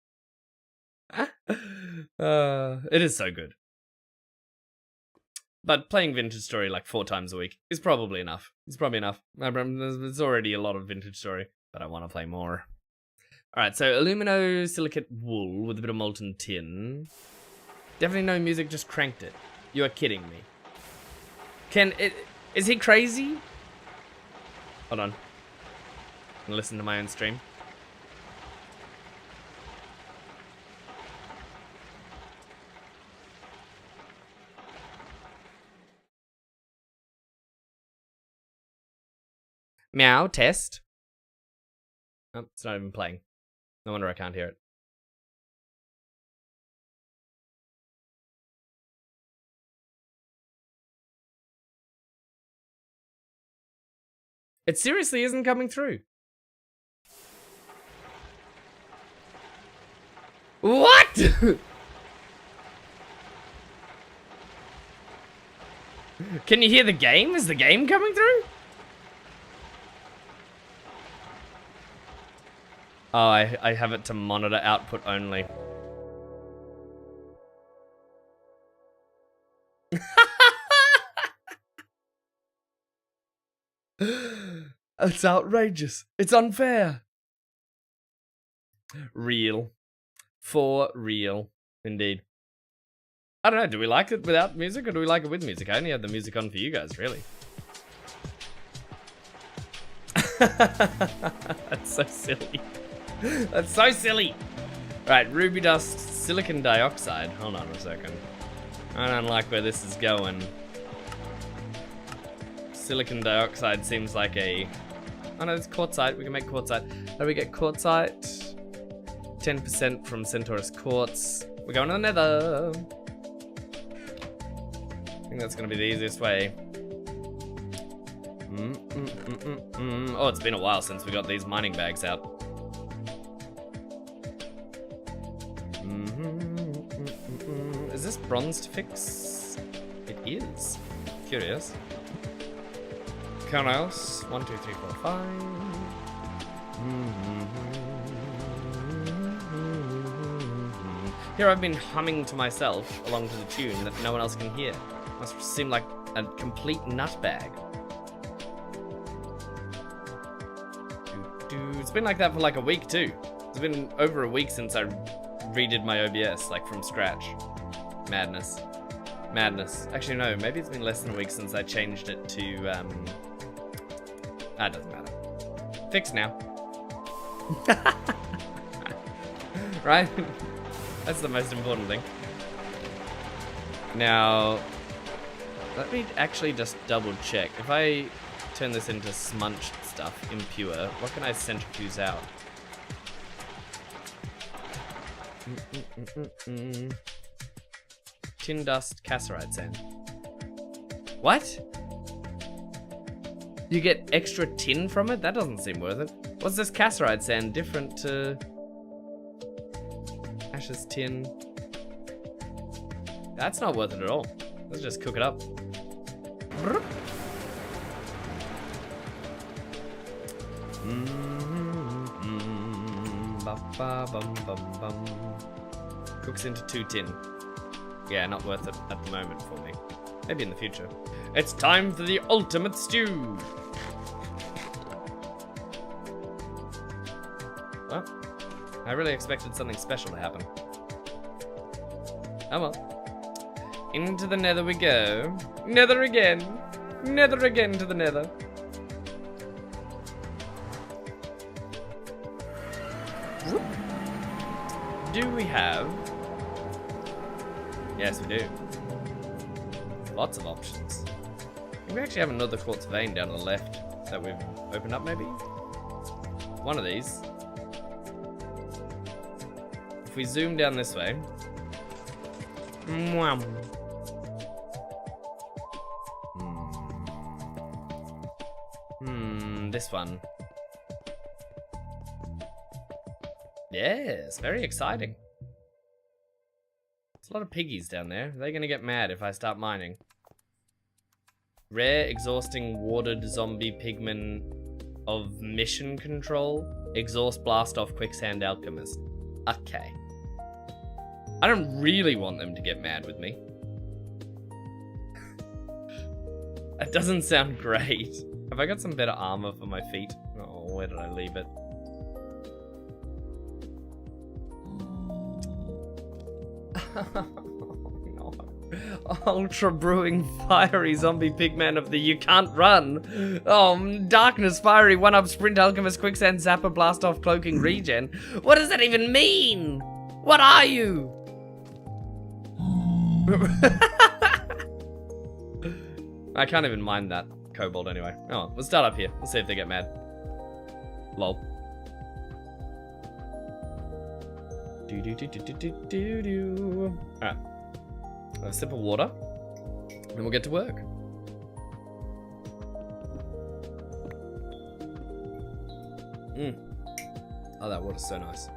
It is so good. But playing Vintage Story like 4 times a week is probably enough. It's probably enough. There's already a lot of Vintage Story, but I want to play more. Alright, so aluminosilicate wool with a bit of molten tin. Definitely no music, just cranked it. You are kidding me. Is he crazy? Hold on. I'm gonna listen to my own stream. Meow, test. Oh, it's not even playing. No wonder I can't hear it. It seriously isn't coming through. What? Can you hear the game? Is the game coming through? Oh, I have it to monitor output only. It's outrageous. It's unfair. Real. For real. Indeed. I don't know, do we like it without music or do we like it with music? I only had the music on for you guys, really. That's so silly. That's so silly. Right, ruby dust, silicon dioxide. Hold on a second. I don't like where this is going. Silicon dioxide seems like a... Oh no, it's quartzite. We can make quartzite. How do we get quartzite? 10% from Centaurus quartz. We're going to the nether. I think that's going to be the easiest way. Oh, it's been a while since we got these mining bags out. Is this bronze to fix? It is. Curious. Count else. 1, 2, 3, 4, 5. Here I've been humming to myself along to the tune that no one else can hear. Must seem like a complete nutbag. It's been like that for like a week too. It's been over a week since I redid my OBS, like from scratch. Madness. Madness. Actually no, maybe it's been less than a week since I changed it to, it doesn't matter. Fixed now. Right? That's the most important thing. Now, let me actually just double check. If I turn this into smudged stuff, impure, what can I centrifuge out? Tin dust, cassiterite sand. What? You get extra tin from it? That doesn't seem worth it. What's this cassiterite sand different to... Ashes, tin. That's not worth it at all. Let's just cook it up. Cooks into 2 tin. Yeah, not worth it at the moment for me. Maybe in the future. It's time for the ultimate stew. Well, I really expected something special to happen. Oh well. Into the nether we go. Nether again. Nether again to the nether. Do we have... Yes, we do. Lots of options. We actually have another quartz vein down to the left that we've opened up, maybe? One of these. If we zoom down this way... This one. Yes, very exciting. There's a lot of piggies down there. Are they gonna get mad if I start mining? Rare, exhausting, watered zombie pigman of mission control. Exhaust blast off quicksand alchemist. Okay. I don't really want them to get mad with me. That doesn't sound great. Have I got some better armor for my feet? Oh, where did I leave it? Oh, no. Ultra brewing fiery zombie pigman of the you can't run. Oh, darkness fiery 1-up sprint alchemist quicksand zapper blast off cloaking regen. What does that even mean? What are you? I can't even mind that kobold anyway. Oh, we'll start up here. We'll see if they get mad. Lol. Alright. A sip of water. And we'll get to work. Oh, that water's so nice.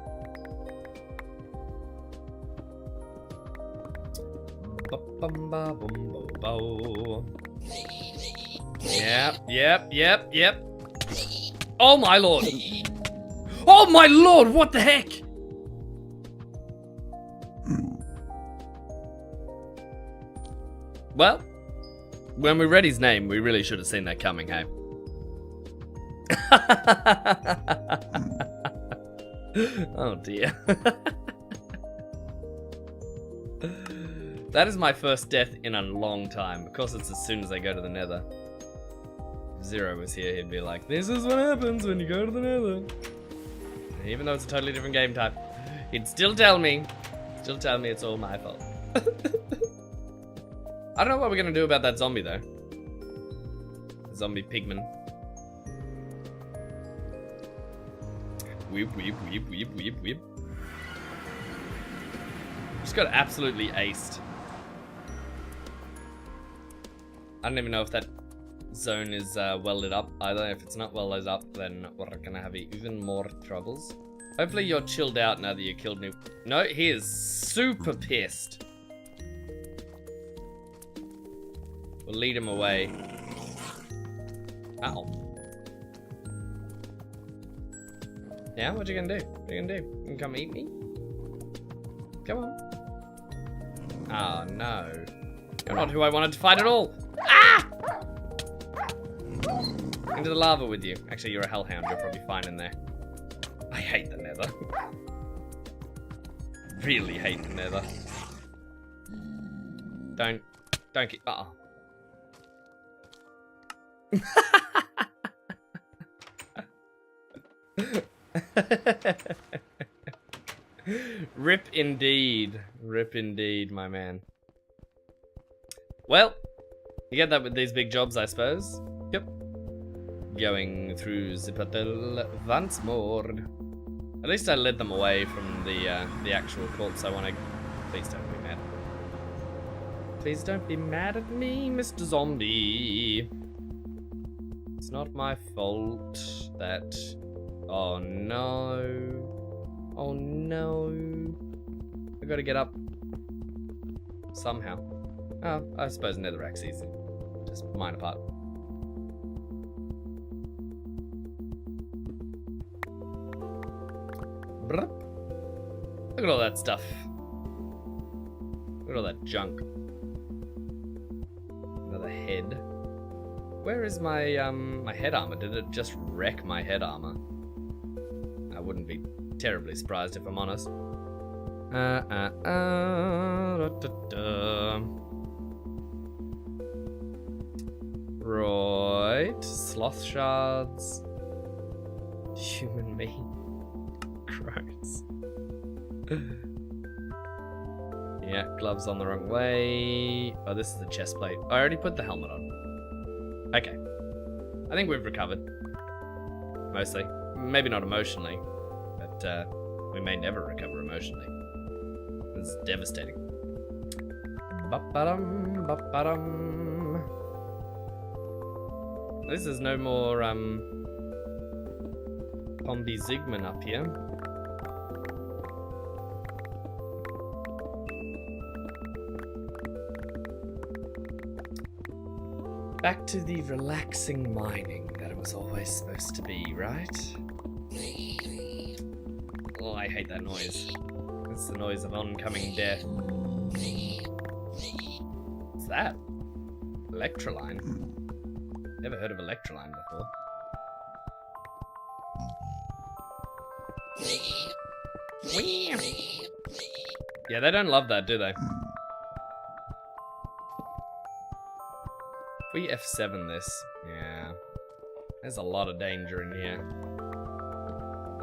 Yep. Oh my lord! Oh my lord, what the heck? Well, when we read his name, we really should have seen that coming, hey? Oh dear. That is my first death in a long time. Of course, it's as soon as I go to the nether. If Zero was here, he'd be like, this is what happens when you go to the nether. And even though it's a totally different game type, he'd still tell me it's all my fault. I don't know what we're gonna do about that zombie though. Zombie pigman. Weep, weep, weep, weep, weep, weep. Just got absolutely aced. I don't even know if that zone is well lit up either. If it's not well lit up, then we're gonna have even more troubles. Hopefully you're chilled out now that you killed me. No, he is super pissed. We'll lead him away. Uh-oh. Yeah, what you gonna do? What you gonna do? You can come eat me? Come on. Oh no. You're not who I wanted to fight at all. Ah! Into the lava with you. Actually, you're a hellhound. You're probably fine in there. I hate the nether. Really hate the nether. Don't get. Uh-oh. Rip indeed. Rip indeed, my man. Well, you get that with these big jobs, I suppose. Yep. Going through the portal once more. At least I led them away from the actual corpse I want to... Please don't be mad. Please don't be mad at me, Mr. Zombie. It's not my fault that... Oh no. Oh no. I gotta get up. Somehow. Oh, I suppose netherrack's easy. Just mine apart. Look at all that stuff. Look at all that junk. Another head. Where is my my head armor? Did it just wreck my head armor? I wouldn't be terribly surprised if I'm honest. Right. Sloth shards. Human meat. Gross. Yeah, gloves on the wrong way. Oh, this is the chest plate. I already put the helmet on. Okay. I think we've recovered. Mostly. Maybe not emotionally, but we may never recover emotionally. It's devastating. Ba-ba-dum, ba-ba-dum. At least there's no more Pombi Zigman up here. Back to the relaxing mining that it was always supposed to be, right? Oh, I hate that noise. It's the noise of oncoming death. What's that? Electroline? Never heard of Electroline before. Yeah, they don't love that, do they? If we F7 this, yeah. There's a lot of danger in here.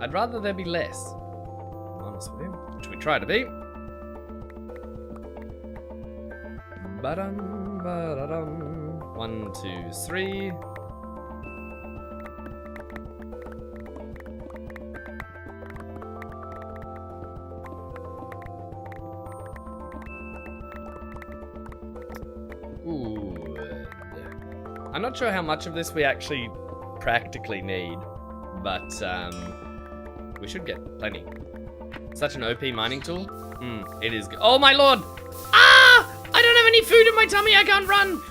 I'd rather there be less. I'm honest with you. Which we try to be. Ba-dum, ba-da-dum. 1, 2, 3. Good. I'm not sure how much of this we actually practically need, but we should get plenty. Such an OP mining tool. It is. Oh my lord! Ah! I don't have any food in my tummy. I can't run.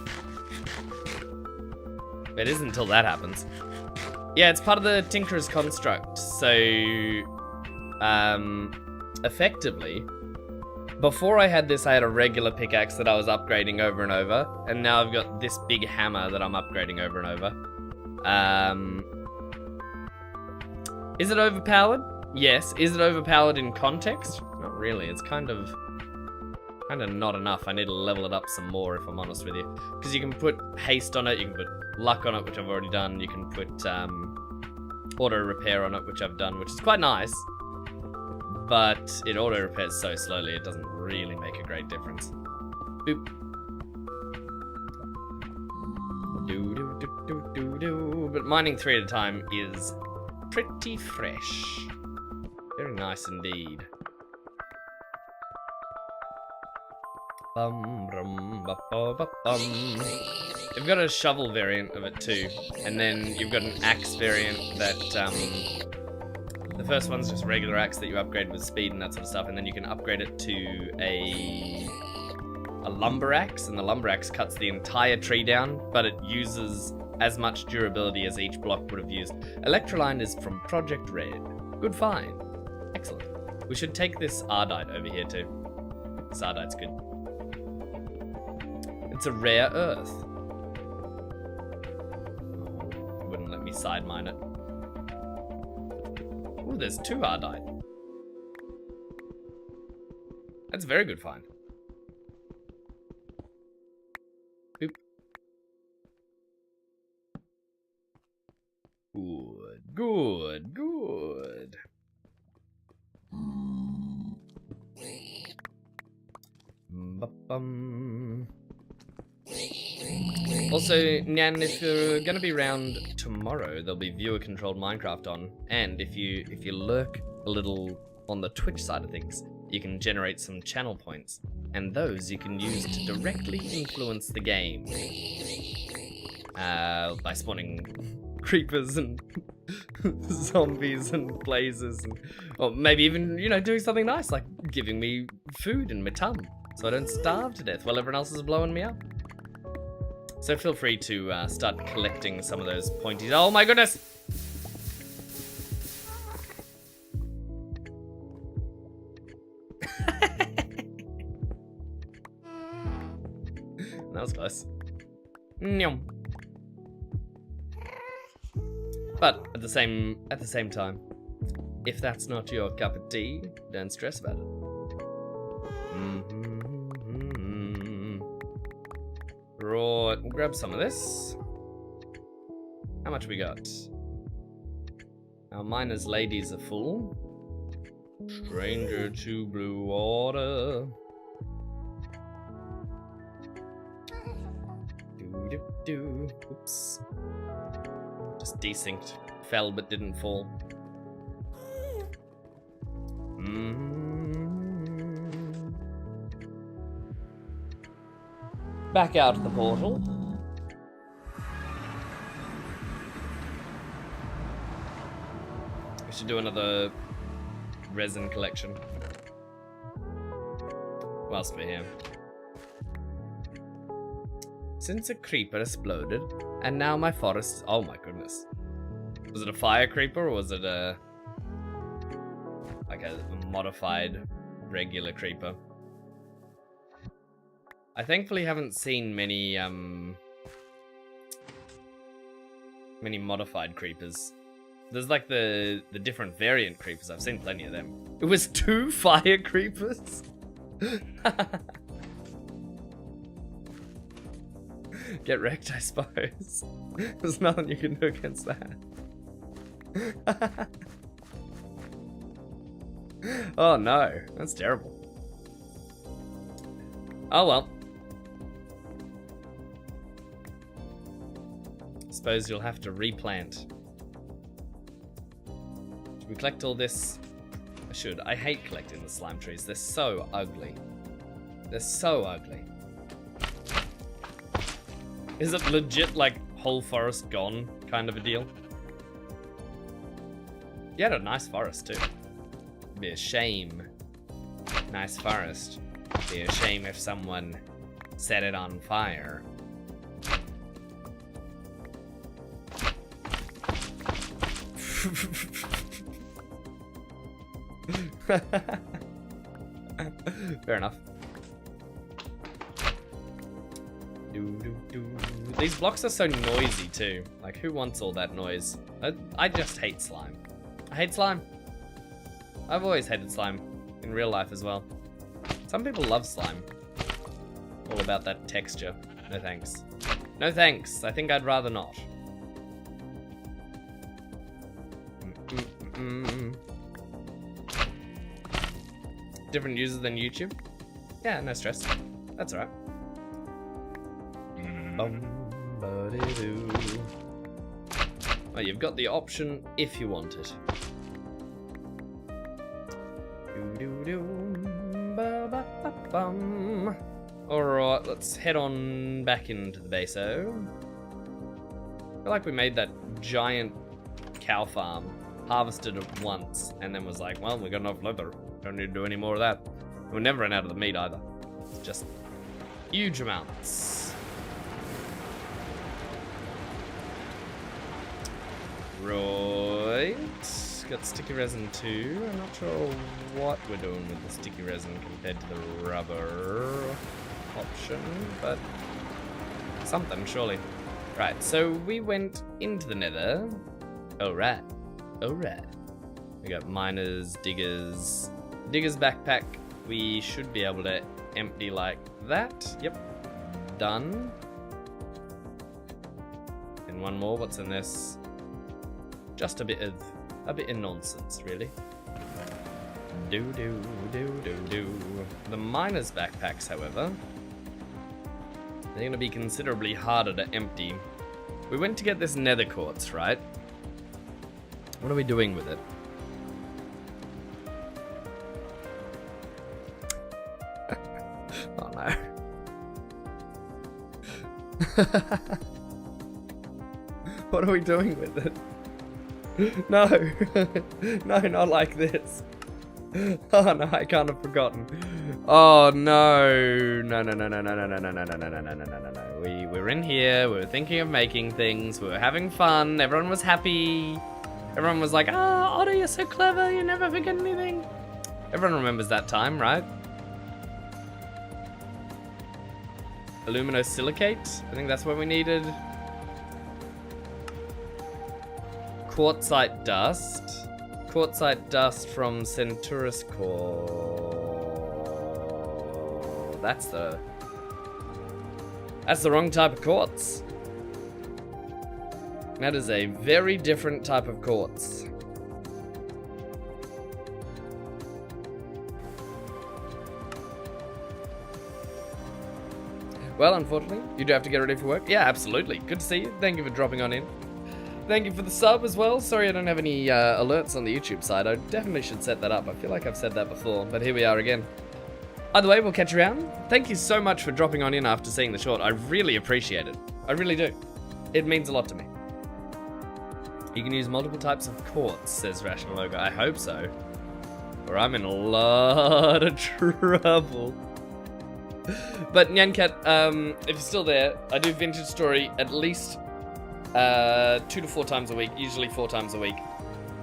It is until that happens. Yeah, it's part of the Tinkerer's construct. So, effectively, before I had this, I had a regular pickaxe that I was upgrading over and over, and now I've got this big hammer that I'm upgrading over and over. Is it overpowered? Yes. Is it overpowered in context? Not really. It's kind of Kinda not enough. I need to level it up some more, if I'm honest with you. Because you can put haste on it, you can put luck on it, which I've already done. You can put auto repair on it, which I've done, which is quite nice. But it auto repairs so slowly, it doesn't really make a great difference. Boop. Do. But mining 3 at a time is pretty fresh. Very nice indeed. You've got a shovel variant of it too, and then you've got an axe variant that the first one's just regular axe that you upgrade with speed and that sort of stuff, and then you can upgrade it to a lumber axe, and the lumber axe cuts the entire tree down, but it uses as much durability as each block would have used. Electroline is from Project Red. Good find. Excellent. We should take this Ardite over here too. This Ardite's good. It's a rare earth. It wouldn't let me side mine it. Oh, there's 2 Ardite. That's a very good find. Boop. Good. Also, Nyan, if you're gonna be around tomorrow, there'll be viewer-controlled Minecraft on, and if you lurk a little on the Twitch side of things, you can generate some channel points, and those you can use to directly influence the game by spawning creepers and zombies and blazes, and or maybe even doing something nice like giving me food in my tum, so I don't starve to death while everyone else is blowing me up. So feel free to start collecting some of those pointies. Oh my goodness! That was close. Nyum. But at the same time, if that's not your cup of tea, don't stress about it. Right, we'll grab some of this. How much we got? Our miner's ladies are full. Stranger to blue water. Do. Oops. Just desynced. Fell but didn't fall. Back out of the portal. We should do another resin collection whilst we're here. Since a creeper exploded, and now my forest... Oh my goodness. Was it a fire creeper, or was it a modified regular creeper? I thankfully haven't seen many modified creepers. There's like the different variant creepers. I've seen plenty of them. It was 2 fire creepers. Get wrecked, I suppose. There's nothing you can do against that. Oh no, that's terrible. Oh well. Suppose you'll have to replant. Should we collect all this? I should. I hate collecting the slime trees. They're so ugly. They're so ugly. Is it legit like whole forest gone kind of a deal? You had a nice forest too. It'd be a shame. Nice forest. It'd be a shame if someone set it on fire. Fair enough. These blocks are so noisy too. Like, who wants all that noise? I just hate slime. I hate slime. I've always hated slime in real life as well. Some people love slime. All about that texture. No thanks. No thanks. I think I'd rather not. Different users than YouTube? Yeah, no stress. That's alright. Oh, you've got the option if you want it. Alright, let's head on back into the baso. I feel like we made that giant cow farm, harvested it once, and then was like, well, we got enough leather. Don't need to do any more of that. We'll never run out of the meat either. It's just huge amounts. Right. Got sticky resin too. I'm not sure what we're doing with the sticky resin compared to the rubber option, but something surely. Right, so we went into the nether. Alright. Alright. We got miners, diggers. Digger's backpack, we should be able to empty like that. Yep. Done. And one more, what's in this? Just a bit of nonsense, really. Do. The miner's backpacks, however, they're gonna be considerably harder to empty. We went to get this nether quartz, right? What are we doing with it? Oh no. What are we doing with it? No. No, not like this. Oh no, I can't have forgotten. Oh no. No. We were in here, we were thinking of making things, we were having fun, everyone was happy. Everyone was like, ah, Otto, you're so clever, you never forget anything. Everyone remembers that time, right? Aluminosilicate? I think that's what we needed. Quartzite dust. Quartzite dust from Centaurus core. That's the wrong type of quartz. That is a very different type of quartz. Well, unfortunately, you do have to get ready for work. Yeah, absolutely. Good to see you. Thank you for dropping on in. Thank you for the sub as well. Sorry I don't have any alerts on the YouTube side. I definitely should set that up. I feel like I've said that before, but here we are again. Either way, we'll catch you around. Thank you so much for dropping on in after seeing the short. I really appreciate it. I really do. It means a lot to me. You can use multiple types of quartz, says Rational Ogre. I hope so. Or I'm in a lot of trouble. But Nyancat, if you're still there, I do Vintage Story at least 2 to 4 times a week, usually 4 times a week.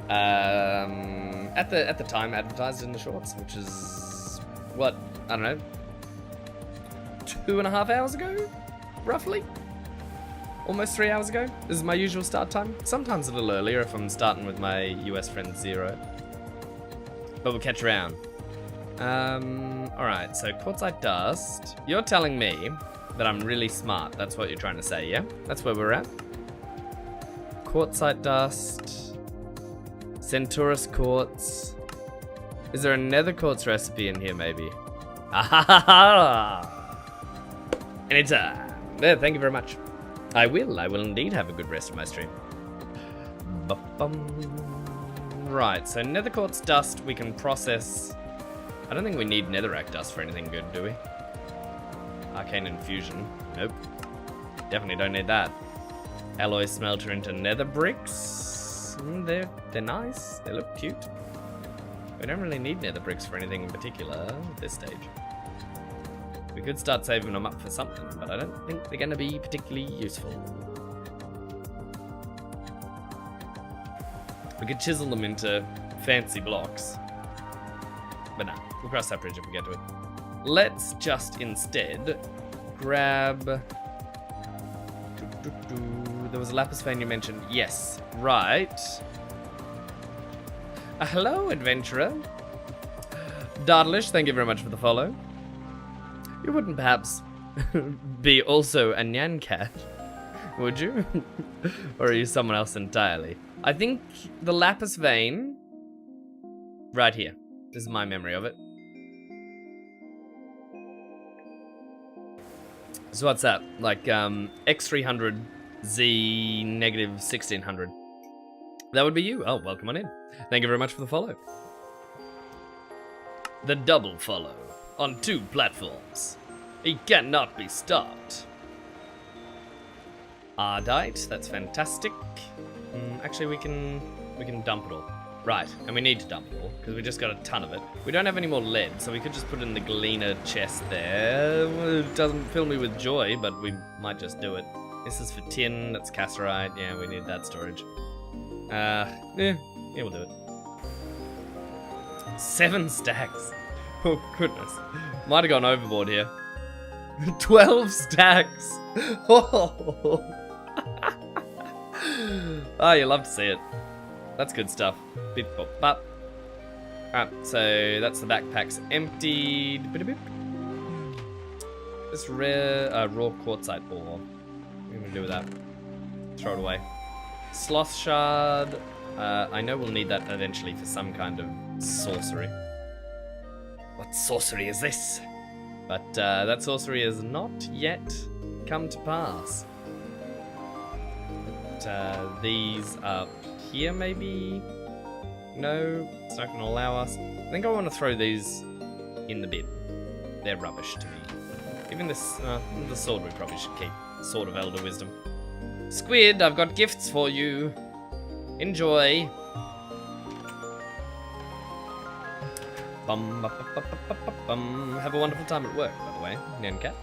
At the time advertised in the shorts, which is what, I don't know, 2.5 hours ago, roughly. Almost 3 hours ago. This is my usual start time. Sometimes a little earlier if I'm starting with my US friend Zero. But we'll catch around. Alright, so quartzite dust. You're telling me that I'm really smart. That's what you're trying to say, yeah? That's where we're at. Quartzite dust. Centaurus quartz. Is there a nether quartz recipe in here, maybe? Anytime. There, thank you very much. I will indeed have a good rest of my stream. Right, so nether quartz dust we can process. I don't think we need netherrack dust for anything good, do we? Arcane infusion. Nope. Definitely don't need that. Alloy smelter into nether bricks. They're nice. They look cute. We don't really need nether bricks for anything in particular at this stage. We could start saving them up for something, but I don't think they're going to be particularly useful. We could chisel them into fancy blocks. But nah, we'll cross that bridge if we get to it. Let's just instead grab... There was a lapis vein you mentioned. Yes, right. Hello, adventurer. Dardlish, thank you very much for the follow. You wouldn't perhaps be also a Nyan cat, would you? Or are you someone else entirely? I think the lapis vein... Right here. This is my memory of it. So what's that? Like, X300, Z negative 1600. That would be you. Oh, welcome on in. Thank you very much for the follow. The double follow on 2 platforms. He cannot be stopped. Ardite, that's fantastic. Actually, we can dump it all. Right, and we need to dump it all, because we just got a ton of it. We don't have any more lead, so we could just put it in the Galena chest there. It doesn't fill me with joy, but we might just do it. This is for tin, that's casterite. Yeah, we need that storage. Yeah, we'll do it. 7 stacks. Oh, goodness. Might have gone overboard here. 12 stacks. Oh, you love to see it. That's good stuff. Bip, bop, bop. Alright, so that's the backpacks emptied. This rare raw quartzite ore. What are we gonna do with that? Throw it away. Sloth shard. I know we'll need that eventually for some kind of sorcery. What sorcery is this? But that sorcery has not yet come to pass. But, these up here, maybe? No, it's not going to allow us. I think I want to throw these in the bin. They're rubbish to me. Even this, the sword we probably should keep. Sword of Elder Wisdom. Squid, I've got gifts for you. Enjoy. Bum, ba, ba, ba, ba, ba, bum. Have a wonderful time at work, by the way, Nyan Cat.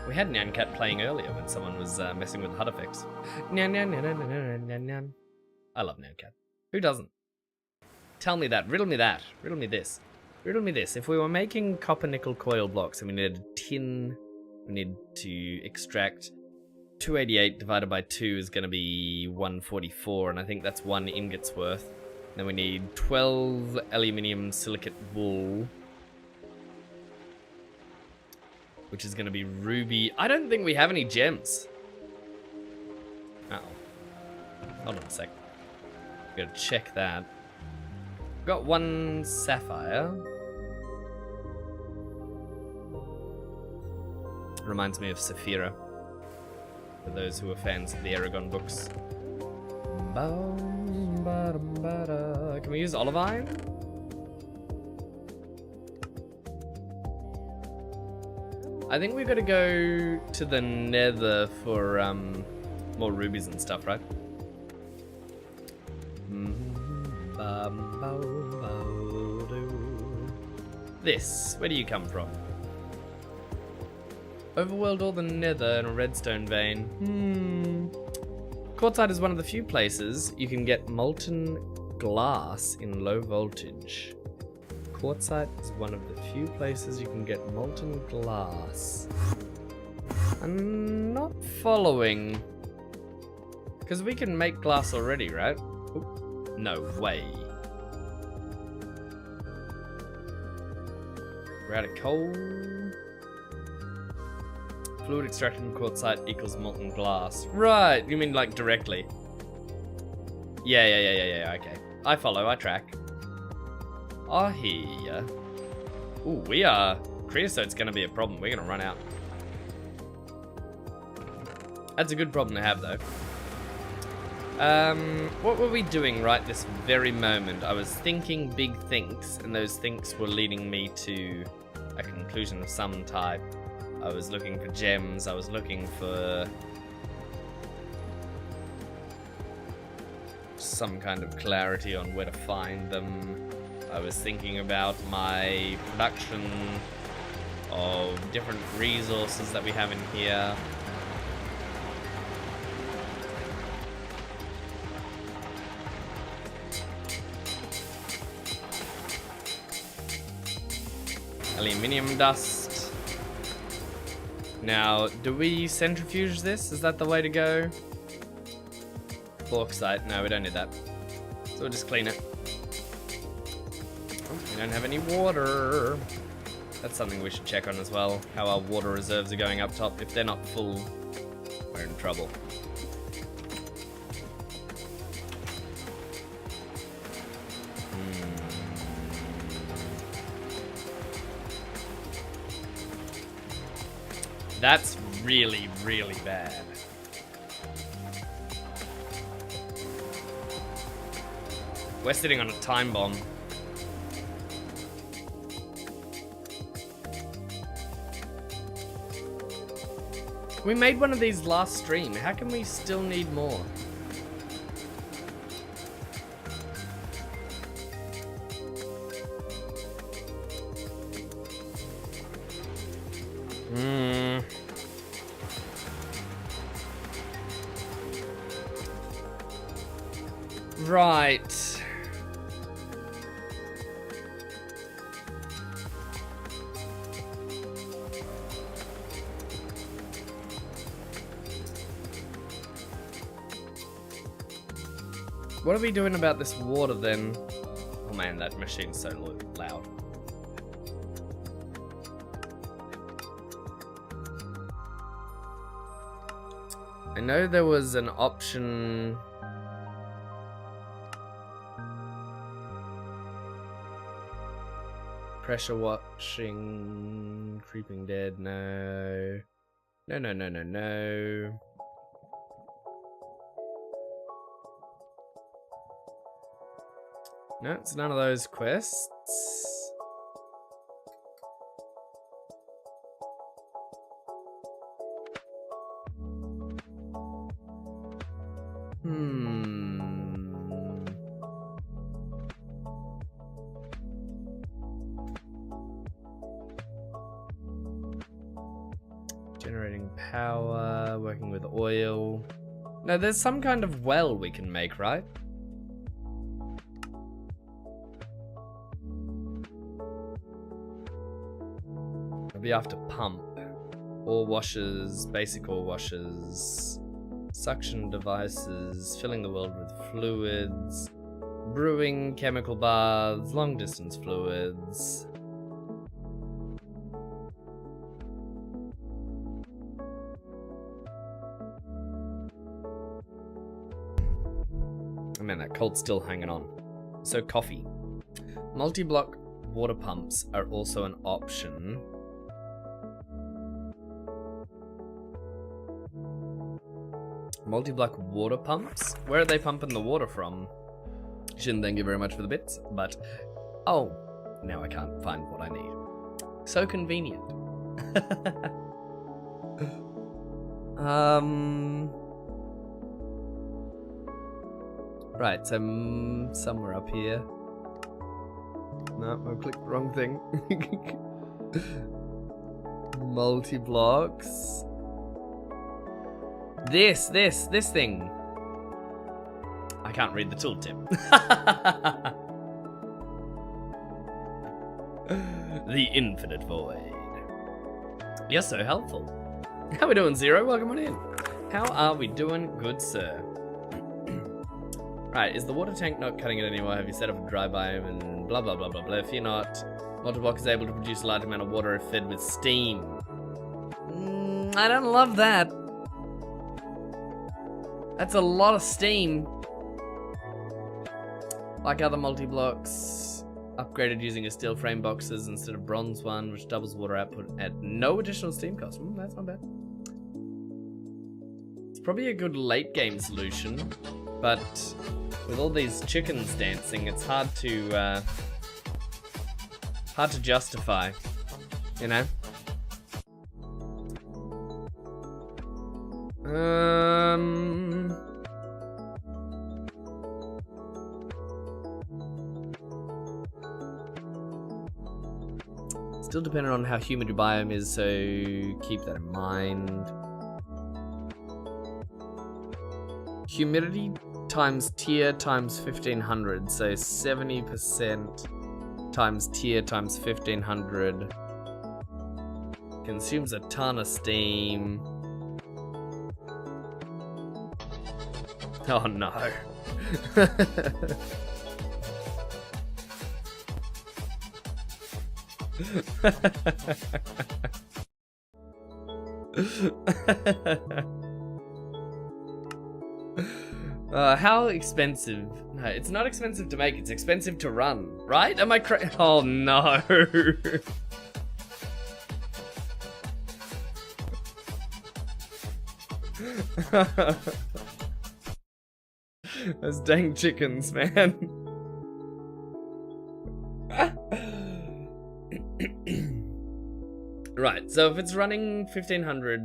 We had Nyan Cat playing earlier when someone was messing with HUD effects. Nyan, nyan, nyan, nyan, nyan, nyan, nyan. I love Nyan Cat. Who doesn't? Tell me that. Riddle me that. Riddle me this. Riddle me this. If we were making copper nickel coil blocks and we needed tin, we need to extract 288 divided by 2 is going to be 144, and I think that's 1 ingot's worth. Then we need 12 aluminium silicate wool, which is going to be ruby. I don't think we have any gems. Uh-oh. Hold on a sec. Gotta check that. Got 1 sapphire. Reminds me of Saphira, for those who are fans of the Aragon books. Can we use olive iron? I think we've got to go to the nether for more rubies and stuff, right? This, where do you come from? Overworld or the nether in a redstone vein? Quartzite is one of the few places you can get molten glass in low voltage. Quartzite is one of the few places you can get molten glass. I'm not following. Because we can make glass already, right? Oop, no way. We're out of coal. Fluid extracted from quartzite equals molten glass. Right, you mean like directly? Yeah, okay. I follow, I track. I hear ya. Ooh, we are... Creosote's gonna be a problem, we're gonna run out. That's a good problem to have, though. What were we doing right this very moment? I was thinking big thinks, and those thinks were leading me to a conclusion of some type. I was looking for gems, I was looking for some kind of clarity on where to find them. I was thinking about my production of different resources that we have in here. Aluminium dust. Now, do we centrifuge this? Is that the way to go? Bauxite. No, we don't need that. So we'll just clean it. Oh, we don't have any water. That's something we should check on as well. How our water reserves are going up top. If they're not full, we're in trouble. That's really, really bad. We're sitting on a time bomb. We made one of these last stream. How can we still need more? Right. What are we doing about this water then? Oh man, that machine's so loud. I know there was an option. Pressure watching, Creeping Dead, no. No, no, no, no, no. No, it's none of those quests. Generating power, working with oil. No, there's some kind of well we can make, right? It'll be after pump. Ore washers, basic ore washers, suction devices, filling the world with fluids, brewing, chemical baths, long distance fluids. Man, that cold's still hanging on. So coffee. Multi-block water pumps are also an option. Multi-block water pumps? Where are they pumping the water from? Shouldn't thank you very much for the bits, but... Oh, now I can't find what I need. So convenient. Right, so somewhere up here. No, I clicked the wrong thing. Multi-blocks. This thing. I can't read the tooltip. The infinite void. You're so helpful. How we doing, Zero? Welcome on in. How are we doing, good sir? Right, is the water tank not cutting it anymore? Have you set up a dry biome and blah blah blah blah blah? If you're not, Multiblock is able to produce a large amount of water if fed with steam. I don't love that. That's a lot of steam. Like other multi-blocks, upgraded using a steel frame boxes instead of bronze one, which doubles water output at no additional steam cost. That's not bad. It's probably a good late game solution, but with all these chickens dancing, it's hard to justify, you know? Still dependent on how humid your biome is, so keep that in mind. Humidity times tier times 1500, so 70% times tier times 1500 consumes a ton of steam. Oh no. How expensive? No, it's not expensive to make, it's expensive to run, right? Am I correct? Oh no. Those dang chickens, man. Right, so if it's running 1500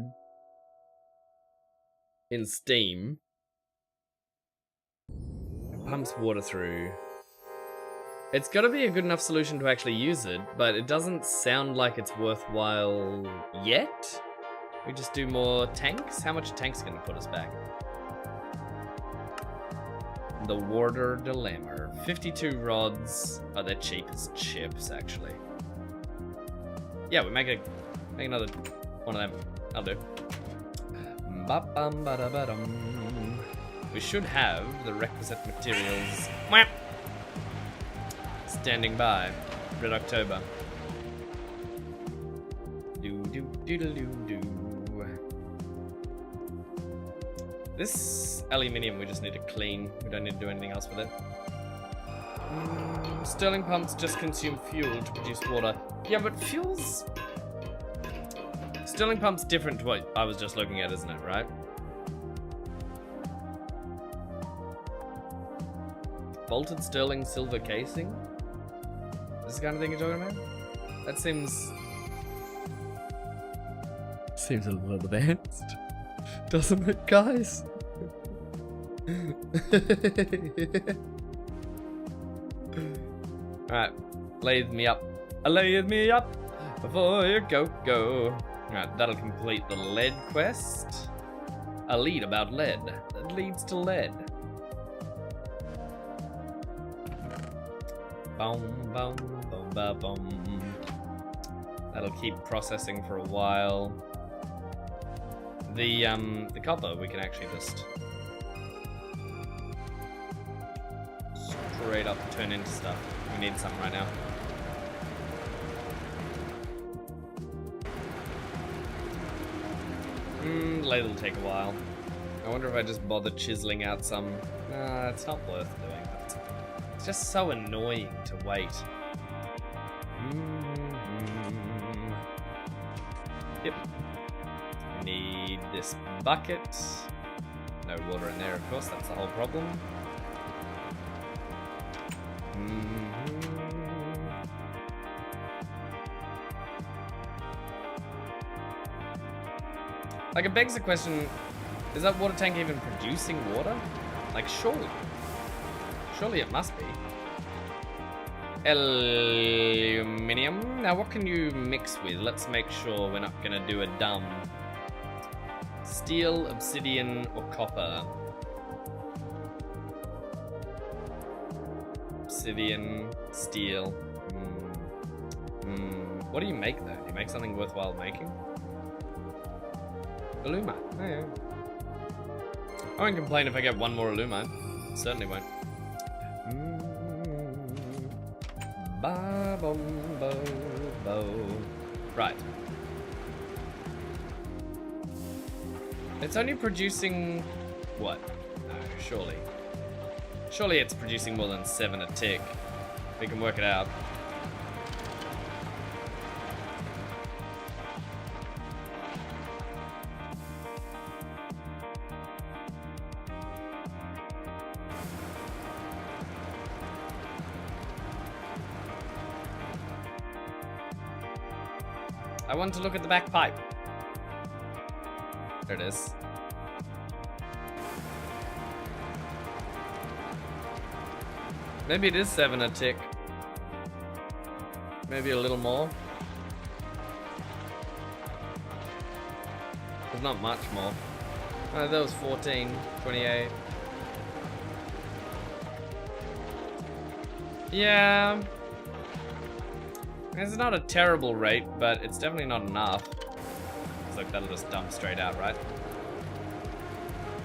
in Steam, it pumps water through. It's gotta be a good enough solution to actually use it, but it doesn't sound like it's worthwhile yet. We just do more tanks? How much are tanks gonna put us back? The water dilemma. 52 rods. Oh, they're cheap as chips, actually. Yeah, we make another one of them. I'll do. Ba-bum-ba-da-ba-dum. We should have the requisite materials. Mwah! Standing by. Red October. Do. This aluminium we just need to clean. We don't need to do anything else with it. Stirling pumps just consume fuel to produce water. Yeah, but fuel's... Stirling pump's different to what I was just looking at, isn't it, right? Bolted Stirling silver casing? This is the kind of thing you're talking about? That seems a little advanced. Doesn't it, guys? Alright, lathe me up. Lathe me up before you go. Alright, that'll complete the lead quest. A lead about lead that leads to lead. Boom. That'll keep processing for a while. The copper we can actually just straight up turn into stuff. We need some right now. Lathe will take a while. I wonder if I just bother chiseling out some. Nah, it's not worth doing. It's just so annoying to wait. Yep. Need this bucket. No water in there, of course, that's the whole problem. Like, it begs the question, is that water tank even producing water? Like, surely it must be. Aluminium. Now, what can you mix with? Let's make sure we're not gonna do a dumb steel, obsidian, or copper. Obsidian, steel. What do you make though? Do you make something worthwhile making? Alumite. Oh, yeah. I won't complain if I get one more alumite. Certainly won't. Right. It's only producing... what? No, surely. Surely it's producing more than 7 a tick. We can work it out. I want to look at the back pipe. There it is. Maybe it is 7 a tick. Maybe a little more. There's not much more. Oh, that was 14, 28. Yeah. It's not a terrible rate, but it's definitely not enough. It's like that'll just dump straight out, right?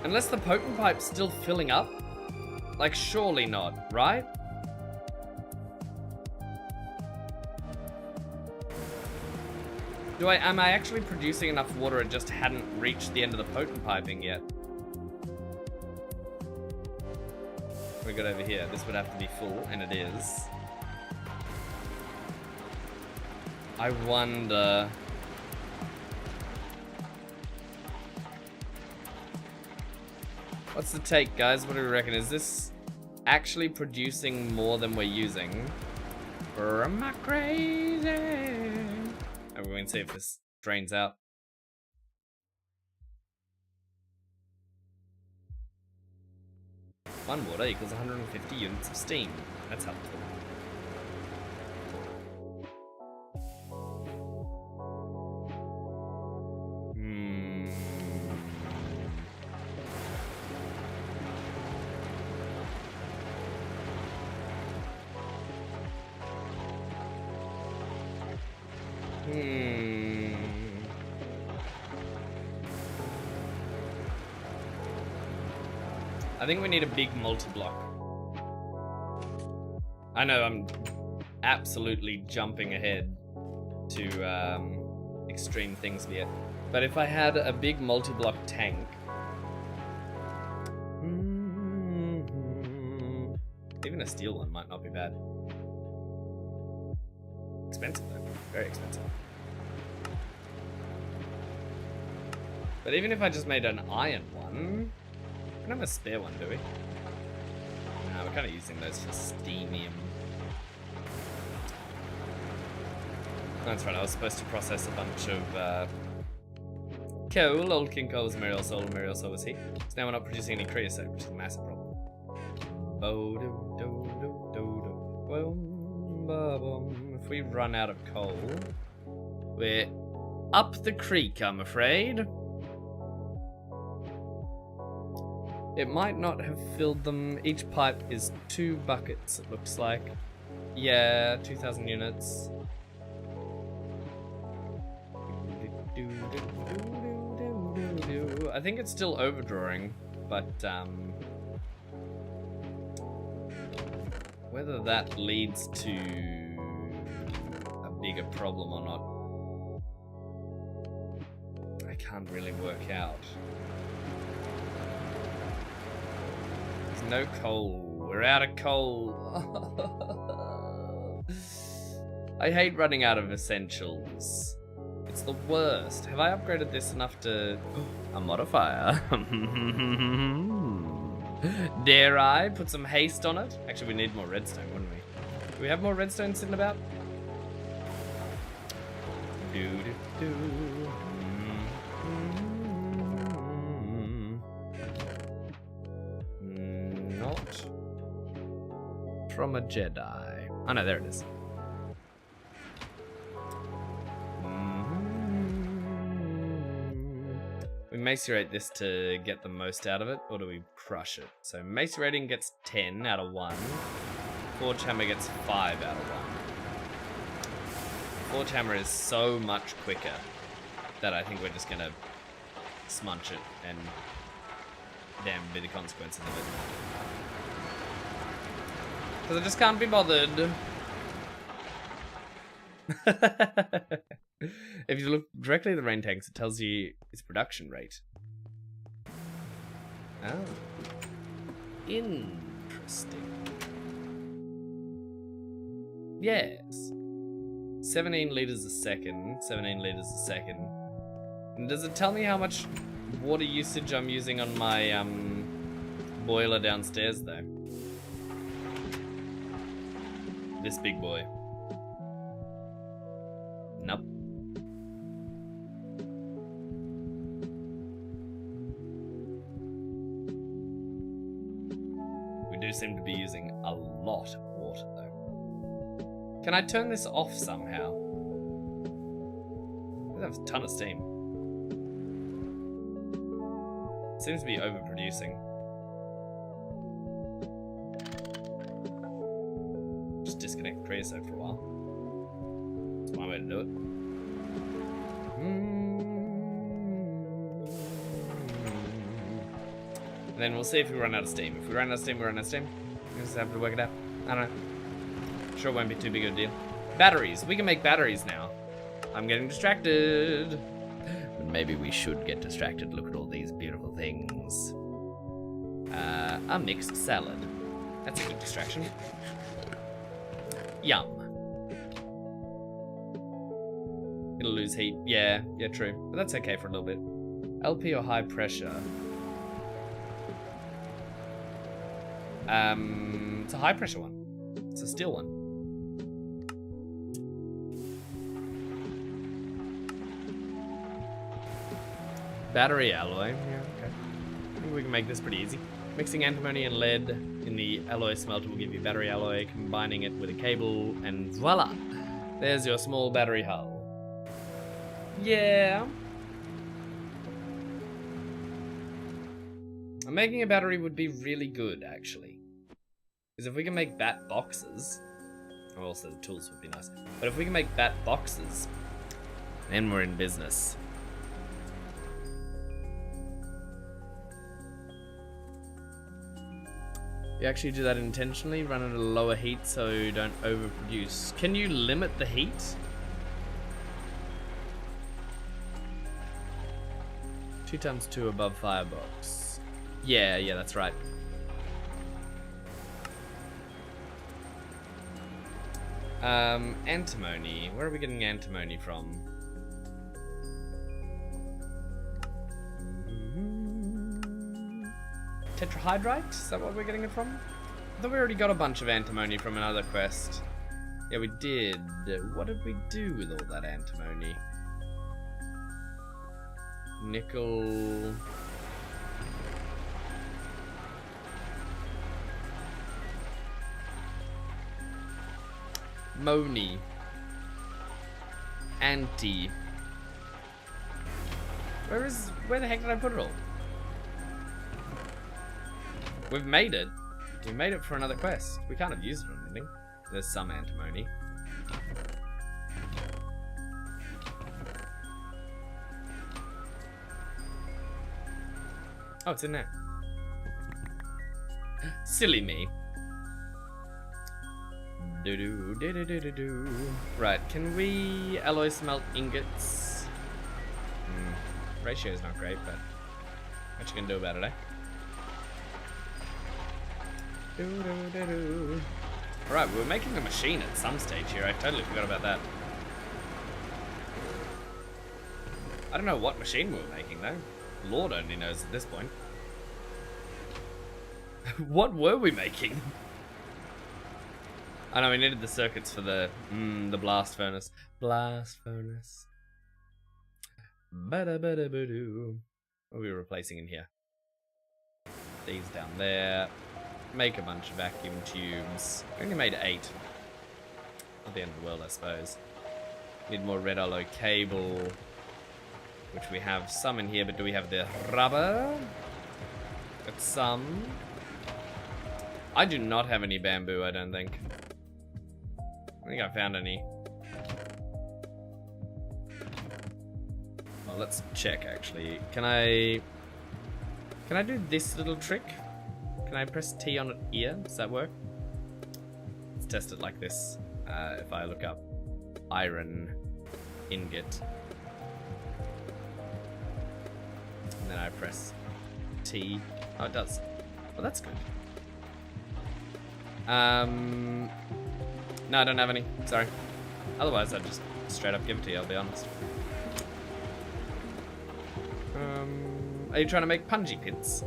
Unless the potent pipe's still filling up? Like, surely not, right? Am I actually producing enough water? It just hadn't reached the end of the potent piping yet. We got over here. This would have to be full, and it is. I wonder. What's the take, guys? What do we reckon? Is this actually producing more than we're using? Or am I crazy? And we're going to see if this drains out. One water equals 150 units of steam. That's helpful. I think we need a big multi-block. I know I'm absolutely jumping ahead to extreme things here, but if I had a big multi-block tank, even a steel one might not be bad. Expensive though, very expensive. But even if I just made an iron one, we don't have a spare one, do we? No, we're kind of using those for steamium. That's right, I was supposed to process a bunch of coal. Old King Cole was Muriel Soul, and Muriel Soul was he. So now we're not producing any creosote, which is a massive problem. If we run out of coal, we're up the creek, I'm afraid. It might not have filled them. Each pipe is 2 buckets, it looks like. Yeah, 2,000 units. I think it's still overdrawing, but whether that leads to a bigger problem or not, I can't really work out. There's no coal. We're out of coal. I hate running out of essentials. It's the worst. Have I upgraded this enough to... a modifier? Dare I put some haste on it? Actually, we need more redstone, wouldn't we? Do we have more redstone sitting about? Not from a Jedi. Oh no, there it is. We macerate this to get the most out of it, or do we crush it? So macerating gets 10 out of 1. Forge hammer gets 5 out of 1. Forge hammer is so much quicker that I think we're just gonna smudge it and damn be the consequences of it. Because I just can't be bothered. If you look directly at the rain tanks, it tells you its production rate. Oh. Interesting. Yes. 17 liters a second. 17 liters a second. And does it tell me how much water usage I'm using on my boiler downstairs, though? This big boy. Nope. We do seem to be using a lot of water, though. Can I turn this off somehow? We have a ton of steam. Seems to be overproducing. Just disconnect the creosote for a while. That's my way to do it. And then we'll see if we run out of steam. If we run out of steam, we run out of steam. We just have to work it out. I don't know. Sure, it won't be too big of a deal. Batteries. We can make batteries now. I'm getting distracted. But maybe we should get distracted. Look at all these beautiful things. A mixed salad. That's a good distraction. Yum. It'll lose heat. Yeah, true. But that's okay for a little bit. LP or high pressure? It's a high pressure one. It's a steel one. Battery alloy. Yeah, okay. I think we can make this pretty easy. Mixing antimony and lead in the alloy smelter will give you battery alloy. Combining it with a cable, and voila! There's your small battery hull. Yeah. Making a battery would be really good, actually. Because if we can make bat boxes... Oh, also the tools would be nice. But if we can make bat boxes, then we're in business. You actually do that intentionally, run at a lower heat so you don't overproduce. Can you limit the heat? 2 times 2 above firebox. Yeah, that's right. Antimony. Where are we getting antimony from? Tetrahydrite? Is that what we're getting it from? I thought we already got a bunch of antimony from another quest. Yeah, we did. What did we do with all that antimony? Nickel... Moni. Anti. Where the heck did I put it all? We've made it. We made it for another quest. We can't have used it or anything. There's some antimony. Oh, it's in there. Silly me. Right, can we alloy smelt ingots? Ratio is not great, but what you can do about it, eh? Right, we were making a machine at some stage here. I totally forgot about that. I don't know what machine we were making, though. Lord only knows at this point. What were we making? I know we needed the circuits for the blast furnace. Blast furnace. Ba-da-ba-da-ba-doo. What are we replacing in here? These down there. Make a bunch of vacuum tubes. We only made 8. Not the end of the world, I suppose. Need more red alloy cable, which we have some in here, but do we have the rubber? Got some. I do not have any bamboo, I don't think. I think I found any. Well, let's check actually. Can I do this little trick? Can I press T on it here? Does that work? Let's test it like this. If I look up iron ingot. And then I press T. Oh, it does. Well, that's good. No, I don't have any. Sorry. Otherwise, I'd just straight up give it to you, I'll be honest. Are you trying to make punji pits?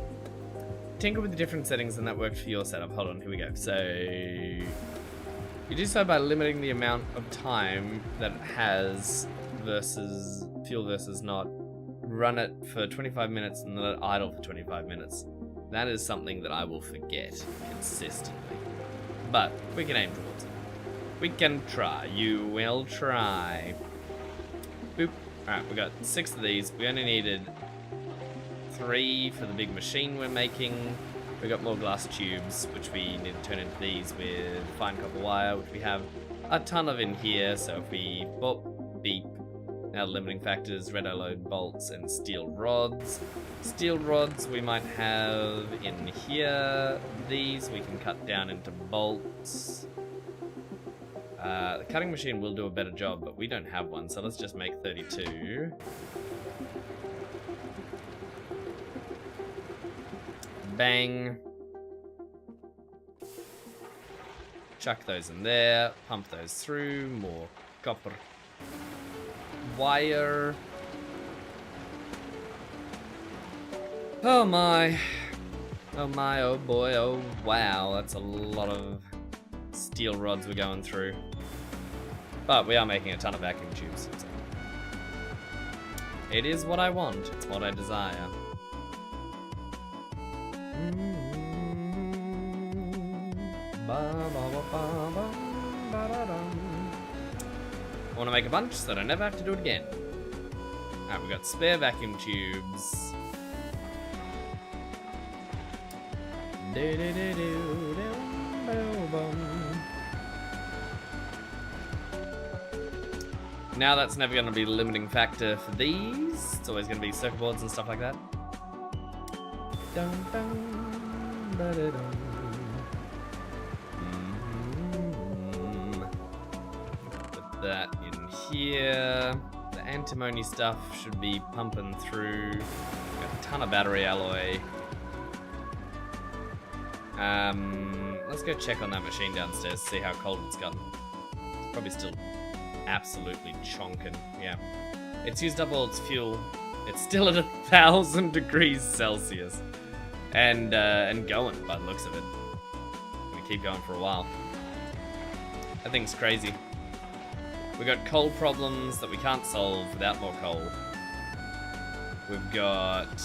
Tinker with the different settings and that worked for your setup. Hold on, here we go. So, you do so by limiting the amount of time that it has versus fuel versus not. Run it for 25 minutes and let it idle for 25 minutes. That is something that I will forget consistently. But we can aim towards it. We can try. You will try. Boop. Alright, we got 6 of these. We only needed 3 for the big machine we're making. We got more glass tubes, which we need to turn into these with fine copper wire, which we have a ton of in here. So if we boop, beep. Now the limiting factors, red alloy bolts and steel rods. Steel rods we might have in here. These we can cut down into bolts. The cutting machine will do a better job, but we don't have one, so let's just make 32. Bang. Chuck those in there, pump those through, more copper wire. Oh my. Oh my, oh boy, oh wow, that's a lot of steel rods we're going through. But we are making a ton of vacuum tubes. So it is what I want, it's what I desire. I want to make a bunch so that I never have to do it again. Alright, we've got spare vacuum tubes. Now that's never going to be the limiting factor for these. It's always going to be circuit boards and stuff like that. Put that in here. The antimony stuff should be pumping through. Got a ton of battery alloy. Let's go check on that machine downstairs, see how cold it's gotten. It's probably still absolutely chonking. Yeah. It's used up all its fuel. It's still at 1,000 degrees Celsius. And going by the looks of it. Gonna keep going for a while. That thing's crazy. We got coal problems that we can't solve without more coal. We've got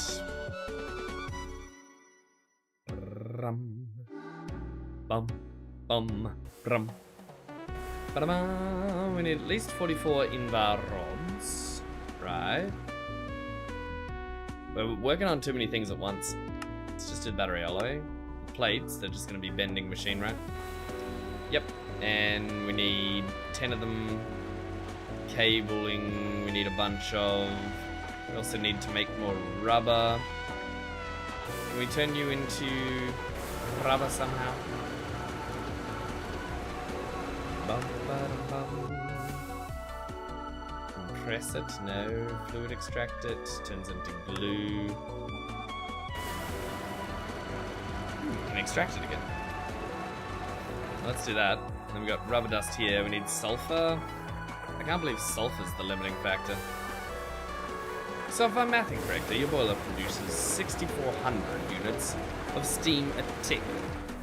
bum bum brum. We need at least 44 invar rods, right? We're working on too many things at once. Let's just do battery alloy. Plates, they're just going to be bending machine, right? Yep, and we need 10 of them. Cabling, we need a bunch of. We also need to make more rubber. Can we turn you into rubber somehow? Bum, bum, bum. Compress it, no. Fluid extract it, turns into glue. Can extract it again. Let's do that. Then we got rubber dust here, we need sulfur. I can't believe sulfur's the limiting factor. So if I'm mathing correctly, your boiler produces 6,400 units of steam a tick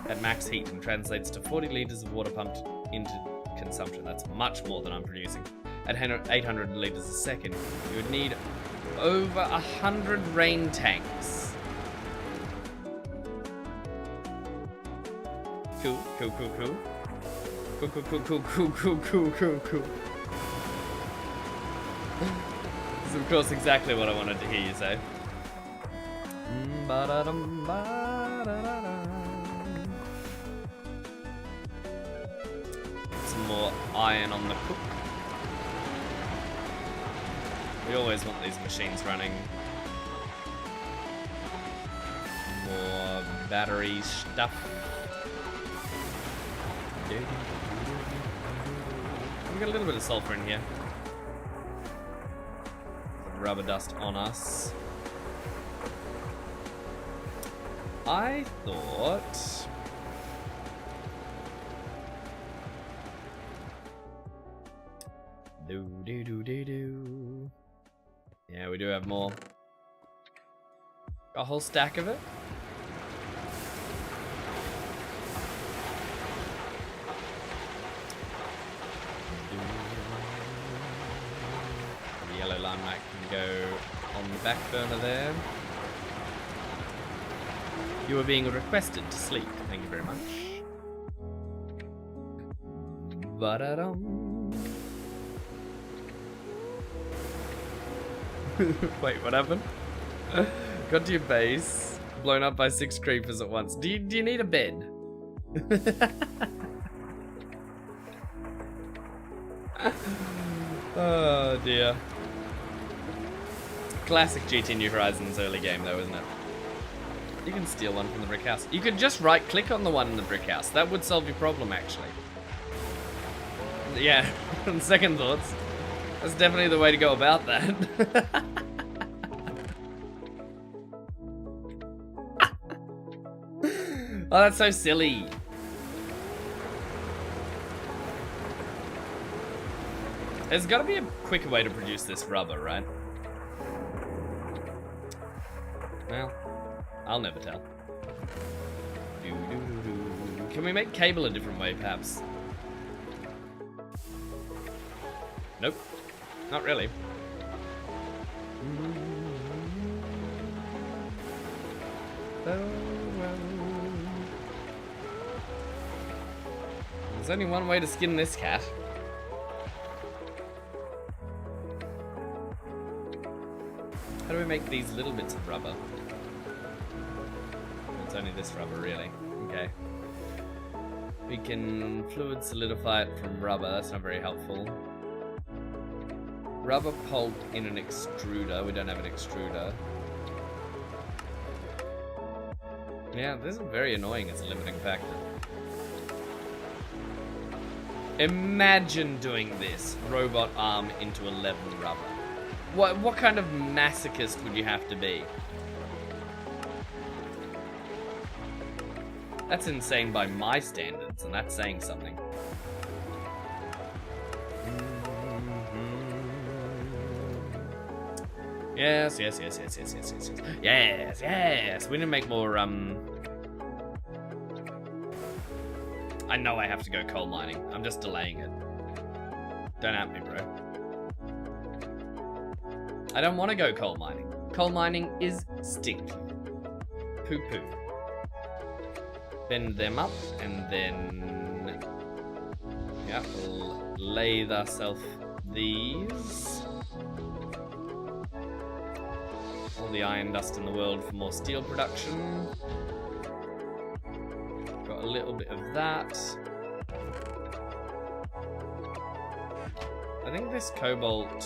at max heat and translates to 40 litres of water pumped into consumption. That's much more than I'm producing. At 800 litres a second, you would need over 100 rain tanks. Cool, cool, cool, cool. Cool, cool, cool, cool, cool, cool, cool, cool, cool. This is of course exactly what I wanted to hear you say. Some more iron on the cook. We always want these machines running. More battery stuff. We've got a little bit of sulfur in here. Rubber dust on us. I thought do. Yeah, we do have more. A whole stack of it. The yellow line might go on the back burner there. You are being requested to sleep. Thank you very much. Ba-da-dum. Wait, what happened? Got to your base, blown up by 6 creepers at once. Do you need a bed? Oh dear. Classic GT New Horizons early game though, isn't it? You can steal one from the brick house. You could just right click on the one in the brick house. That would solve your problem actually. Yeah, on second thoughts, that's definitely the way to go about that. Oh, that's so silly. There's got to be a quicker way to produce this rubber, right? Well, I'll never tell. Can we make cable a different way, perhaps? Nope. Not really. There's only one way to skin this cat. How do we make these little bits of rubber? It's only this rubber, really. Okay. We can fluid solidify it from rubber. That's not very helpful. Rubber pulp in an extruder. We don't have an extruder. Yeah, this is very annoying as a limiting factor. Imagine doing this robot arm into 11 rubber. What kind of masochist would you have to be? That's insane by my standards, and that's saying something. Yes. Yes. We need to make more, I know I have to go coal mining. I'm just delaying it. Don't at me, bro. I don't want to go coal mining. Coal mining is stinky. Poo-poo. Bend them up, and then... yeah, we'll lay thyself these. All the iron dust in the world for more steel production. Got a little bit of that. I think this cobalt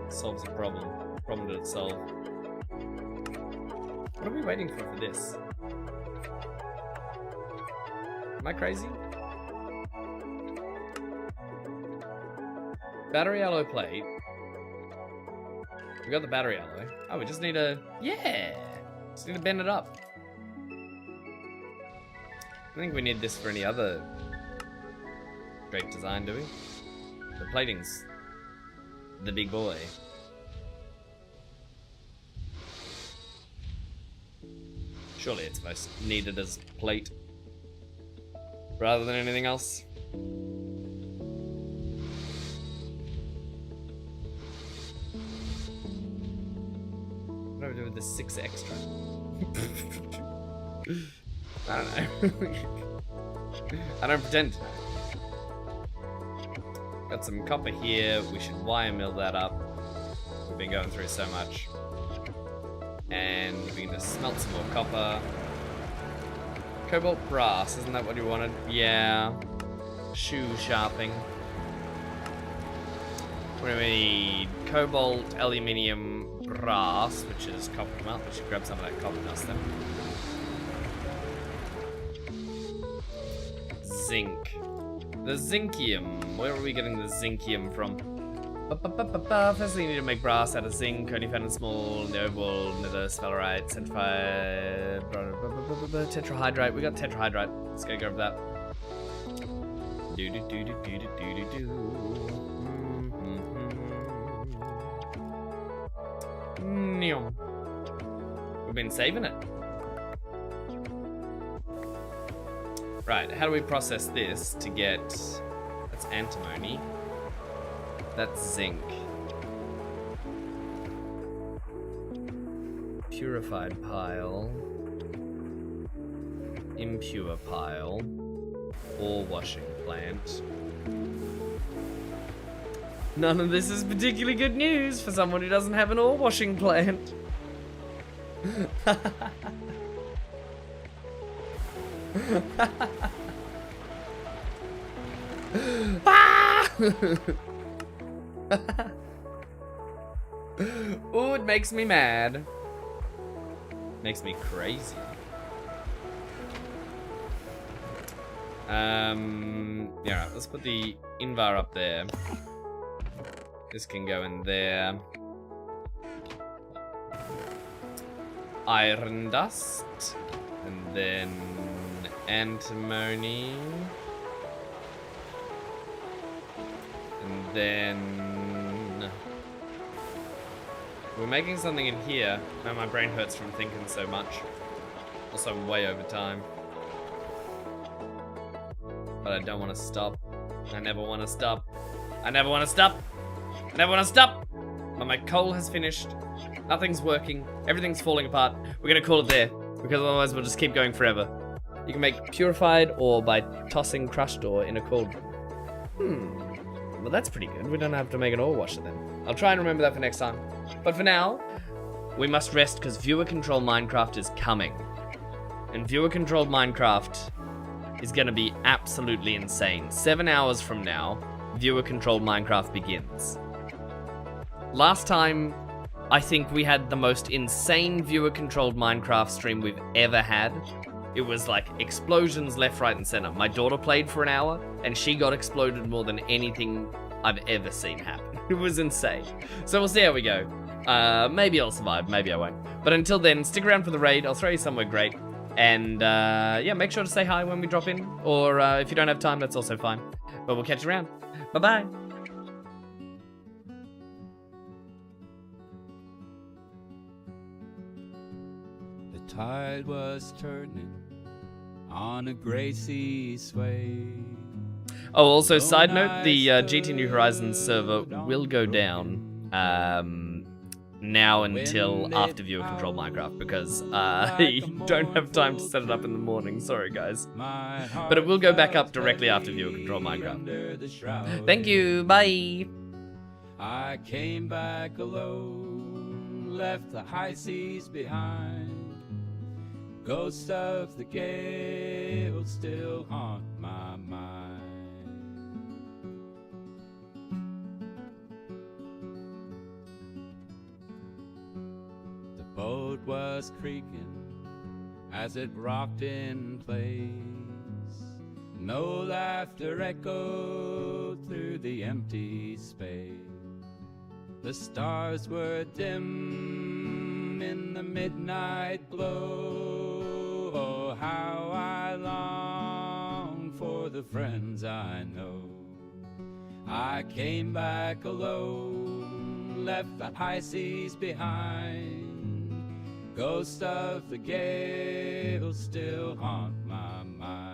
solves a problem. Problem did it solve? What are we waiting for this? Am I crazy? Battery alloy plate. We got the battery alloy. Oh, we just need to... yeah! Just need to bend it up. I think we need this for any other great design, do we? The plating's the big boy. Surely it's most needed as plate rather than anything else. What do I do with the 6 extra? I don't know. I don't pretend to know. Got some copper here. We should wire mill that up. We've been going through so much. And we can just smelt some more copper. Cobalt brass, isn't that what you wanted? Yeah. Shoe sharpening. What do we need? Cobalt, aluminium, brass, which is copper melt. We should grab some of that copper dust then. Zinc. The zincium. Where are we getting the zincium from? First we need to make brass out of zinc, only found in small, noble, nether, sphalerite, tetrahydrite. We got tetrahydrite. Let's go grab that. We've been saving it. Right, how do we process this to get... that's antimony. That's zinc. Purified pile. Impure pile. Ore washing plant. None of this is particularly good news for someone who doesn't have an ore washing plant. Ooh, it makes me mad. Makes me crazy. Yeah, let's put the Invar up there. This can go in there. Iron dust. And then antimony. And then we're making something in here. Now my brain hurts from thinking so much. Also, I'm way over time. But I don't want to stop. I never want to stop. I never want to stop. I never want to stop. But my coal has finished. Nothing's working. Everything's falling apart. We're gonna call it there, because otherwise we'll just keep going forever. You can make purified ore by tossing crushed ore in a cauldron. Well, that's pretty good. We don't have to make an ore washer then. I'll try and remember that for next time. But for now, we must rest because viewer-controlled Minecraft is coming. And viewer-controlled Minecraft is going to be absolutely insane. 7 hours from now, viewer-controlled Minecraft begins. Last time, I think we had the most insane viewer-controlled Minecraft stream we've ever had. It was like explosions left, right, and center. My daughter played for an hour, and she got exploded more than anything I've ever seen happen. It was insane. So we'll see how we go. Maybe I'll survive, maybe I won't. But until then, stick around for the raid. I'll throw you somewhere great. And yeah, make sure to say hi when we drop in. Or if you don't have time, that's also fine. But we'll catch you around. Bye-bye. The tide was turning on a gracie sway. Oh, also, side note, the GT New Horizons server will go down now until after viewer control Minecraft, because I don't have time to set it up in the morning. Sorry, guys. But it will go back up directly after viewer control Minecraft. Thank you. Bye. I came back alone, left the high seas behind. Ghosts of the gale still haunt my mind. The boat was creaking as it rocked in place. No laughter echoed through the empty space. The stars were dim in the midnight glow. Oh, how I long for the friends I know. I came back alone, left the high seas behind. Ghosts of the gale still haunt my mind.